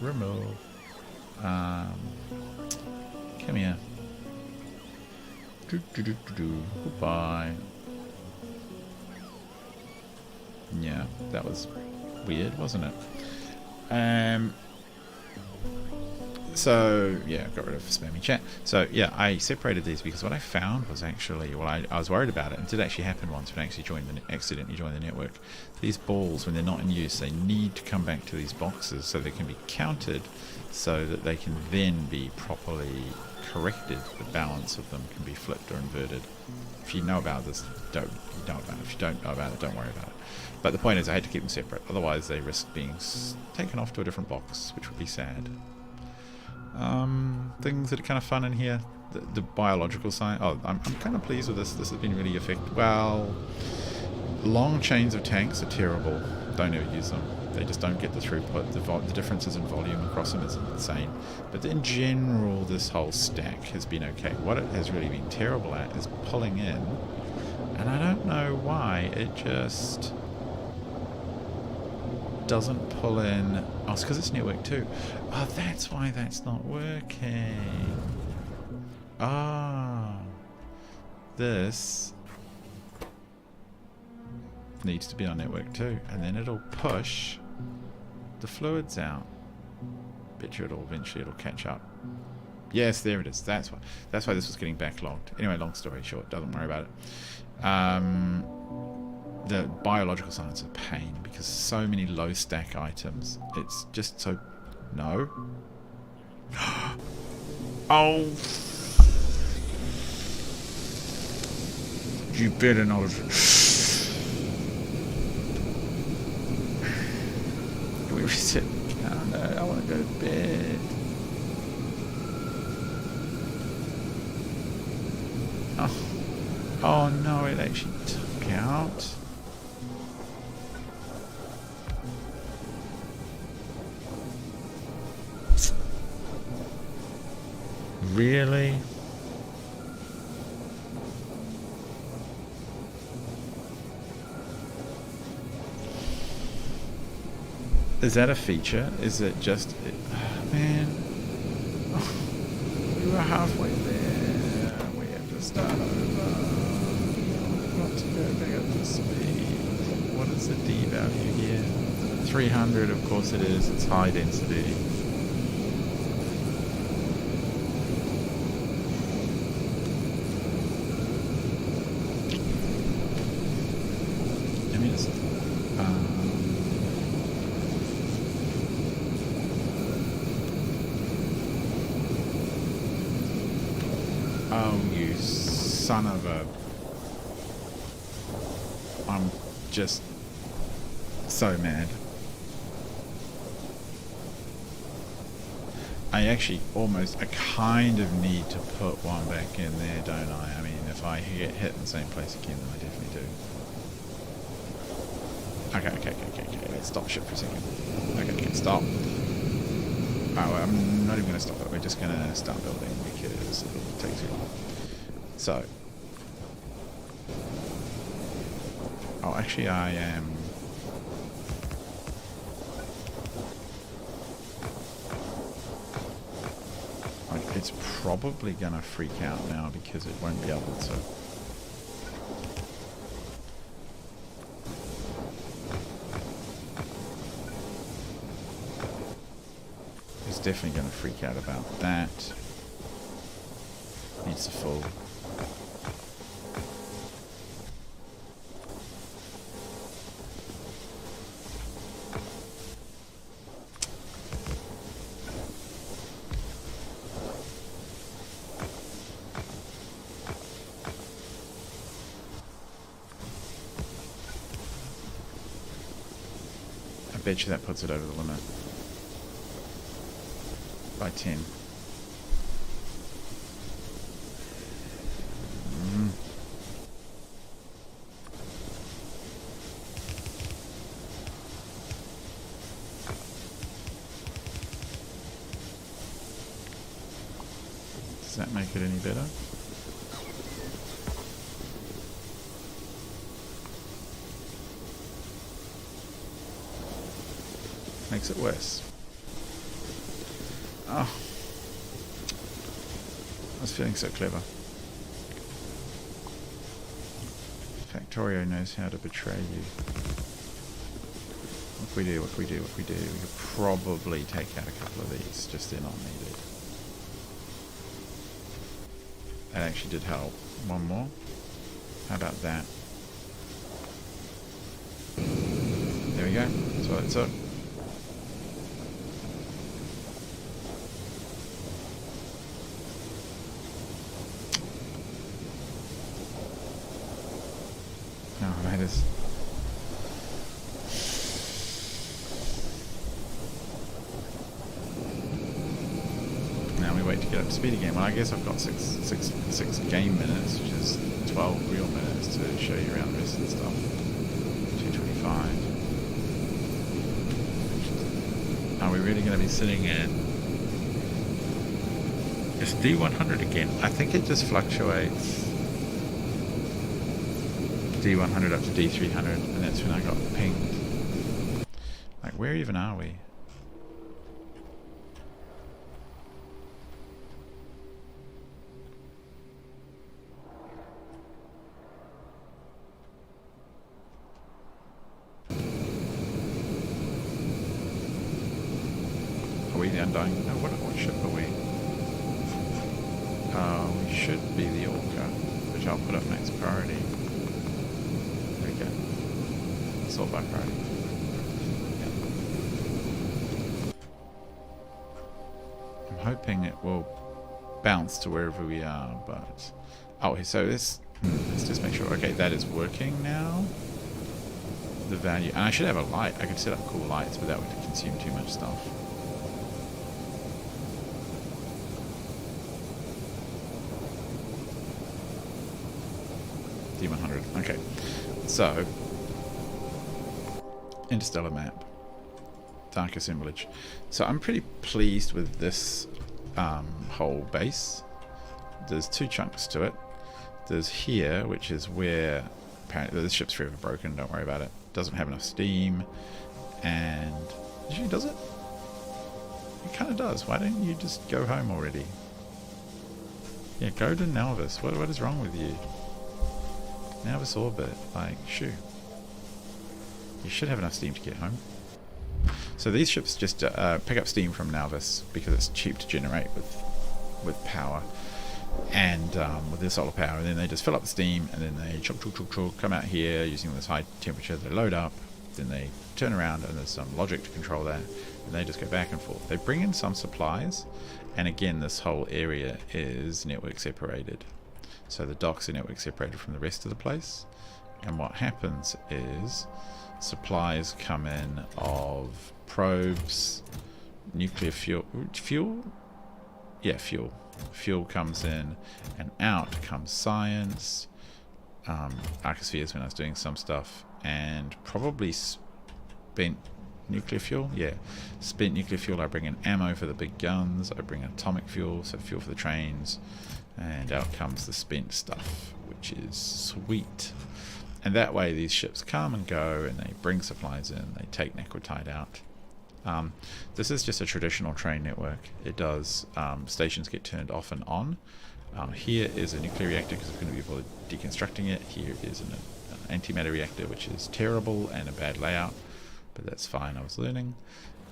S1: remove. Come here. Goodbye. Yeah, that was weird, wasn't it? So yeah, got rid of spammy chat. So yeah, I separated these because what I found was actually, well, I was worried about it, and it did actually happen once when I actually accidentally joined the network. These balls, when they're not in use, they need to come back to these boxes so they can be counted, so that they can then be properly corrected. The balance of them can be flipped or inverted. If you know about this, don't know about it. If you don't know about it, don't worry about it. But the point is, I had to keep them separate. Otherwise, they risk being taken off to a different box, which would be sad. Things that are kind of fun in here. The biological science. Oh, I'm kind of pleased with this. This has been really effective. Well, long chains of tanks are terrible. Don't ever use them. They just don't get the throughput. The differences in volume across them is insane. But in general, this whole stack has been okay. What it has really been terrible at is pulling in. And I don't know why. It just doesn't pull in. Oh, it's because it's network 2. Oh, that's why that's not working. Ah, this needs to be on network 2, and then it'll push the fluids out. Bet you it'll catch up. Yes, there it is. That's why this was getting backlogged. Anyway, long story short, don't worry about it. The biological science is a pain because so many low stack items. It's just so... No. Oh! You better not have... Can we reset? Oh no, I want to go to bed. Oh no, it actually took out. Really? Is that a feature? Is it just... Oh, man. Oh, we were halfway there. We have to start over. We've got to go back up to speed. What is the D value here? 300, of course it is. It's high density. Oh, you son of a... I'm just so mad. actually I kind of need to put one back in there, don't I? I mean, if I get hit in the same place again, then I definitely do. Okay. Let's stop ship for a second. Okay, stop. Alright, well, I'm not even going to stop it. We're just going to start building because it'll take too long. So. Oh, actually, I am. It's probably going to freak out now because it won't be able to. It's definitely going to freak out about that. Needs to full. I bet you that puts it over the limit by 10. Does that make it any better? Makes it worse. Oh. I was feeling so clever. Factorio knows how to betray you. What we do. We could probably take out a couple of these, just they're not needed. That actually did help. One more. How about that? There we go. That's what it took. Oh, that is. Now we wait to get up to speed again. Well, I guess I've got six game minutes, which is 12 real minutes to show you around the rest of the stuff. 225. Are we really going to be sitting at just D100 again? I think it just fluctuates. D100 up to D300, and that's when I got pinged. Like, where even are we? Are we the Undying? No, what ship are we? We should be the Orca, which I'll put up next priority. Sort by priority. Yeah. I'm hoping it will bounce to wherever we are, but oh, so let's just make sure. Okay, that is working now. The value, and I should have a light. I could set up cool lights, but that would consume too much stuff. D100. Okay, so. Interstellar map, dark assemblage. So I'm pretty pleased with this whole base. There's two chunks to it. There's here, which is where apparently this ship's forever broken. Don't worry about it. Doesn't have enough steam, and actually, does it? It kind of does. Why don't you just go home already? Yeah, go to Nalvis. What is wrong with you? Nalvis orbit, like, shoo. You should have enough steam to get home. So these ships just pick up steam from Nalvis because it's cheap to generate with power and with their solar power, and then they just fill up the steam, and then they chug, come out here using this high temperature. They load up, then they turn around, and there's some logic to control that, and they just go back and forth. They bring in some supplies, and again, this whole area is network separated. So the docks are network separated from the rest of the place, and what happens is supplies come in of probes, nuclear fuel. yeah, fuel. Fuel comes in, and out comes science, arcospheres when I was doing some stuff, and probably spent nuclear fuel. Yeah, spent nuclear fuel. I bring in ammo for the big guns. I bring in atomic fuel, so fuel for the trains, and out comes the spent stuff, which is sweet. And that way these ships come and go, and they bring supplies in, they take necrotite out. This is just a traditional train network. It does, stations get turned off and on. Here is a nuclear reactor because we're going to be able to deconstructing it. Here is an antimatter reactor, which is terrible and a bad layout, but that's fine, I was learning.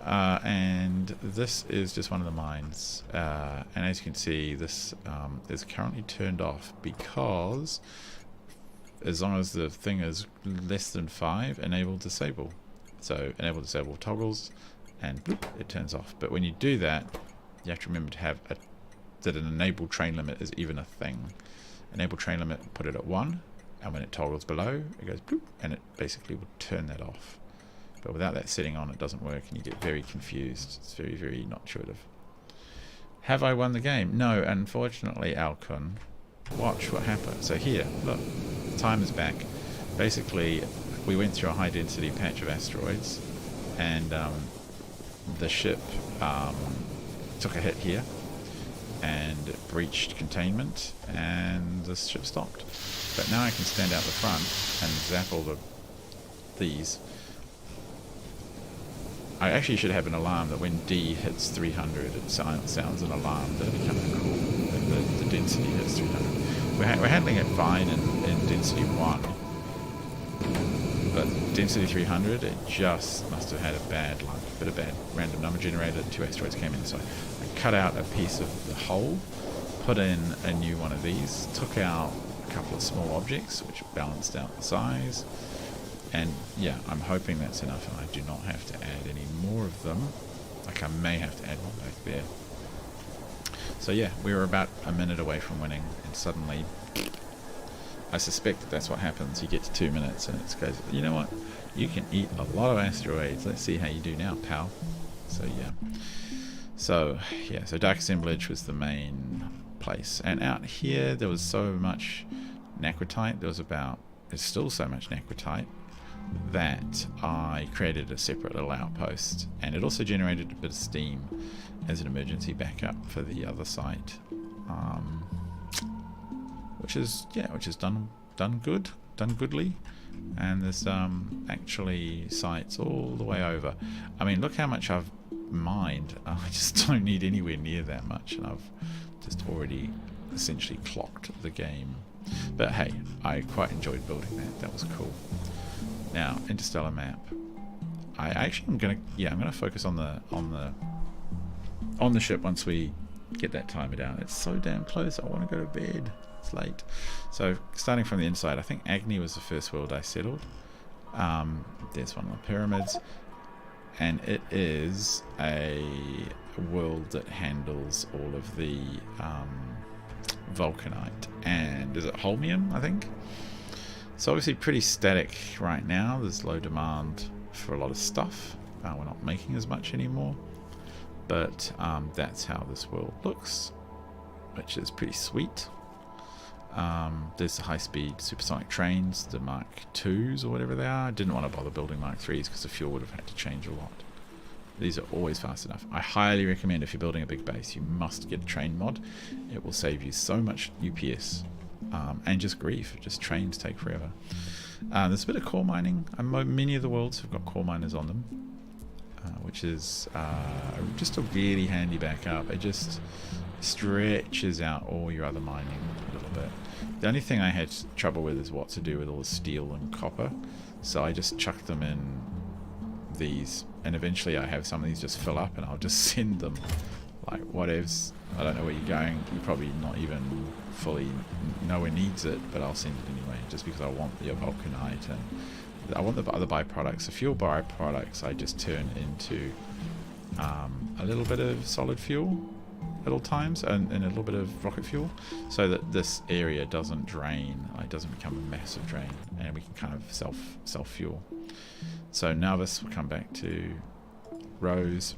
S1: And this is just one of the mines, and as you can see, this is currently turned off because as long as the thing is less than 5, enable disable. So enable disable toggles, and bloop, it turns off. But when you do that, you have to remember to have that an enable train limit is even a thing. Enable train limit, put it at 1, and when it toggles below, it goes bloop, and it basically will turn that off. But without that setting on, it doesn't work, and you get very confused. It's very, very not intuitive. Have I won the game? No, unfortunately, Alcon. Watch what happened. So here, look, time is back. Basically, we went through a high density patch of asteroids, and the ship took a hit here and breached containment, and the ship stopped. But now I can stand out the front and zap all these. I actually should have an alarm that when D hits 300, it sounds an alarm. That'd be kind of cool. If the density hits 300. We're handling it fine in density 1, but density 300, it just must have had a bad luck, a bit of bad random number generator. 2 asteroids came in, so I cut out a piece of the hull, put in a new one of these, took out a couple of small objects, which balanced out the size. And yeah, I'm hoping that's enough and I do not have to add any more of them. Like I may have to add one back there. So yeah, we were about a minute away from winning, and suddenly I suspect that that's what happens. You get to 2 minutes and it goes, you know what, you can eat a lot of asteroids. Let's see how you do now, pal. So yeah, so dark assemblage was the main place, and out here there was so much necrotite. There's still so much necrotite that I created a separate little outpost, and it also generated a bit of steam as an emergency backup for the other site, which is done goodly. And there's actually sites all the way over. I mean, look how much I've mined. I just don't need anywhere near that much, and I've just already essentially clocked the game. But hey, I quite enjoyed building that. That was cool. Now, Interstellar map. I'm gonna focus on the ship once we get that timer down. It's so damn close. I want to go to bed. It's late. So starting from the inside, I think Agni was the first world I settled. There's one of the pyramids, and it is a world that handles all of the vulcanite and is it holmium, I think. So obviously pretty static right now. There's low demand for a lot of stuff. We're not making as much anymore, but that's how this world looks, which is pretty sweet. There's the high-speed supersonic trains, the Mark IIs or whatever they are. I didn't want to bother building Mark IIIs because the fuel would have had to change a lot. These are always fast enough. I highly recommend, if you're building a big base, you must get a train mod. It will save you so much UPS and just grief. Just trains take forever. There's a bit of core mining. Many of the worlds have got core miners on them, which is just a really handy backup. It just stretches out all your other mining a little bit. The only thing I had trouble with is what to do with all the steel and copper, so I just chucked them in these, and eventually I have some of these just fill up and I'll just send them like whatevs. I don't know where you're going, you're probably not even fully nowhere needs it, but I'll send it anyway just because I want the vulcanite and I want the other byproducts. The fuel byproducts I just turn into a little bit of solid fuel at all times and a little bit of rocket fuel, so that this area doesn't drain, it doesn't become a massive drain, and we can kind of self fuel. So now this will come back to Rose,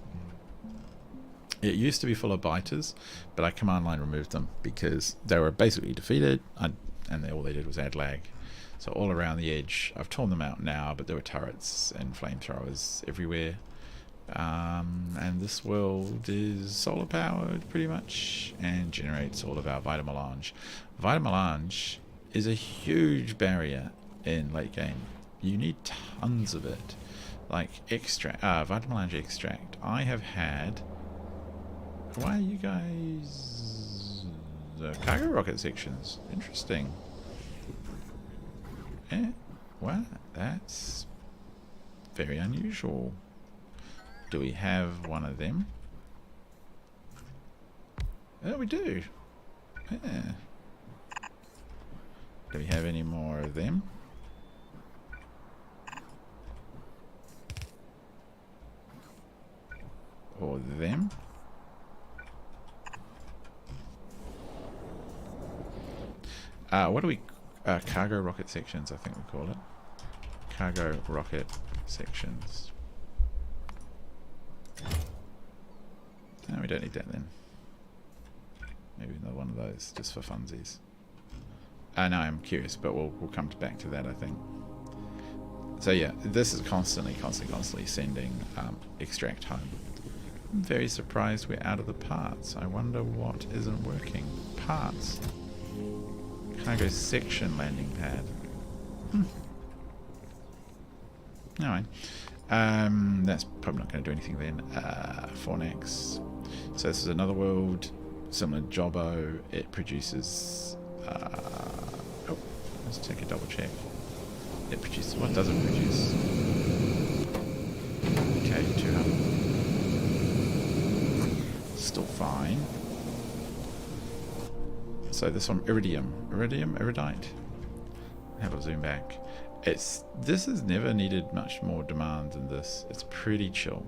S1: It used to be full of biters, but I command line removed them because they were basically defeated, and all they did was add lag. So all around the edge, I've torn them out now, but there were turrets and flamethrowers everywhere. And this world is solar powered pretty much and generates all of our Vita Melange. Vita Melange is a huge barrier in late game. You need tons of it. Like extract, Vita Melange extract. I have had. Why are you guys cargo rocket sections? Interesting. Yeah, well, that's very unusual. Do we have one of them? Oh, we do. Yeah. Do we have any more of them? Or them? What do we... cargo rocket sections, I think we call it. Cargo rocket sections. No, we don't need that then. Maybe another one of those, just for funsies. No, I'm curious, but we'll come back to that, I think. So yeah, this is constantly sending extract home. I'm very surprised we're out of the parts. I wonder what isn't working. Parts. Cargo section landing pad. Alright. That's probably not going to do anything then. Fornex. So this is another world, similar to Jobbo. It produces... oh, let's take a double check. It produces... What does it produce? Okay, 200. Still fine. So this one, Erudite. Have a zoom back. This has never needed much more demand than this. It's pretty chill.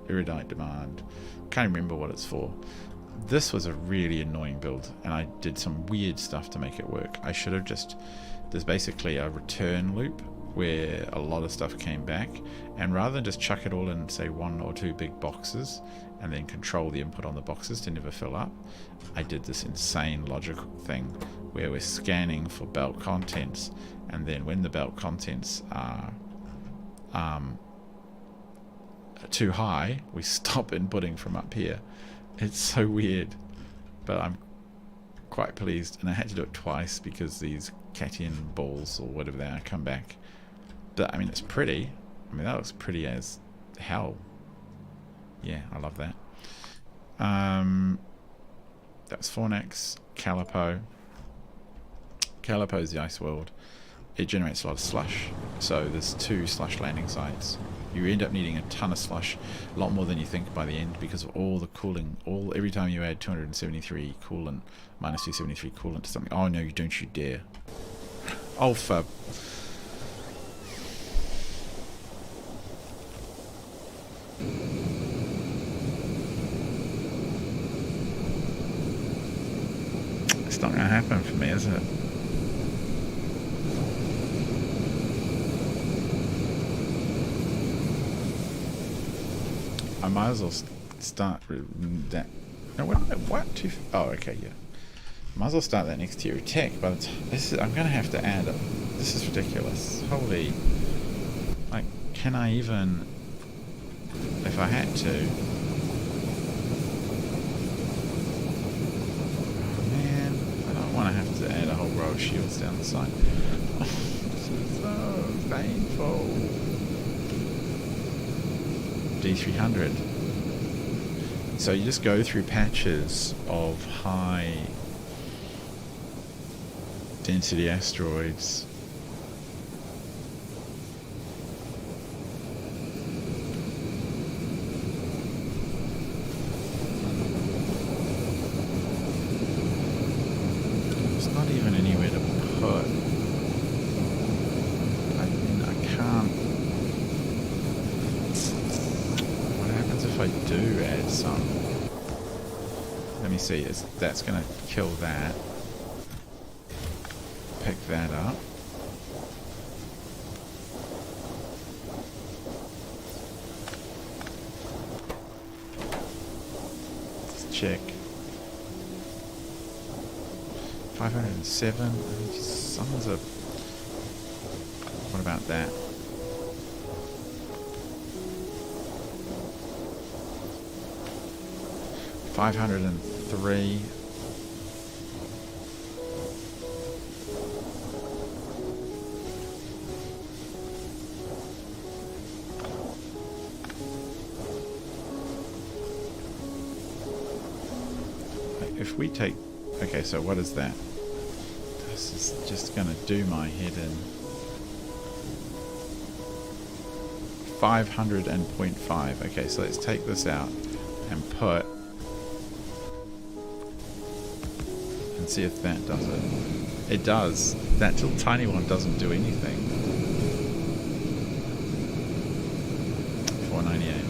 S1: Erudite demand. Can't remember what it's for. This was a really annoying build, and I did some weird stuff to make it work. I should have just... There's basically a return loop where a lot of stuff came back, and rather than just chuck it all in, say, 1 or 2 big boxes and then control the input on the boxes to never fill up, I did this insane logical thing where we're scanning for belt contents, and then when the belt contents are too high, we stop inputting from up here. It's so weird, but I'm quite pleased, and I had to do it twice because these Catian balls or whatever they are come back. But I mean, it's pretty. I mean, that looks pretty as hell. Yeah, I love that. That's Fornex, Calipo. Calipo is the ice world. It generates a lot of slush. So there's 2 slush landing sites. You end up needing a ton of slush, a lot more than you think by the end, because of all the cooling. Every time you add 273 coolant, minus 273 coolant to something. Oh no, don't you dare. Oh, fab. It's not going to happen for me, is it? I might as well start that. No, what? Oh, okay, yeah. Might as well start that next tier of tech. But I'm going to have to add it. This is ridiculous. Holy. Like, can I even... If I had to... Oh, man. I don't want to have to add a whole row of shields down the side. This is so painful. D300. So you just go through patches of high density asteroids. There's not even anywhere to put. I mean, I can't. What happens if I do add some? Let me see, that's going to kill that. Pick that up. check. 507. Suns are. What about that? $503. If we take... Okay, so what is that? This is just going to do my head in. 500.5. Okay, so let's take this out and put... and see if that does it. It does. That little tiny one doesn't do anything. 498.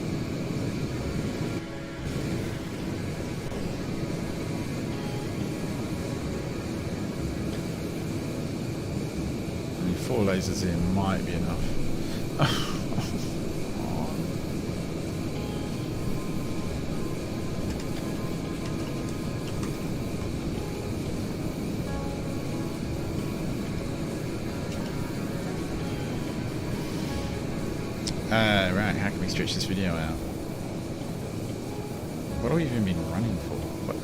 S1: Only 4 lasers in might be enough. Right, how can we stretch this video out? What have we even been running for?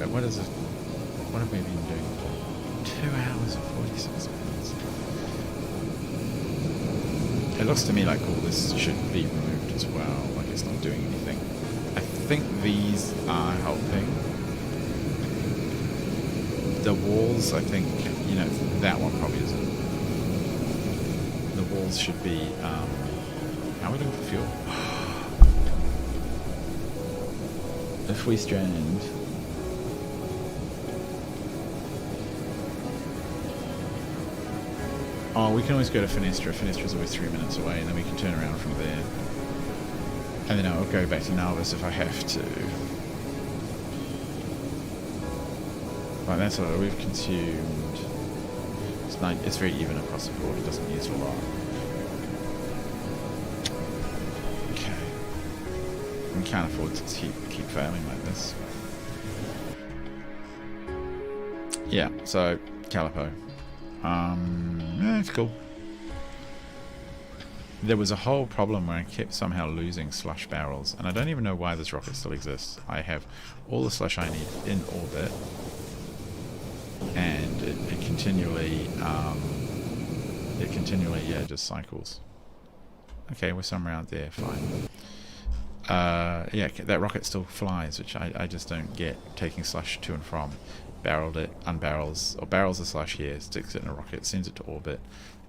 S1: What is it? What have we been doing for? 2 hours and 46 minutes. It looks to me like all this should be removed as well, like it's not doing anything. I think these are helping. The walls, I think, you know, that one probably isn't. The walls should be, how are we doing for fuel? If we strand... Oh, we can always go to Fenestra. Fenestra's always 3 minutes away, and then we can turn around from there. And then I'll go back to Nalvis if I have to. Right, that's all we've consumed. It's very even across the board. It doesn't use a lot. We can't afford to keep failing like this. Yeah, so Calipo. Yeah, it's cool. There was a whole problem where I kept somehow losing slush barrels, and I don't even know why this rocket still exists. I have all the slush I need in orbit, and it continually, yeah, just cycles. Okay, we're somewhere out there, fine. Yeah, that rocket still flies, which I just don't get. Taking slush to and from, barreled it, unbarrels, or barrels the slush here, sticks it in a rocket, sends it to orbit,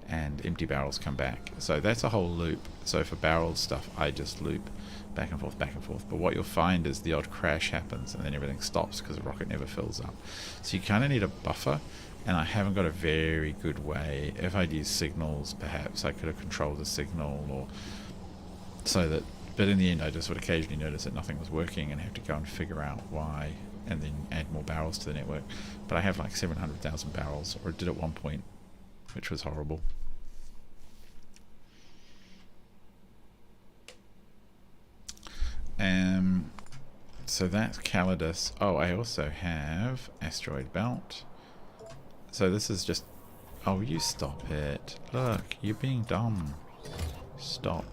S1: and empty barrels come back. So that's a whole loop. So for barreled stuff, I just loop back and forth, back and forth. But what you'll find is the odd crash happens, and then everything stops because the rocket never fills up. So you kind of need a buffer, and I haven't got a very good way. If I'd used signals, perhaps I could have controlled the signal, or so that. But in the end, I just would occasionally notice that nothing was working and have to go and figure out why, and then add more barrels to the network. But I have like 700,000 barrels, or did at one point, which was horrible. So that's Calidus. Oh, I also have Asteroid Belt. So this is just... Oh, you stop it. Look, you're being dumb. Stop.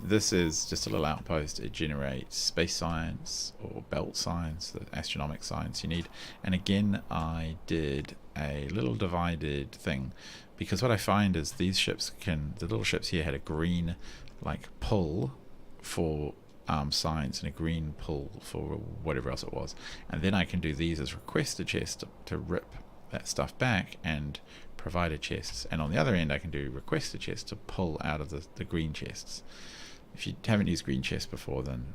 S1: This is just a little outpost. It generates space science or belt science, the astronomic science you need. And again, I did a little divided thing, because what I find is these ships can, the little ships here had a green like pull for science and a green pull for whatever else it was. And then I can do these as request a chest to rip that stuff back and provide a chests. And on the other end, I can do request a chest to pull out of the green chests. If you haven't used green chests before, then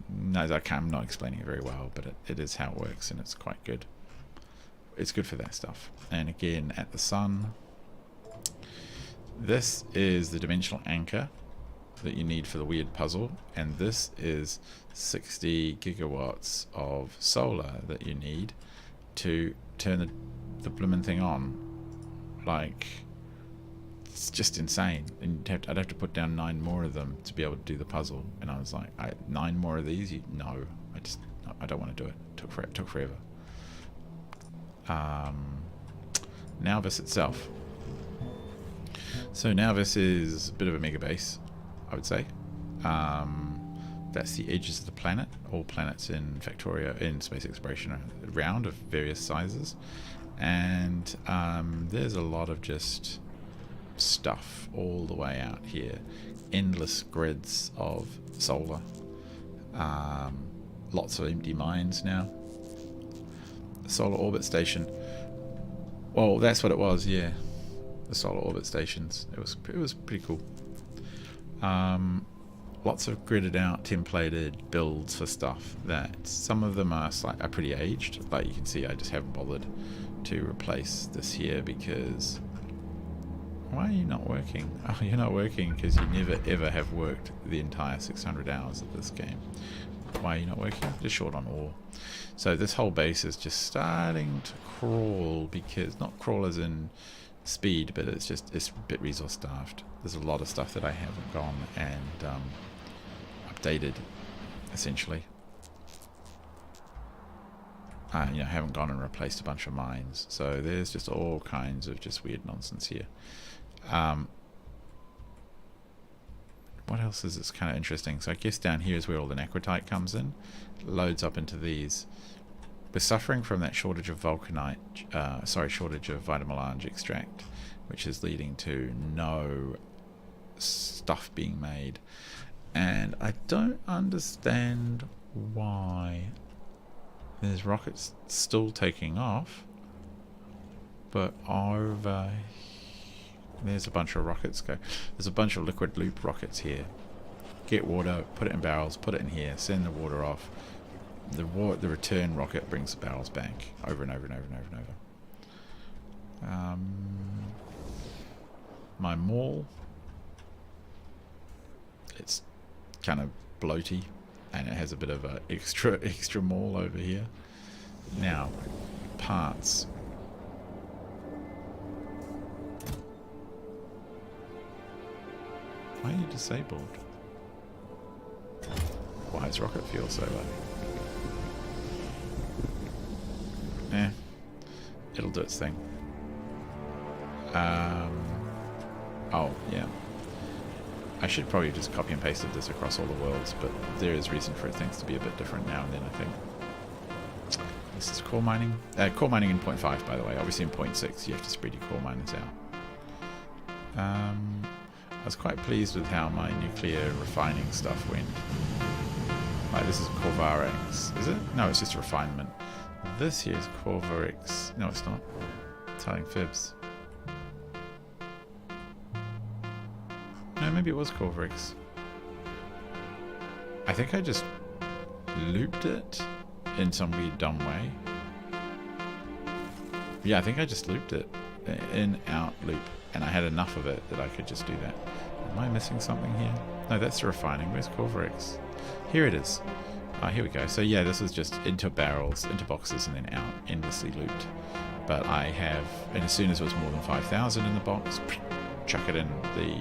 S1: no, I'm not explaining it very well, but it is how it works, and it's quite good. It's good for that stuff. And again, at the sun, this is the dimensional anchor that you need for the weird puzzle, and this is 60 gigawatts of solar that you need to turn the blooming thing on. Like, it's just insane. And I'd have to put down 9 more of them to be able to do the puzzle. And I was like, 9 more of these? No, No, I don't want to do it. It took forever. Now this itself. So now this is a bit of a megabase, I would say. That's the edges of the planet. All planets in Factorio, in Space Exploration, are round of various sizes. And there's a lot of just stuff all the way out here. Endless grids of solar. Lots of empty mines now. The solar orbit station. Well, that's what it was, yeah. The solar orbit stations. It was pretty cool. Lots of gridded out, templated builds for stuff that some of them are pretty aged. Like you can see, I just haven't bothered to replace this here because... Why are you not working? Oh, you're not working because you never ever have worked the entire 600 hours of this game. Why are you not working? Just short on ore. So this whole base is just starting to crawl because, not crawl as in speed, but it's a bit resource starved. There's a lot of stuff that I haven't gone and updated, essentially. Haven't gone and replaced a bunch of mines. So there's just all kinds of just weird nonsense here. What else is this kind of interesting? So I guess down here is where all the necrotite comes in. Loads up into these. We're suffering from that shortage of vulcanite, shortage of vitamelange extract, which is leading to no stuff being made. And I don't understand why there's rockets still taking off, but over there's a bunch of rockets go. There's a bunch of liquid loop rockets here. Get water, put it in barrels, put it in here, send the water off. The return rocket brings the barrels back over and over and over and over and over. My mall, it's kind of bloaty, and it has a bit of a extra mall over here. Now, parts. Why are you disabled? Why is rocket fuel so low? It'll do its thing. Oh, yeah. I should probably just copy and pasted this across all the worlds, but there is reason for things to be a bit different now and then, I think. This is core mining. Core mining in 0.5, by the way. Obviously in 0.6 you have to spread your core miners out. I was quite pleased with how my nuclear refining stuff went. Like, this is Corvarix, is it? No, it's just refinement. This here is Corvarix. No, it's not. It's telling fibs. No, maybe it was Corvarix. I think I just looped it in some weird dumb way. Yeah, I think I just looped it. In, out, loop. And I had enough of it that I could just do that. Am I missing something here? No, that's the refining. Where's Corvarix? Here it is. Here we go. So yeah, this is just into barrels, into boxes, and then out, endlessly looped. But I have, and as soon as it was more than 5,000 in the box, chuck it in the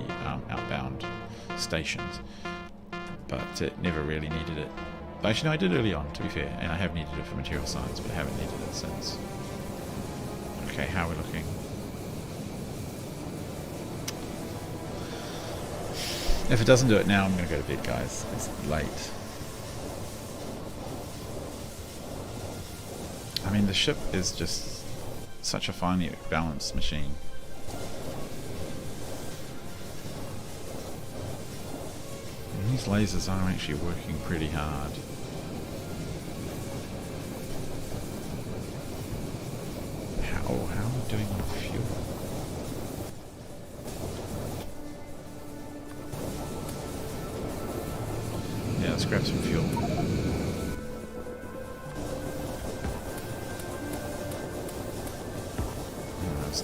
S1: outbound stations. But it never really needed it. Actually, no, I did early on, to be fair, and I have needed it for material science, but I haven't needed it since. Okay, how are we looking? If it doesn't do it now, I'm going to go to bed, guys. It's late. I mean, the ship is just such a finely balanced machine. And these lasers are actually working pretty hard. How are we doing on fuel? Yeah, let's grab some fuel.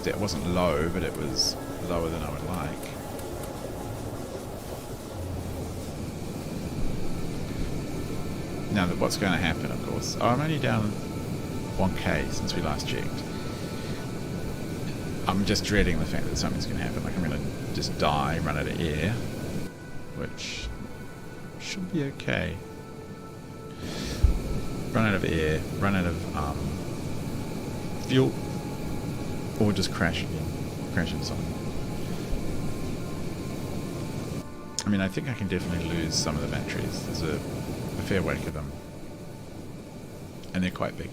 S1: It wasn't low, but it was lower than I would like. Now, what's going to happen, of course... Oh, I'm only down 1k since we last checked. I'm just dreading the fact that something's going to happen. Like, I'm going to just die, run out of air. Which should be okay. run out of air, run out of fuel, or just crash again, crash into something. I mean, I think I can definitely lose some of the batteries. There's a fair wake of them. And they're quite big.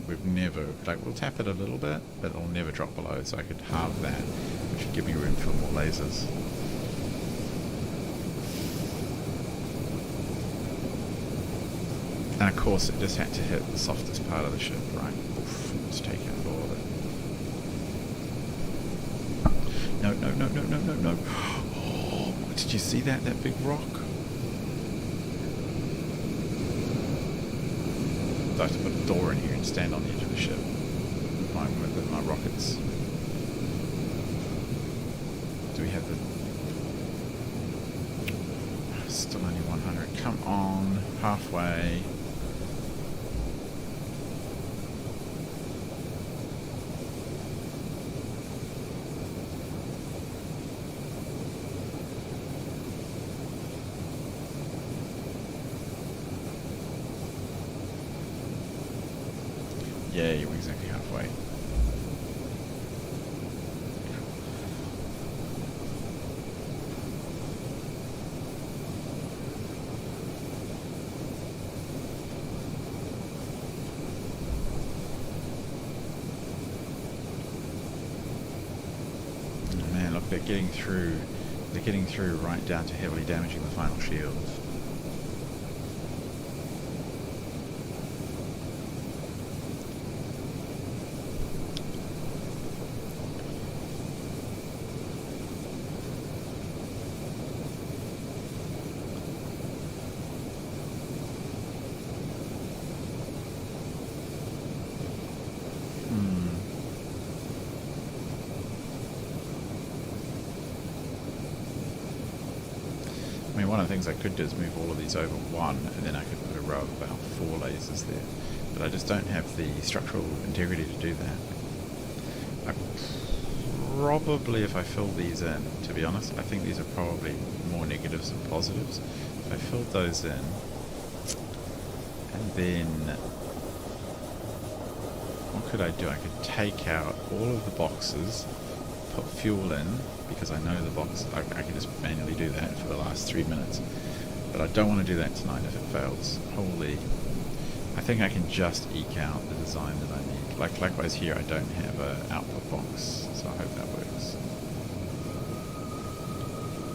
S1: We've never, like, we'll tap it a little bit, but it'll never drop below, so I could halve that, which would give me room for more lasers. And of course, it just had to hit the softest part of the ship, right? Oof, let's take out all of it. No, no, no, no, no, no, no. Oh, did you see that? That big rock? I have to put a door in here and stand on the edge of the ship with my rockets. Do we have the... Still only 100. Come on, halfway. Yeah, you're exactly halfway. Oh man, look, they're getting through. They're getting through right down to heavily damaging the final shields. I mean, one of the things I could do is move all of these over one, and then I could put a row of about 4 lasers there. But I just don't have the structural integrity to do that. Probably, if I fill these in, to be honest, I think these are probably more negatives than positives. If I filled those in, and then what could I do? I could take out all of the boxes, put fuel in, because I know the box, I can just manually do that for the last 3 minutes. But I don't want to do that tonight if it fails. Holy, I think I can just eke out the design that I need. Likewise here, I don't have an output box, so I hope that works.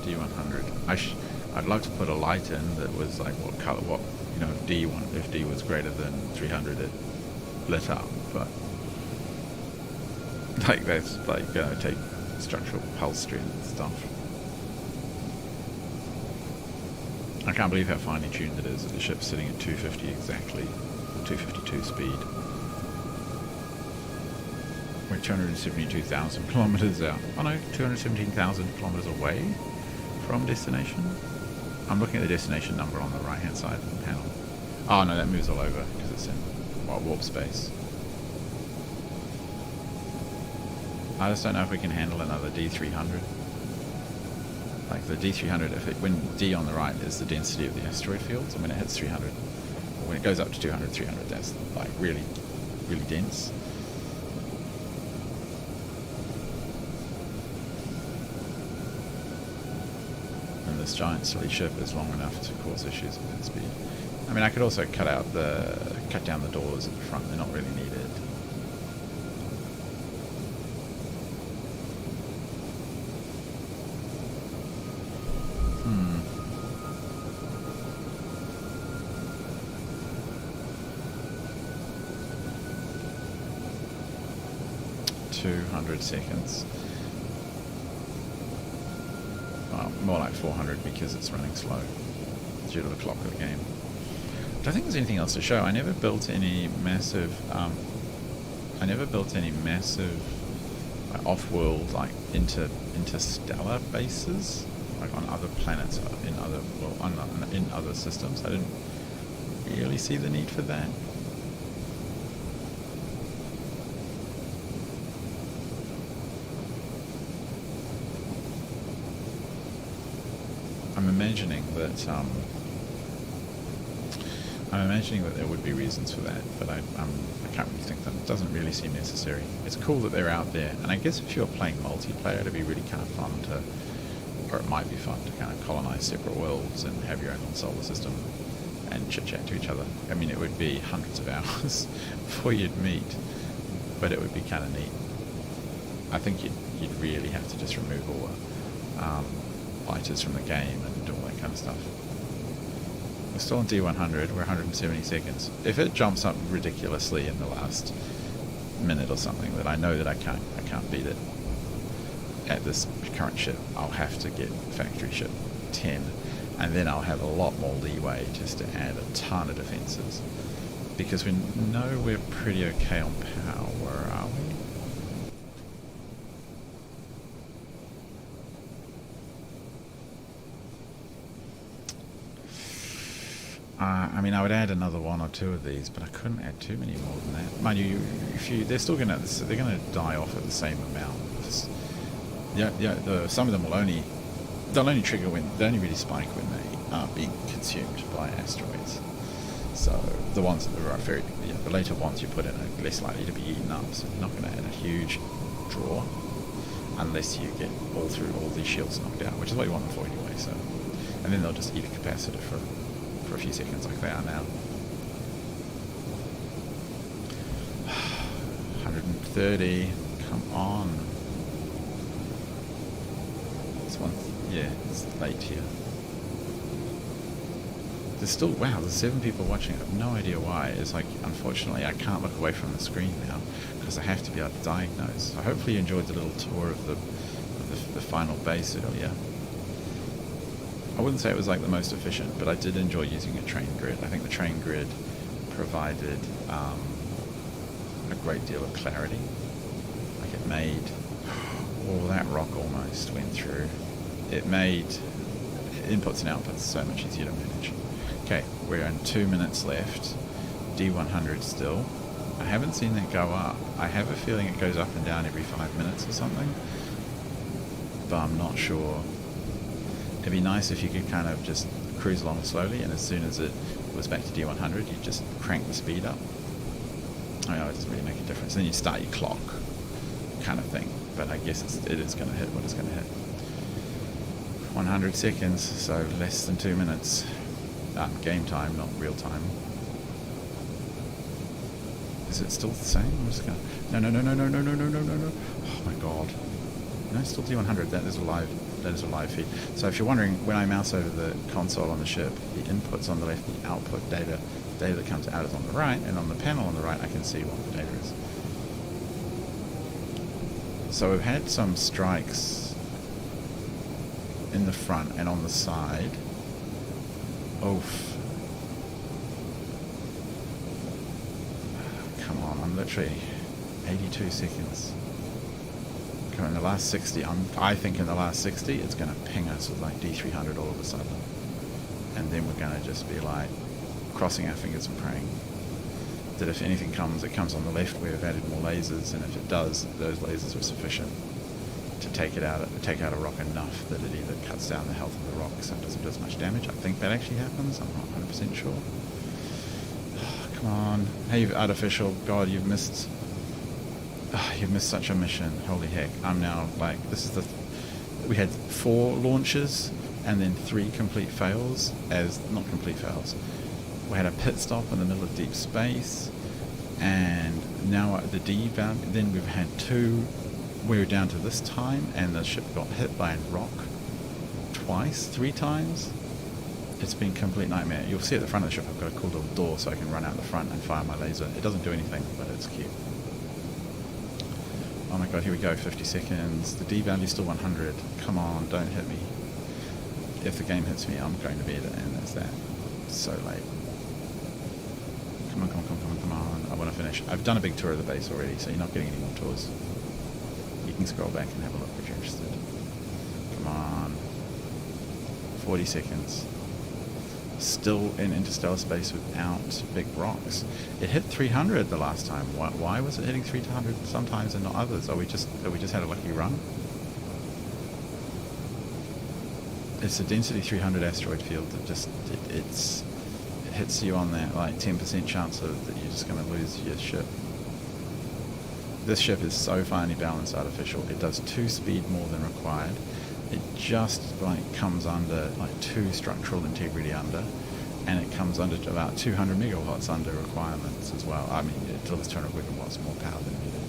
S1: D100. I'd love to put a light in that was like what color, you know, if D was greater than 300, it lit up, but like that's like take structural pulse strength and stuff. I can't believe how finely tuned it is that the ship's sitting at 250 exactly, 252 speed. We're 272,000 kilometers out. Oh no, 217,000 kilometers away from destination. I'm looking at the destination number on the right hand side of the panel. Oh no, that moves all over because it's in warp space. I just don't know if we can handle another D300. Like the D300, when D on the right is the density of the asteroid fields, and when it hits 300, or when it goes up to 200, 300, that's like really, really dense. And this giant silly ship is long enough to cause issues with its speed. I mean, I could also cut down the doors at the front. They're not really needed. 200 seconds. Well, more like 400 because it's running slow due to the clock of the game. I don't think there's anything else to show. I never built any massive off-world, like interstellar bases, like on other planets, in other systems. I didn't really see the need for that. I'm imagining I'm imagining that there would be reasons for that, but I can't really think that. It doesn't really seem necessary. It's cool that they're out there, and I guess if you're playing multiplayer, it'd be really kind of fun to, or it might be fun to kind of colonize separate worlds and have your own solar system and chit-chat to each other. I mean, it would be hundreds of hours before you'd meet, but it would be kind of neat. I think you'd really have to just remove all fighters from the game and all that kind of stuff. We're still on D100, we're 170 seconds. If it jumps up ridiculously in the last minute or something, that I know that I can't beat it at this current ship, I'll have to get factory ship 10, and then I'll have a lot more leeway just to add a ton of defences. Because we know we're pretty okay on power, are we? I mean, I would add another one or two of these, but I couldn't add too many more than that. Mind you, they're still gonna die off at the same amount. Some of them they'll only trigger they only really spike when they are being consumed by asteroids. So the ones that are the later ones you put in are less likely to be eaten up. So you're not going to add a huge draw unless you get all these shields knocked out, which is what you want them for anyway. So, and then they'll just eat a capacitor for a few seconds like they are now. 130, come on. This one, yeah, it's late here. There's still, wow, there's 7 people watching. I have no idea why. It's like, unfortunately, I can't look away from the screen now because I have to be able to diagnose. So hopefully you enjoyed the little tour of the final base earlier. I wouldn't say it was like the most efficient, but I did enjoy using a train grid. I think the train grid provided a great deal of clarity. Like it made, oh, that rock almost went through. It made inputs and outputs so much easier to manage. Okay, we're in 2 minutes left. D100 still. I haven't seen that go up. I have a feeling it goes up and down every 5 minutes or something, but I'm not sure. It'd be nice if you could kind of just cruise along slowly, and as soon as it was back to D100, you just crank the speed up. I know it doesn't really make a difference. Then you start your clock, kind of thing. But I guess it is going to hit what it's going to hit. 100 seconds, so less than 2 minutes. Game time, not real time. Is it still the same? I'm just going to... No. Oh my god. No, it's still D100. That is a live feed. So if you're wondering, when I mouse over the console on the ship, the input's on the left, the output data that comes out is on the right, and on the panel on the right I can see what the data is. So we've had some strikes in the front and on the side. Oof. Come on, I'm literally 82 seconds. In the last 60, I think in the last 60, it's going to ping us with like D300 all of a sudden. And then we're going to just be like crossing our fingers and praying that if anything comes, it comes on the left where we've added more lasers, and if it does, those lasers are sufficient to take out a rock enough that it either cuts down the health of the rock so it doesn't do as much damage. I think that actually happens. I'm not 100% sure. Oh, come on. Hey, Artificial. God, you've missed such a mission. Holy heck. I'm now like, we had 4 launches and then 3 complete fails not complete fails. We had a pit stop in the middle of deep space, and now the D-valve, then we've had 2, we're down to this time, and the ship got hit by a rock 3 times. It's been a complete nightmare. You'll see at the front of the ship I've got a cool little door so I can run out the front and fire my laser. It doesn't do anything, but it's cute. Oh my god, here we go, 50 seconds. The D value's still 100. Come on, don't hit me. If the game hits me, I'm going to beat it, and that's that. It's so late. Come on. I want to finish. I've done a big tour of the base already, so you're not getting any more tours. You can scroll back and have a look if you're interested. Come on. 40 seconds. Still in interstellar space without big rocks. It hit 300 the last time. Why was it hitting 300 sometimes and not others? Are we just had a lucky run? It's a density 300 asteroid field that just hits you on that like 10% chance of that you're just going to lose your ship. This ship is so finely balanced artificial. It does 2 speed more than required. It just like comes under like 2 structural integrity under, and it comes under about 200 megawatts under requirements as well. I mean, it delivers 200 megawatts more power than needed.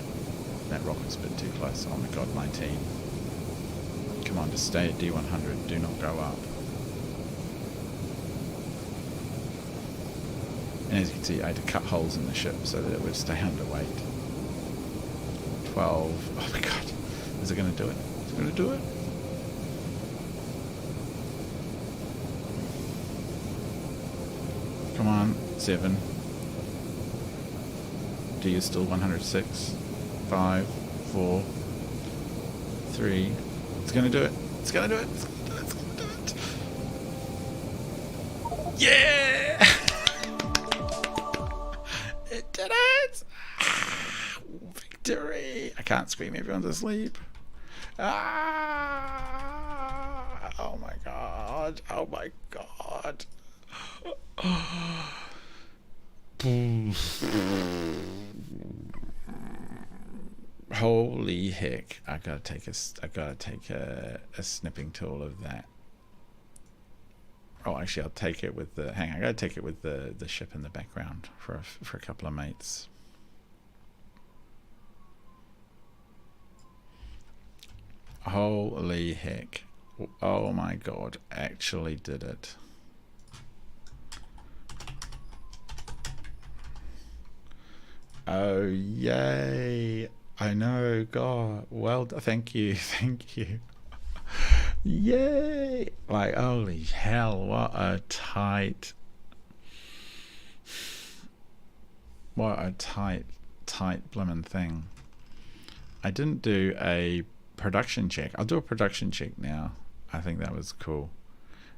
S1: That rocket's a bit too close. Oh my god, 19. Come on, just stay at D100. Do not go up. And as you can see, I had to cut holes in the ship so that it would stay underweight. 12. Oh my god. Is it going to do it? Is it going to do it? Come on. 7. D is still 106. 5. 4. 3. It's going to do it. It's going to do it. It's going to do it. Yeah! It did it! Victory! I can't scream, everyone's asleep. Ah! Oh my god. Oh my god. Holy heck. I gotta take a snipping tool of that. Oh, actually, I'll take it with the... Hang on, I gotta take it with the ship in the background for a couple of mates. Holy heck. Oh my god, actually did it. Oh, yay. I know, god. Well, thank you, thank you. Yay! Like, holy hell, what a tight blimmin' thing. I didn't do a production check. I'll do a production check now. I think that was cool.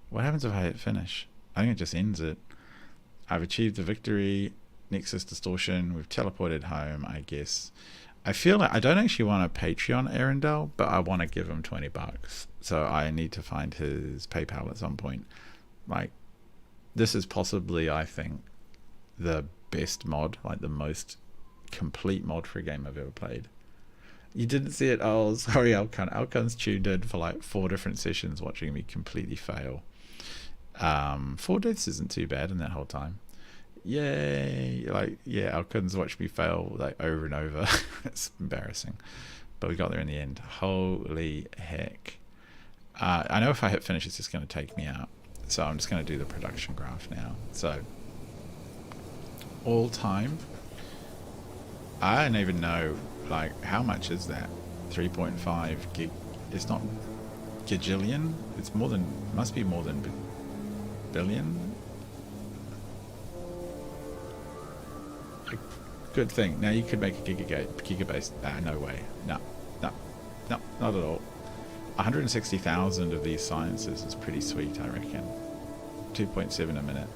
S1: What happens if I hit finish? I think it just ends it. I've achieved the victory. Nexus distortion. We've teleported home, I guess. I feel like I don't actually want a Patreon Arendelle, but I want to give him $20. So I need to find his PayPal at some point. Like, this is possibly, I think, the best mod, like the most complete mod for a game I've ever played. You didn't see it? Oh, sorry, Alcon. Alcon's tuned in for like 4 different sessions watching me completely fail. 4 deaths isn't too bad in that whole time. Yay! Like, yeah, Alcon's watched me fail like over and over. It's embarrassing, but we got there in the end. Holy heck. I know if I hit finish it's just going to take me out, so I'm just going to do the production graph now. So all time, I don't even know, like, how much is that? 3.5 gig. It's not gajillion. It's more than, must be more than billion. Good thing. Now you could make a gigabase. No way. No, not at all. 160,000 of these sciences is pretty sweet, I reckon. 2.7 a minute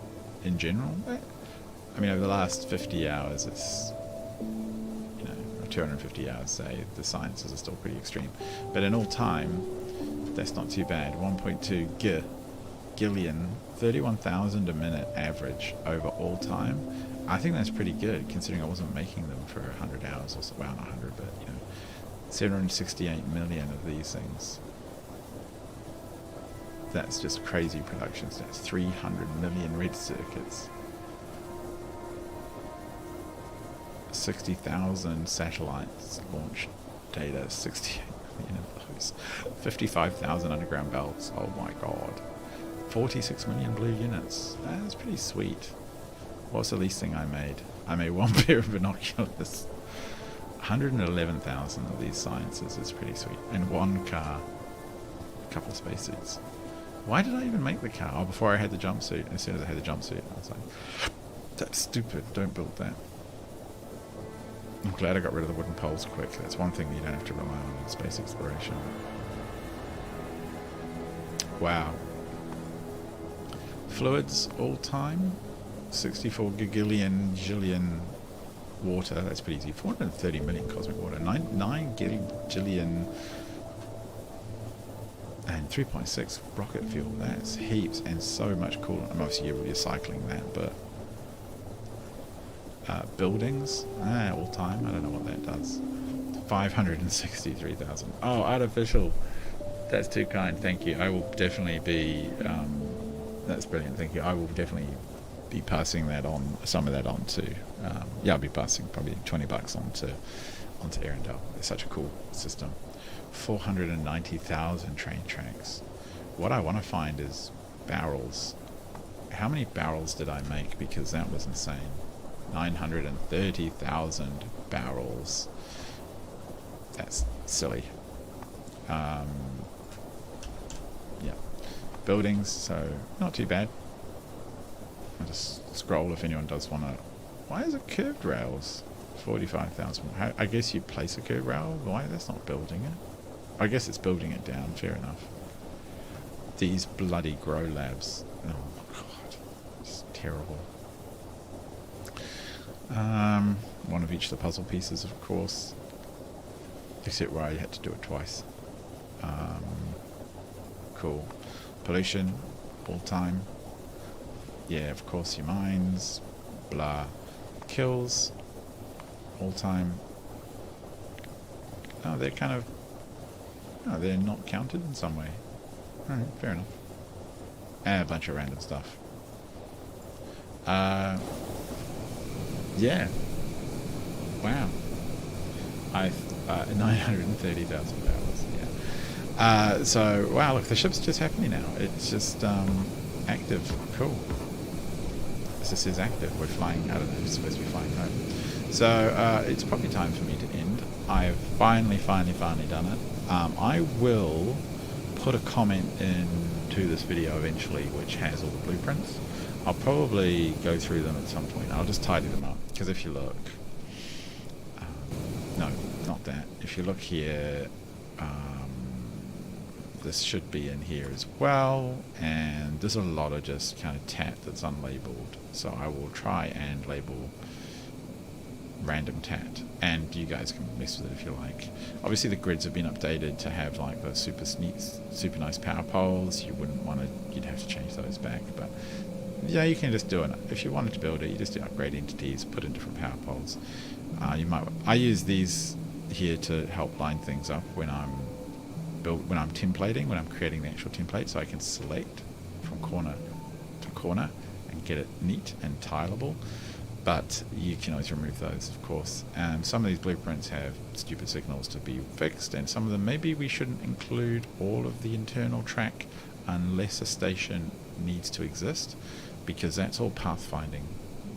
S1: in general. I mean, over the last 50 hours, it's, you know, 250 hours, say, the sciences are still pretty extreme. But in all time, that's not too bad. 1.2 gillion, 31,000 a minute average over all time. I think that's pretty good, considering I wasn't making them for 100 hours or so. Well, not 100, but, you know, 768 million of these things. That's just crazy production stats. 300 million red circuits. 60,000 satellites launched data. 68 million of those. 55,000 underground belts. Oh my god. 46 million blue units. That's pretty sweet. What's the least thing I made? I made 1 pair of binoculars. 111,000 of these sciences is pretty sweet. And 1 car. A couple of spacesuits. Why did I even make the car? Oh, before I had the jumpsuit. As soon as I had the jumpsuit, I was like, that's stupid. Don't build that. I'm glad I got rid of the wooden poles quick. That's one thing that you don't have to rely on in space exploration. Wow. Fluids all time. 64 gigillion water. That's pretty easy. 430 million cosmic water. 9 gillion. And 3.6 rocket fuel, that's heaps and so much coolant. I mean, obviously you're cycling that, but buildings, all time, I don't know what that does. 563,000. Oh, artificial. That's too kind, thank you. I will definitely be, that's brilliant, thank you. I will definitely be passing that on, some of that on to, yeah, I'll be passing probably $20 onto Arendelle. It's such a cool system. 490,000 train tracks. What I want to find is barrels. How many barrels did I make? Because that was insane. 930,000 barrels. That's silly. Yeah. Buildings, so not too bad. I'll just scroll if anyone does want to. Why is it curved rails? 45,000. I guess you place a curved rail. Why? That's not building it. I guess it's building it down. Fair enough. These bloody grow labs. Oh god, it's terrible. One of each of the puzzle pieces, of course. Except where I had to do it twice. Cool. Pollution, all time. Yeah, of course, your mines. Blah. Kills, all time. Oh, they're kind of. Oh, they're not counted in some way. Alright, fair enough. And a bunch of random stuff. Yeah. Wow. 930,000 barrels, yeah. So, wow, look, the ship's just happening now. It's just active. Cool. This is active. We're flying, I don't know, it's supposed to be flying home. So, it's probably time for me to end. I've finally done it. I will put a comment into this video eventually which has all the blueprints. I'll probably go through them at some point. I'll just tidy them up, because if you look, no, not that. If you look here, this should be in here as well, and there's a lot of just kind of tat that's unlabeled, so I will try and label random tat, and you guys can mess with it if you like. Obviously the grids have been updated to have like the super nice power poles. You wouldn't want to, you'd have to change those back, but yeah, you can just do it. If you wanted to build it, you just do upgrade entities, put in different power poles. I use these here to help line things up when I'm templating, when I'm creating the actual template, so I can select from corner to corner and get it neat and tileable. But you can always remove those, of course. And some of these blueprints have stupid signals to be fixed, and some of them maybe we shouldn't include all of the internal track unless a station needs to exist, because that's all pathfinding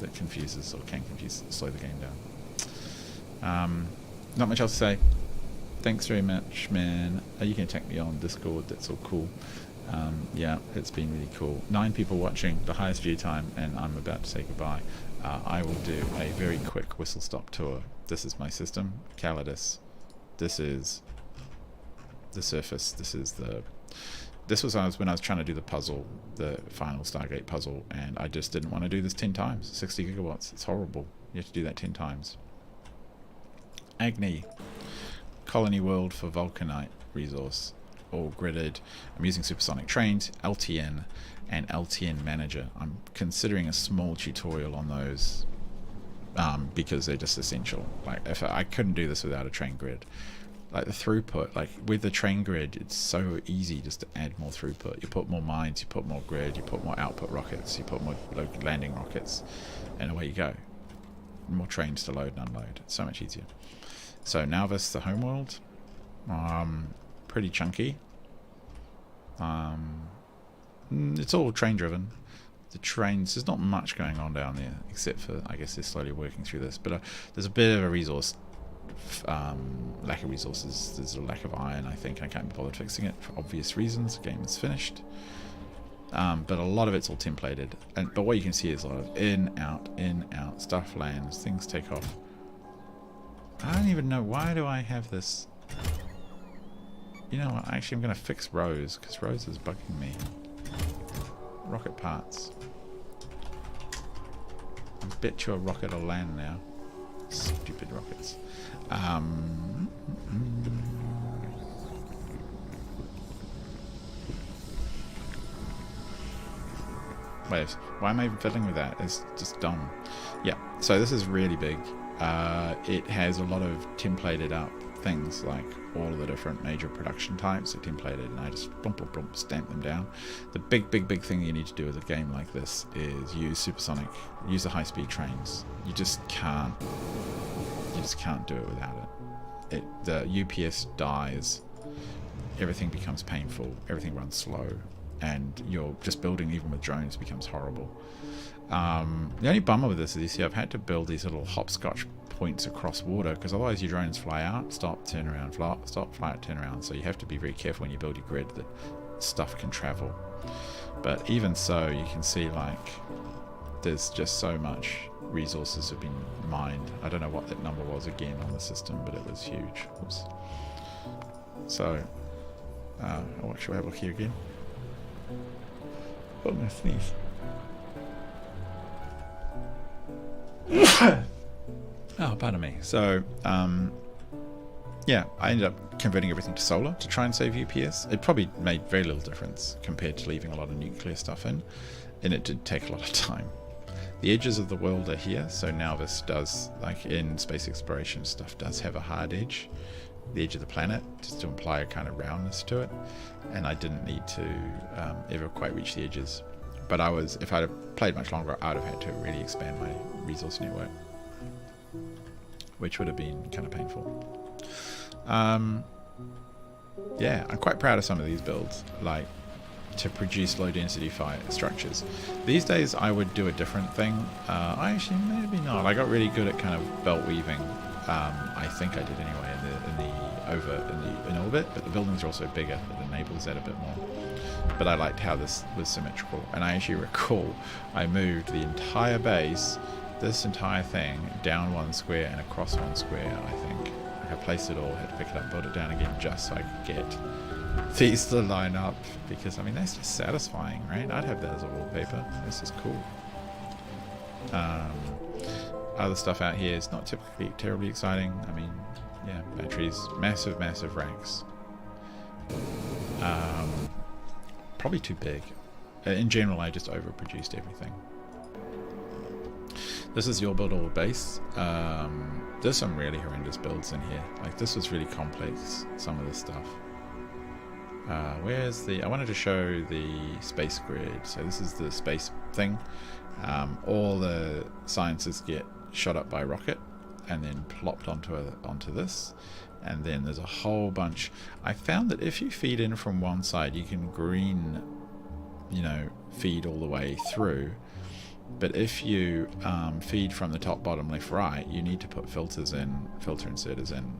S1: that confuses or can confuse, slow the game down. Not much else to say. Thanks very much, man. You can attack me on Discord, that's all cool. Yeah, it's been really cool. 9 people watching, the highest view time, and I'm about to say goodbye. I will do a very quick whistle stop tour. This is my system, Calidus. This is the surface. This was when I was trying to do the puzzle, the final Stargate puzzle, and I just didn't want to do this 10 times. 60 gigawatts. It's horrible. You have to do that 10 times. Agni. Colony world for vulcanite resource. All gridded. I'm using supersonic trains, LTN, and LTN manager. I'm considering a small tutorial on those because they're just essential. Like, if I couldn't do this without a train grid. Like the throughput, like with the train grid, it's so easy just to add more throughput. You put more mines, you put more grid, you put more output rockets, you put more landing rockets, and away you go. More trains to load and unload. It's so much easier. So Nalvis, the homeworld, pretty chunky. It's all train driven. The trains, there's not much going on down there, except for, I guess they're slowly working through this, but there's a bit of a resource lack of resources. There's a lack of iron, I think. I can't be bothered fixing it for obvious reasons. The game is finished. But a lot of it's all templated. But what you can see is a lot of in, out, stuff lands, things take off. I don't even know, why do I have this? You know what, actually I'm going to fix Rose, because Rose is bugging me. Rocket parts. I bet you a rocket will land now. Stupid rockets. waves. Why am I even fiddling with that? It's just dumb. Yeah, so this is really big. It has a lot of templated up things, like all of the different major production types are templated, and I just stamp them down. The big thing you need to do with a game like this is use supersonic, use the high-speed trains. You just can't do it without it. The UPS dies, everything becomes painful, everything runs slow, and you're just building, even with drones, becomes horrible. The only bummer with this is, you see, I've had to build these little hopscotch points across water, because otherwise your drones fly out, stop, turn around, stop, fly out, turn around. So you have to be very careful when you build your grid that stuff can travel. But even so, you can see, like, there's just so much resources have been mined. I don't know what that number was again on the system, but it was huge. Oops. So I'll actually have a look here again. Oh, my sneeze. Oh, pardon me. So, yeah, I ended up converting everything to solar to try and save UPS. It probably made very little difference compared to leaving a lot of nuclear stuff in, and it did take a lot of time. The edges of the world are here, so now this does, like in space exploration, stuff does have a hard edge, the edge of the planet, just to imply a kind of roundness to it, and I didn't need to ever quite reach the edges. But if I'd have played much longer, I'd have had to really expand my resource network, which would have been kind of painful. Yeah, I'm quite proud of some of these builds, like to produce low density fire structures. These days I would do a different thing. I actually, maybe not. I got really good at kind of belt weaving. I think I did anyway in orbit, but the buildings are also bigger. It enables that a bit more. But I liked how this was symmetrical, and I actually recall I moved the entire base, this entire thing, down one square and across one square, I think. Like I placed it all, had to pick it up, build it down again, just so I could get these to line up, because I mean that's just satisfying, right? I'd have that as a wallpaper. This is cool. Other stuff out here is not typically terribly exciting. I mean, yeah, batteries, massive racks. Probably too big. In general, I just overproduced everything. This is your buildable base. There's some really horrendous builds in here. Like, this was really complex, some of this stuff. Where's the... I wanted to show the space grid. So this is the space thing. All the sciences get shot up by rocket and then plopped onto this. And then there's a whole bunch. I found that if you feed in from one side, you can green, feed all the way through. But if you feed from the top, bottom, left, right, you need to put filter inserters in,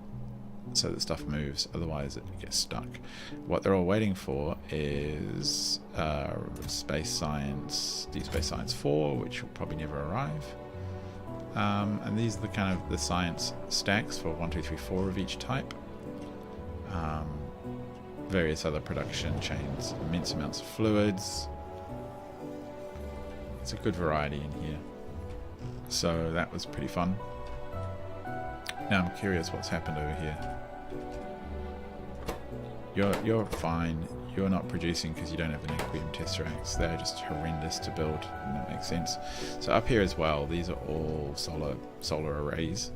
S1: so that stuff moves. Otherwise, it gets stuck. What they're all waiting for is Space Science, Deep Space Science 4, which will probably never arrive. And these are the kind of the science stacks for 1, 2, 3, 4 of each type. Various other production chains, immense amounts of fluids. It's a good variety in here. So that was pretty fun. Now I'm curious what's happened over here. You're fine. You're not producing because you don't have an Equium Tesseracts. They're just horrendous to build, and that makes sense. So up here as well, these are all solar arrays,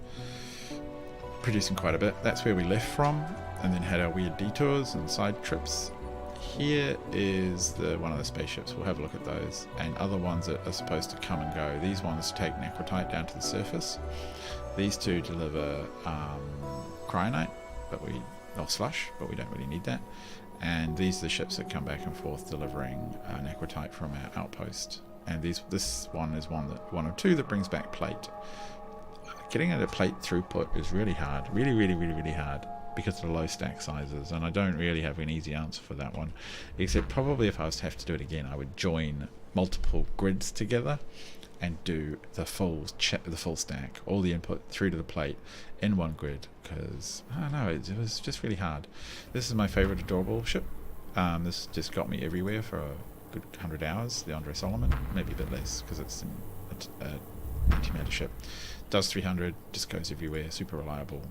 S1: producing quite a bit. That's where we left from, and then had our weird detours and side trips. Here is one of the spaceships. We'll have a look at those, and other ones that are supposed to come and go. These ones take necrotite down to the surface. These two deliver cryonite, or slush, but we don't really need that. And these are the ships that come back and forth delivering necrotite from our outpost. And this one is one of two that brings back plate. Getting at a plate throughput is really hard, really hard, because of the low stack sizes, and I don't really have an easy answer for that one, except probably if I was to have to do it again, I would join multiple grids together and do the full stack, all the input through to the plate in one grid, because I don't know, it was just really hard. This is my favorite adorable ship. This just got me everywhere for a good 100 hours, the Andre Solomon, maybe a bit less because it's an antimatter ship. Does 300, just goes everywhere, super reliable,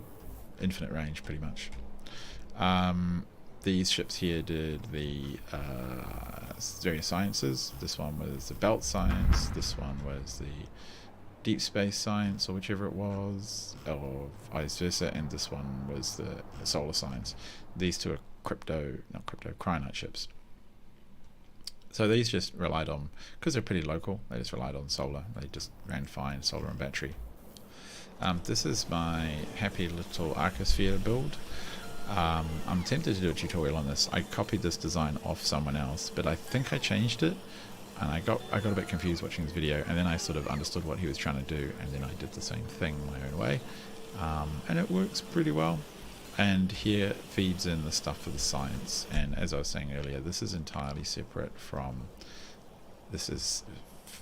S1: infinite range pretty much. these ships here did the various sciences. This one was the belt science, this one was the deep space science, or whichever it was, or vice versa, and this one was the solar science. These two are cryonite ships. So these just relied on, because they're pretty local, they just relied on solar. They just ran fine, solar and battery. This is my happy little Arcosphere build. I'm tempted to do a tutorial on this. I copied this design off someone else, but I think I changed it, and I got a bit confused watching this video, and then I sort of understood what he was trying to do, and then I did the same thing my own way, and it works pretty well. And here feeds in the stuff for the science, and as I was saying earlier, this is entirely separate from, this is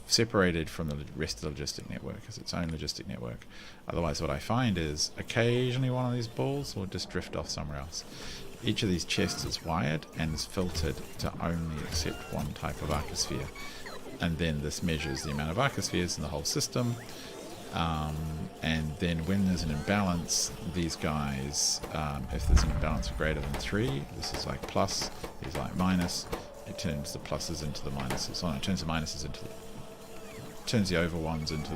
S1: separated from the rest of the logistic network. It's its own logistic network. Otherwise what I find is occasionally one of these balls will just drift off somewhere else. Each of these chests is wired and is filtered to only accept one type of arcosphere, and then this measures the amount of arcospheres in the whole system. And then when there's an imbalance, these guys, if there's an imbalance greater than 3, this is like plus, these like minus, it turns the pluses into the minuses. So it turns the minuses into turns the over ones into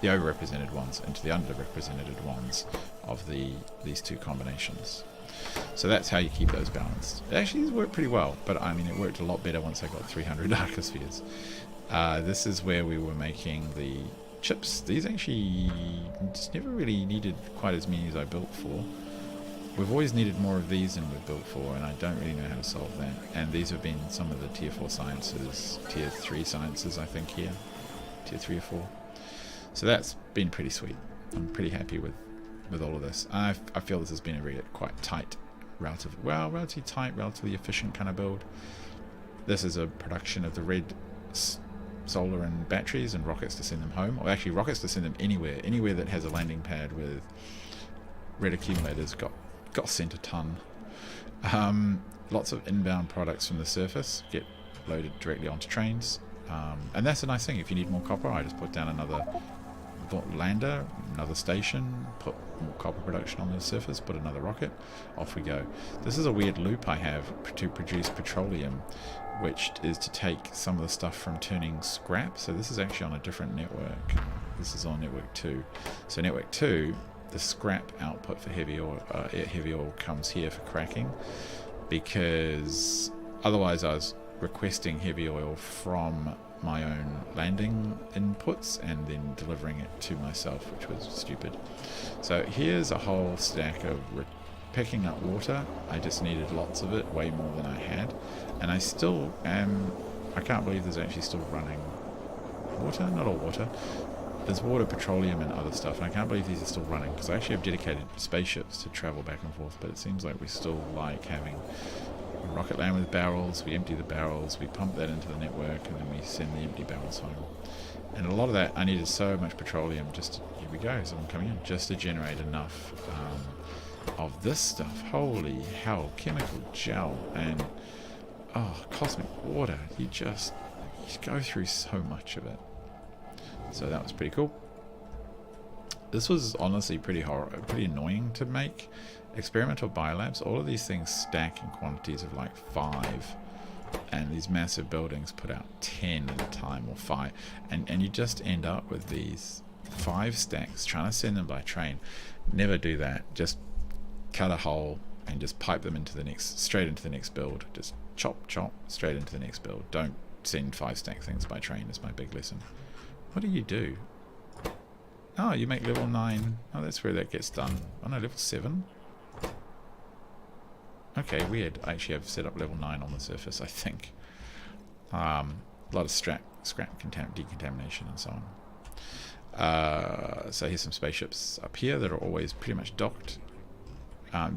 S1: the overrepresented ones into the underrepresented ones of these two combinations. So that's how you keep those balanced. It actually worked pretty well, but I mean it worked a lot better once I got 300 arcospheres. This is where we were making the chips. These actually just never really needed quite as many as I built for. We've always needed more of these than we've built for, and I don't really know how to solve that. And these have been some of the tier 4 sciences, tier 3 sciences I think here, tier 3 or 4. So that's been pretty sweet. I'm pretty happy with all of this. I feel this has been a really quite tight, relatively tight, relatively efficient kind of build. This is a production of the red solar and batteries and rockets to send them home, or actually rockets to send them anywhere that has a landing pad with red accumulators got sent a ton. Lots of inbound products from the surface get loaded directly onto trains, and that's a nice thing. If you need more copper, I just put down another lander, another station, put more copper production on the surface, put another rocket, off we go. This is a weird loop I have to produce petroleum, which is to take some of the stuff from turning scrap. So this is actually on a different network. This is on network 2. So network 2, the scrap output for heavy oil comes here for cracking, because otherwise I was requesting heavy oil from my own landing inputs and then delivering it to myself, which was stupid. So here's a whole stack of picking up water. I just needed lots of it, way more than I had, and I still am. I can't believe there's actually still running water. Not all water. There's water, petroleum, and other stuff, and I can't believe these are still running, because I actually have dedicated spaceships to travel back and forth, but it seems like we still like having a rocket land with barrels. We empty the barrels, we pump that into the network, and then we send the empty barrels home. And a lot of that, I needed so much petroleum just to, here we go, someone coming in, just to generate enough of this stuff. Holy hell, chemical gel and cosmic water. You go through so much of it. So that was pretty cool. This was honestly pretty annoying to make. Experimental biolabs, all of these things stack in quantities of like 5, and these massive buildings put out 10 at a time, or 5, and you just end up with these 5 stacks trying to send them by train. Never do that. Just cut a hole and just pipe them into straight into the next build. Just chop straight into the next build. Don't send 5 stack things by train. Is my big lesson. What do you do? Oh, you make level 9. Oh, that's where that gets done. Oh no, level 7. Okay, weird. I actually have set up level 9 on the surface, I think. A lot of scrap decontamination and so on. So here's some spaceships up here that are always pretty much docked.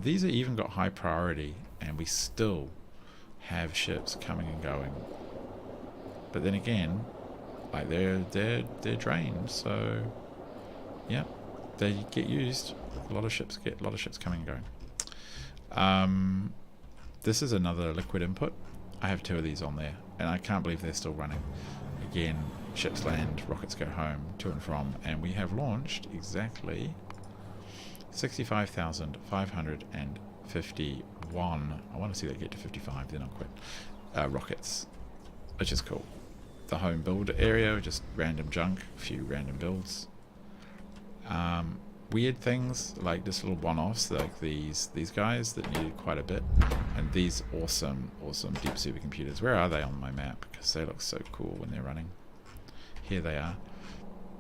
S1: These are even got high priority, and we still have ships coming and going. But then again, like they're drained, so yeah, they get used. A lot of ships coming and going. This is another liquid input. I have 2 of these on there, and I can't believe they're still running. Again, ships land, rockets go home, to and from, and we have launched exactly 65,551. I want to see that get to 55, then I'll quit. Rockets, which is cool. The home build area, just random junk, a few random builds. Weird things like this little one-offs, like these guys that needed quite a bit, and these awesome deep supercomputers. Where are they on my map? Because they look so cool when they're running. Here they are.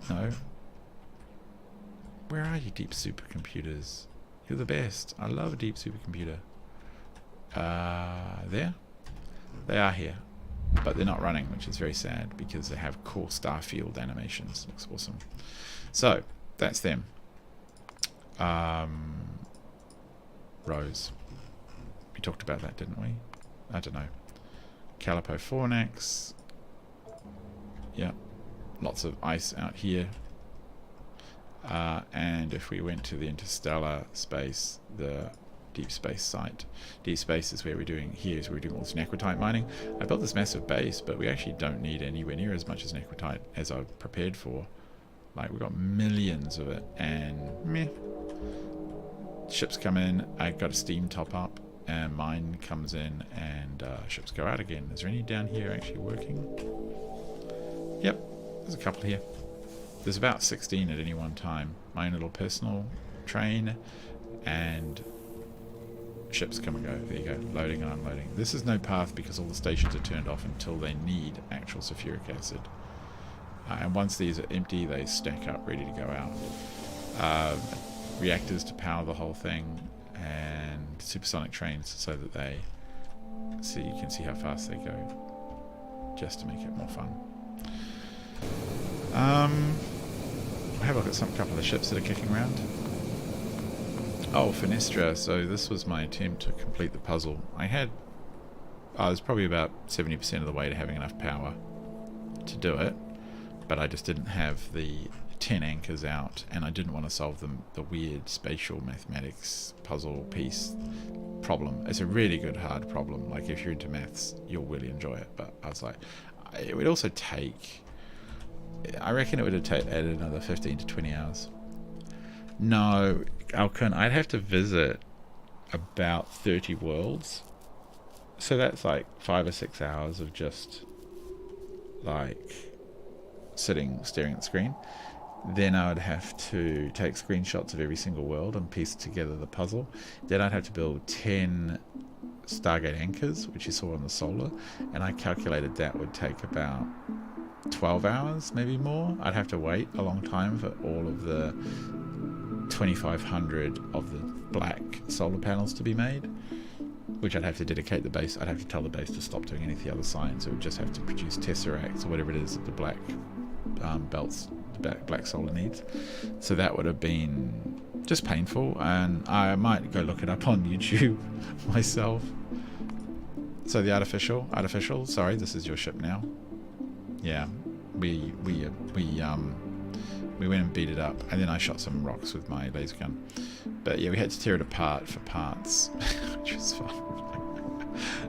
S1: No. Where are you, deep supercomputers? You're the best. I love a deep supercomputer. There? They are here. But they're not running, which is very sad because they have cool starfield animations. Looks awesome. So, that's them. Rose. We talked about that, didn't we? I don't know. Calipo Fornax. Yep. Lots of ice out here. And if we went to the Interstellar space, the deep space site. Deep space is where we're doing, here is where we're doing all this necrotite mining. I built this massive base, but we actually don't need anywhere near as much as necrotite as I've prepared for. Like, we've got millions of it, and meh. Ships come in, I got a steam top up, and mine comes in, and ships go out again. Is there any down here actually working? Yep, there's a couple here. There's about 16 at any one time. My own little personal train, and ships come and go. There you go, loading and unloading. This is no path because all the stations are turned off until they need actual sulfuric acid. And once these are empty, they stack up ready to go out. Reactors to power the whole thing, and supersonic trains so that they you can see how fast they go, just to make it more fun. Have a look at couple of the ships that are kicking around. Oh, Fenestra. So this was my attempt to complete the puzzle. I was probably about 70% of the way to having enough power to do it, but I just didn't have the 10 anchors out, and I didn't want to solve the weird spatial mathematics puzzle piece problem. It's a really good hard problem. Like, if you're into maths, you'll really enjoy it. But I was like, it would also take, I reckon it would have added another 15 to 20 hours. No, Alcon, I'd have to visit about 30 worlds. So that's like 5 or 6 hours of just like sitting, staring at the screen. Then I would have to take screenshots of every single world and piece together the puzzle. Then I'd have to build 10 Stargate anchors, which you saw on the solar, and I calculated that would take about 12 hours, maybe more. I'd have to wait a long time for all of the 2,500 of the black solar panels to be made, which I'd have to dedicate the base. I'd have to tell the base to stop doing any of the other science. It would just have to produce tesseracts or whatever it is that the black belts, the black solar needs. So that would have been just painful, and I might go look it up on YouTube myself. So the artificial, sorry, this is your ship now. Yeah, we went and beat it up, and then I shot some rocks with my laser gun. But yeah, we had to tear it apart for parts, which was fun.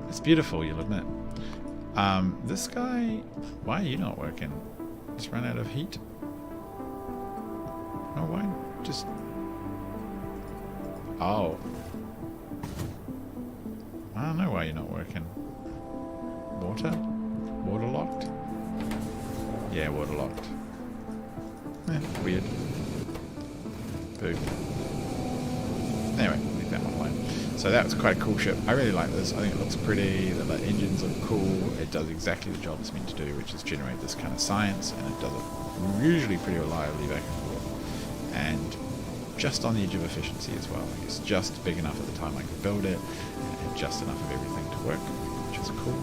S1: It's beautiful, you'll admit. This guy, why are you not working? Just run out of heat? Oh, why? Just... Oh. I don't know why you're not working. Water? Waterlocked? Yeah, waterlocked. Weird. Boo. Anyway, leave that one alone. So that was quite a cool ship. I really like this. I think it looks pretty. The engines look cool. It does exactly the job it's meant to do, which is generate this kind of science, and it does it usually pretty reliably back and forth. And just on the edge of efficiency as well. Like, it's just big enough at the time I could build it, and just enough of everything to work, which is cool.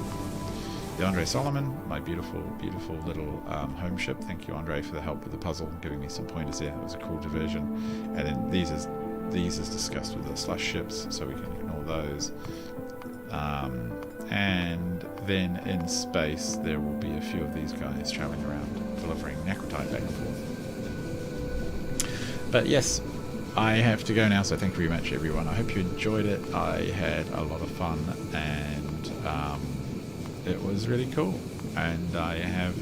S1: The Andre Solomon, my beautiful, beautiful little home ship. Thank you, Andre, for the help with the puzzle, giving me some pointers there. It was a cool diversion. And then these is discussed with the Slush ships, so we can ignore those. And then in space, there will be a few of these guys traveling around, delivering necrotite back and forth. But yes, I have to go now, so thank you very much, everyone. I hope you enjoyed it. I had a lot of fun, and it was really cool. And I have,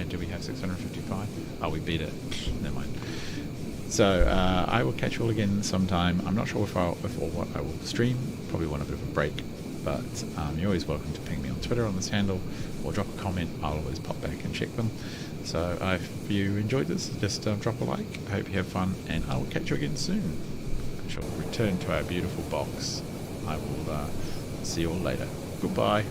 S1: do we have 655? Oh, we beat it. Never mind. So I will catch you all again sometime. I'm not sure if or what I will stream. Probably want a bit of a break. But you're always welcome to ping me on Twitter on this handle, or drop a comment. I'll always pop back and check them. So if you enjoyed this, just drop a like. I hope you have fun, and I will catch you again soon. I shall return to our beautiful box. I will see you all later. Goodbye.